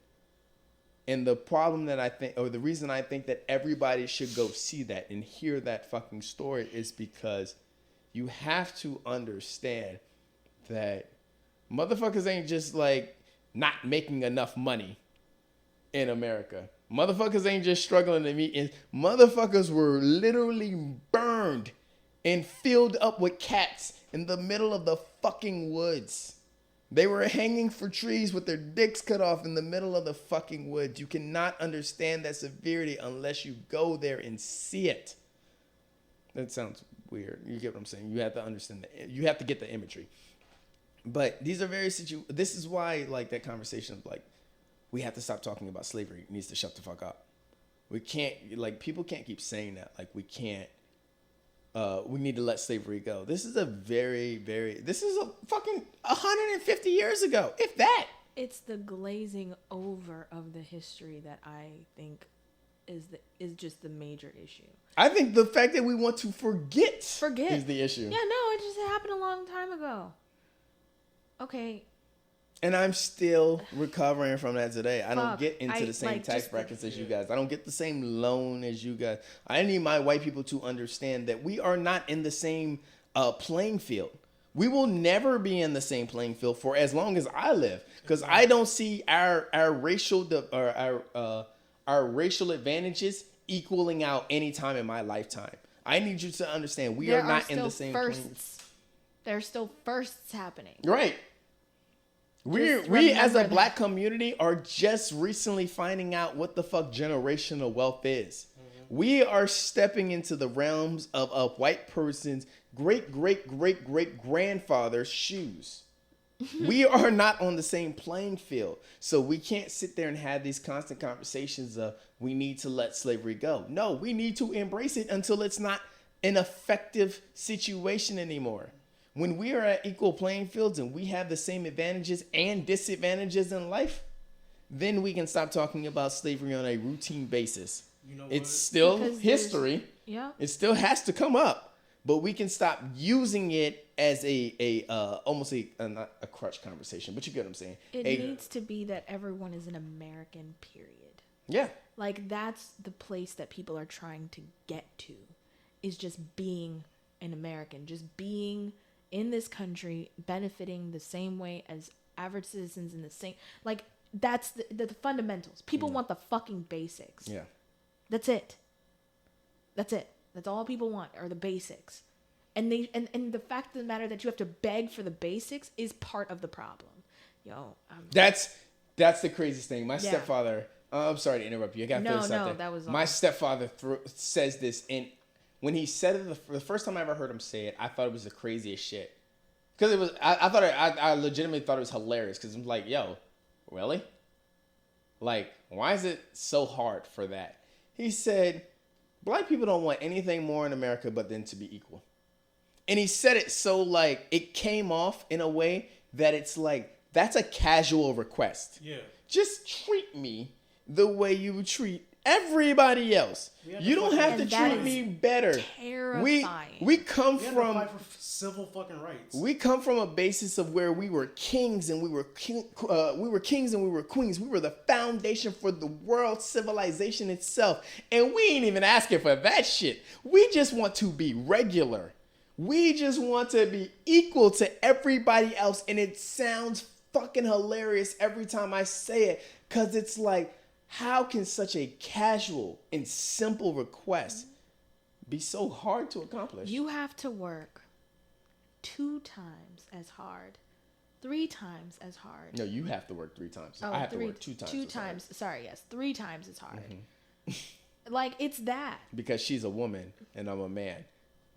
And the problem that I think, or the reason I think that everybody should go see that and hear that fucking story is because you have to understand that motherfuckers ain't just like not making enough money in America. Motherfuckers ain't just struggling to meet. And motherfuckers were literally burned and filled up with cats in the middle of the fucking woods. They were hanging for trees with their dicks cut off in the middle of the fucking woods. You cannot understand that severity unless you go there and see it. That sounds weird. You get what I'm saying? You have to understand that. You have to get the imagery. But these are very this is why like that conversation of like we have to stop talking about slavery needs to shut the fuck up. We can't like people can't keep saying that like we can't. We need to let slavery go. This is a this is a fucking 150 years ago, if that. It's the glazing over of the history that I think is just the major issue. I think the fact that we want to forget is the issue. Yeah, no, it just happened a long time ago. Okay. And I'm still recovering from that today. I don't get into the same like, tax brackets as you guys. I don't get the same loan as you guys. I need my white people to understand that we are not in the same playing field. We will never be in the same playing field for as long as I live, because I don't see our racial advantages equaling out anytime in my lifetime. I need you to understand we are not in the same firsts. There's still firsts happening. Right. We as a black community are just recently finding out what the fuck generational wealth is. Mm-hmm. We are stepping into the realms of a white person's great grandfather's shoes. We are not on the same playing field. So we can't sit there and have these constant conversations of we need to let slavery go. No, we need to embrace it until it's not an effective situation anymore. When we are at equal playing fields and we have the same advantages and disadvantages in life, then we can stop talking about slavery on a routine basis. You know, it's still history. Yeah. It still has to come up, but we can stop using it as almost not a crutch conversation, but you get what I'm saying. It needs to be that everyone is an American, period. Yeah. Like that's the place that people are trying to get to, is just being an American, just being in this country, benefiting the same way as average citizens in the same, like that's the fundamentals. People want the fucking basics. Yeah. That's it. That's all people want are the basics. And the fact of the matter that you have to beg for the basics is part of the problem. That's the craziest thing. My stepfather, I'm sorry to interrupt you. I got to finish something. That was my stepfather says this, and when he said it the first time I ever heard him say it, I thought it was the craziest shit. Because it was, I legitimately thought it was hilarious. Because I'm like, yo, really? Like, why is it so hard for that? He said, black people don't want anything more in America but then to be equal. And he said it so like, it came off in a way that it's like, that's a casual request. Yeah. Just treat me the way you would treat everybody else. You don't have to treat me better. Terrifying. We come from fight for civil fucking rights. We come from a basis of where we were kings and we were kings and we were queens. We were the foundation for the world civilization itself. And we ain't even asking for that shit. We just want to be regular. We just want to be equal to everybody else. And it sounds fucking hilarious every time I say it, because it's like, how can such a casual and simple request be so hard to accomplish. You have to work 2 times as hard, 3 times as hard. No, you have to work 3 times. Oh, I have to work 2 times. 2 as hard. times. Sorry, yes, 3 times as hard. Like, it's that. Because she's a woman and I'm a man.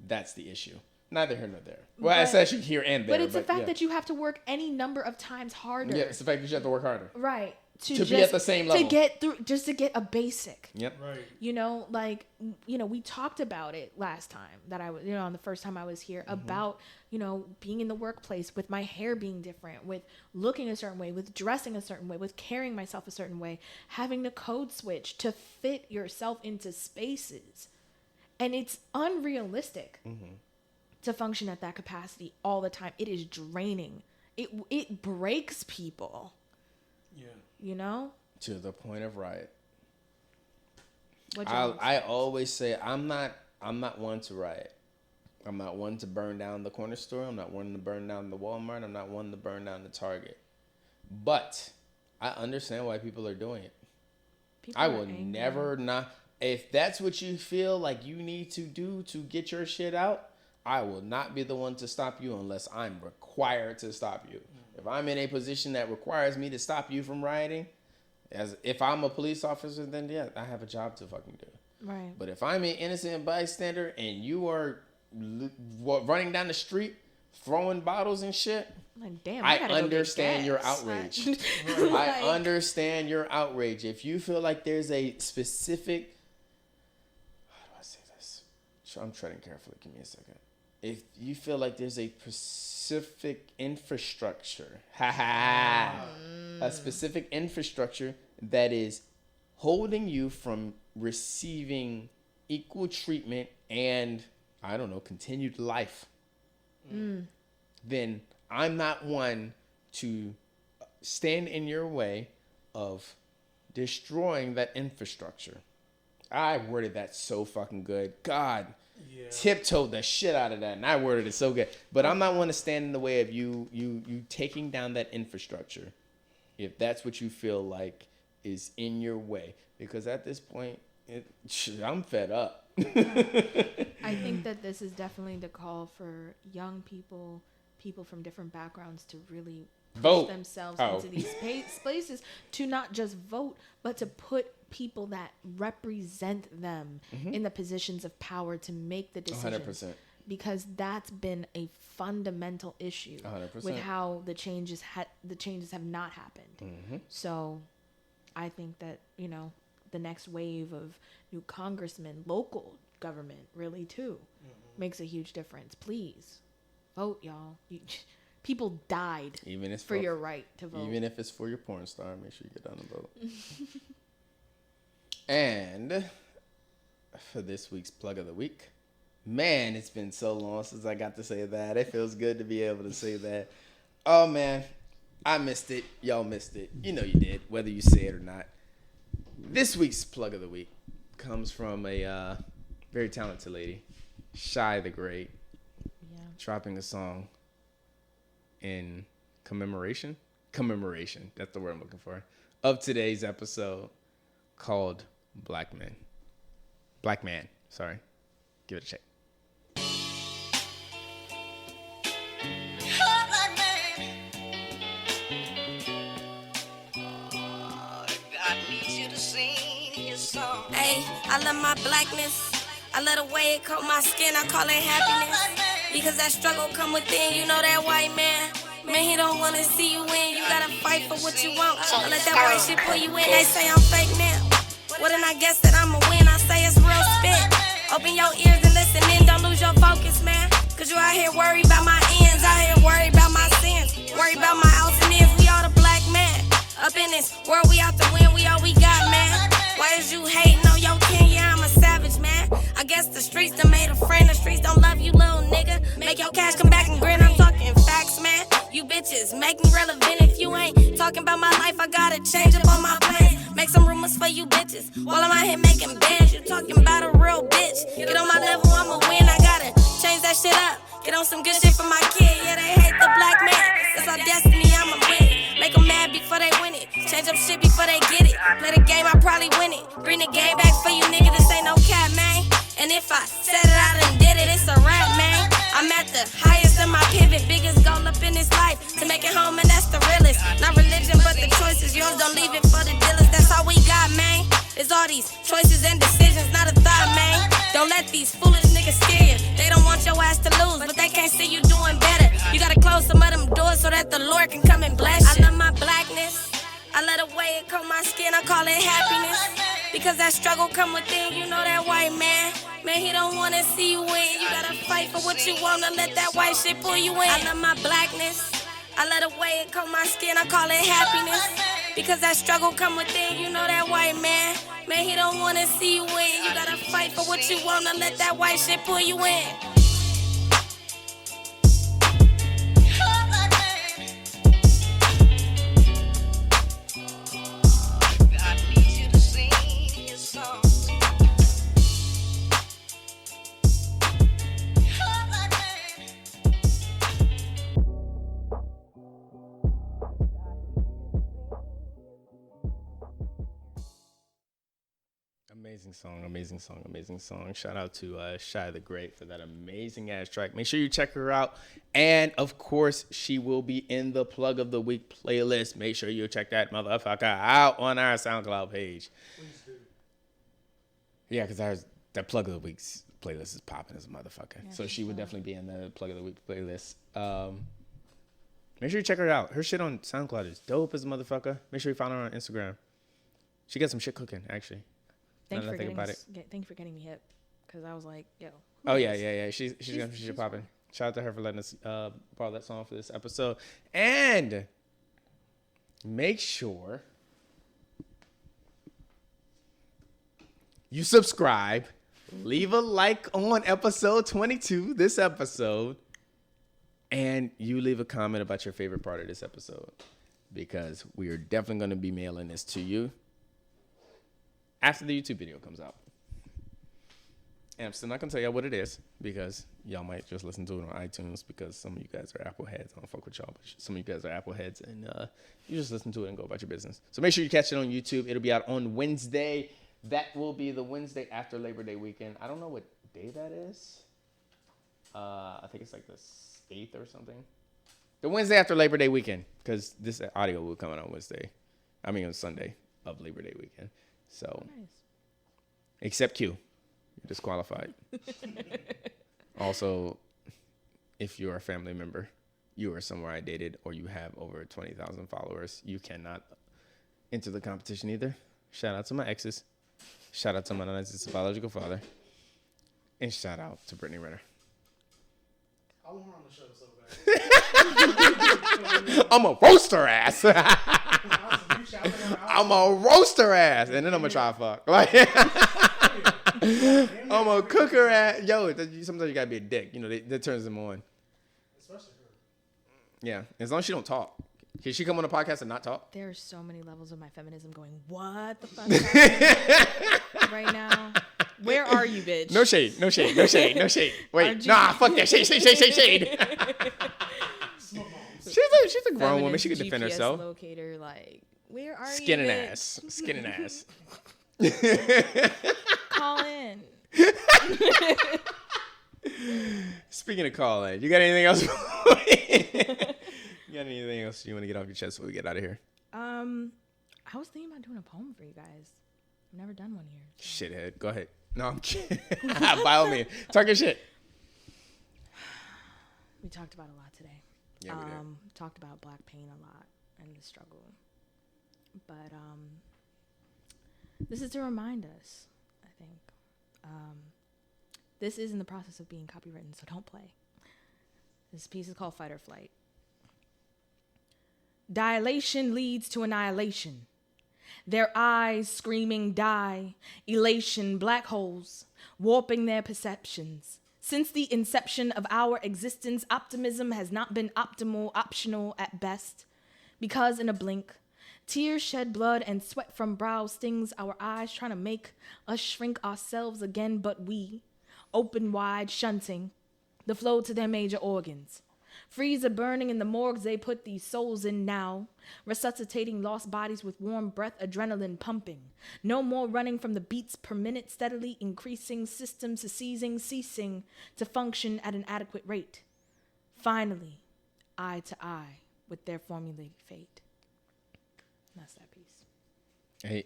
That's the issue. Neither here nor there. Well, it's actually here and there. But it's the fact that you have to work any number of times harder. Yeah, it's the fact that you have to work harder. Right. To be at the same level. To get through, just to get a basic. Yep. Right. You know, like, you know, we talked about it last time that I was, you know, on the first time I was here about, you know, being in the workplace with my hair being different, with looking a certain way, with dressing a certain way, with carrying myself a certain way, having to code switch to fit yourself into spaces. And it's unrealistic to function at that capacity all the time. It is draining. It breaks people. Yeah. You know? To the point of riot. I always say I'm not one to riot. I'm not one to burn down the corner store. I'm not one to burn down the Walmart. I'm not one to burn down the Target. But I understand why people are doing it. I will never not. If that's what you feel like you need to do to get your shit out, I will not be the one to stop you unless I'm required to stop you. If I'm in a position that requires me to stop you from rioting, as if I'm a police officer, then yeah, I have a job to fucking do. Right. But if I'm an innocent bystander and you are running down the street throwing bottles and shit, like, damn, I understand your outrage. I understand your outrage. If you feel like there's a specific, how do I say this? I'm treading carefully. Give me a second. If you feel like there's a specific infrastructure, a specific infrastructure that is holding you from receiving equal treatment and, I don't know, continued life, then I'm not one to stand in your way of destroying that infrastructure. I worded that so fucking good. God. Yeah. Tiptoed the shit out of that, and I worded it so good. But I'm not one to stand in the way of you taking down that infrastructure, if that's what you feel like is in your way. Because at this point, I'm fed up. I think that this is definitely the call for young people from different backgrounds to really push themselves into these places, to not just vote, but to put people that represent them in the positions of power to make the decisions. 100%. Because that's been a fundamental issue 100%. With how the changes have not happened. So I think that, you know, the next wave of new congressmen, local government really too, makes a huge difference. Please vote, y'all. People died for your right to vote. Even if it's for your porn star, make sure you get down and vote. And for this week's plug of the week, man, it's been so long since I got to say that. It feels good to be able to say that. Oh, man, I missed it. Y'all missed it. You know you did, whether you say it or not. This week's plug of the week comes from a very talented lady, Chey the Great, dropping a song in commemoration, that's the word I'm looking for, of today's episode, called Black Man. Give it a check. Hey, I love my blackness. I love the way it coat my skin. I call it happiness. Because that struggle come within. You know that white man. Man, he don't wanna see you win. You gotta fight for what you want. I let that white shit pull you in. They say I'm fake now. Well, then I guess that I'ma win. I say it's real spit. Open your ears and listen in. Don't lose your focus, man. Cause you out here worried about my ends. Out here worried about my sins. Worried about my outs and ins. We all the black man. Up in this world, we out to win. We all we got, man. Why is you hating on your kin? Yeah, I'm a savage, man. I guess the streets done made a friend. The streets don't love you, little nigga. Make your cash come back and grin. I'm talking facts, man. You bitches make me relevant. If you ain't talking about my life, I gotta change up on my plan. Make some rumors for you bitches while I'm out here making bands. You talking about a real bitch. Get on my level, I'ma win. I gotta change that shit up. Get on some good shit for my kid. Yeah, they hate the black man. It's our destiny, I'ma win it. Make them mad before they win it. Change up shit before they get it. Play the game, I probably win it. Bring the game back for you, nigga. This ain't no cat, man. And if I said it, I done did it, it's a rap, man. I'm at the highest of my pivot, biggest goal up in this life, to make it home, and that's the realest. Not religion, but the choices, yours, don't leave it for the dealers. That's all we got, man. It's all these choices and decisions, not a thought, man. Don't let these foolish niggas scare you. They don't want your ass to lose, but they can't see you doing better. You gotta close some of them doors so that the Lord can come and bless you. I love my blackness, I love the way it coat my skin, I call it happiness. Because that struggle come within, you know that white man. Man, he don't wanna see you win. You gotta fight for what you want, to let that white shit pull you in. I love my blackness, I love the way it coat my skin, I call it happiness. Because that struggle come within, you know that white man. Man, he don't wanna see you win. You gotta fight for what you want, to let that white shit pull you in. Amazing song. Shout out to Chey the Great for that amazing ass track. Make sure you check her out. And of course, she will be in the Plug of the Week playlist. Make sure you check that motherfucker out on our SoundCloud page. Please do. Yeah, because that Plug of the Week's playlist is popping as a motherfucker. Yeah, so she would definitely be in the Plug of the Week playlist. Make sure you check her out. Her shit on SoundCloud is dope as a motherfucker. Make sure you follow her on Instagram. She got some shit cooking, actually. Thank you for getting me hip, because I was like, yo. Oh yeah. She's popping. Shout out to her for letting us borrow that song for this episode. And make sure you subscribe, leave a like on episode 22, this episode, and you leave a comment about your favorite part of this episode, because we are definitely going to be mailing this to you after the YouTube video comes out. And I'm still not going to tell y'all what it is, because y'all might just listen to it on iTunes, because some of you guys are Apple heads. I don't fuck with y'all, but some of you guys are Apple heads, and you just listen to it and go about your business. So make sure you catch it on YouTube. It'll be out on Wednesday. That will be the Wednesday after Labor Day weekend. I don't know what day that is. I think it's like the 8th or something. The Wednesday after Labor Day weekend, because this audio will come out on Sunday of Labor Day weekend. So, nice. Except Q, you're disqualified. Also, if you're a family member, you are somewhere I dated, or you have over 20,000 followers, you cannot enter the competition either. Shout out to my exes. Shout out to my non-existent biological father. And shout out to Brittany Renner. I want her on the show so bad. I'm a roaster ass. I'm a roaster ass, and then I'm gonna try to fuck. Like, I'm gonna cook her ass. Yo, sometimes you gotta be a dick. You know, that turns them on. Especially her. Yeah, as long as she don't talk. Can she come on the podcast and not talk? There are so many levels of my feminism going, what the fuck is happening right now? Where are you, bitch? No shade. Wait, nah, fuck that. Shade. She's a grown woman. She can defend herself. Locator, like, where are Skin you? Skin and ass. Call in. Speaking of call in, you got anything else? You got anything else you want to get off your chest before we get out of here? I was thinking about doing a poem for you guys. I've never done one here. So. Shithead. Go ahead. No, I'm kidding. By all means. Talk your shit. We talked about a lot today. Yeah, we did. Talked about black pain a lot and the struggle. But this is to remind us, I think. This is in the process of being copywritten, so don't play. This piece is called Fight or Flight. Dilation leads to annihilation. Their eyes screaming die, elation, black holes, warping their perceptions. Since the inception of our existence, optimism has not been optimal, optional at best. Because in a blink, tears shed blood and sweat from brow stings our eyes, trying to make us shrink ourselves again, but we, open wide, shunting the flow to their major organs. Freezer burning in the morgues they put these souls in now. Resuscitating lost bodies with warm breath, adrenaline pumping. No more running from the beats per minute, steadily increasing systems ceasing to function at an adequate rate. Finally, eye to eye with their formulated fate. That's that piece. Hey.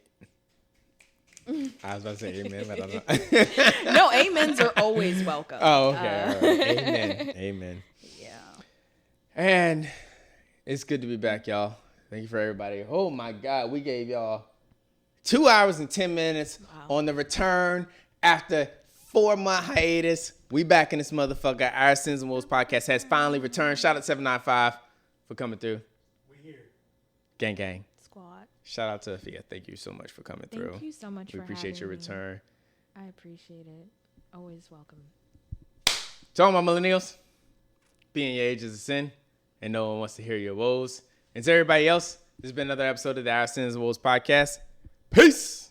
I was about to say amen, but I'm not. No, amens are always welcome. Oh, okay. All right. Amen. Amen. Yeah. And it's good to be back, y'all. Thank you for everybody. Oh, my God. We gave y'all 2 hours and 10 minutes on the return after 4-month hiatus. We back in this motherfucker. Our Sins and Woes podcast has finally returned. Shout out 795 for coming through. We here. Gang, gang. Squad. Shout out to Afia. Thank you so much for coming through. Thank you so much for We appreciate your having me. return. I appreciate it. Always welcome. To all my millennials, being your age is a sin, and no one wants to hear your woes. And to everybody else, this has been another episode of the Our Sins and Woes podcast. Peace!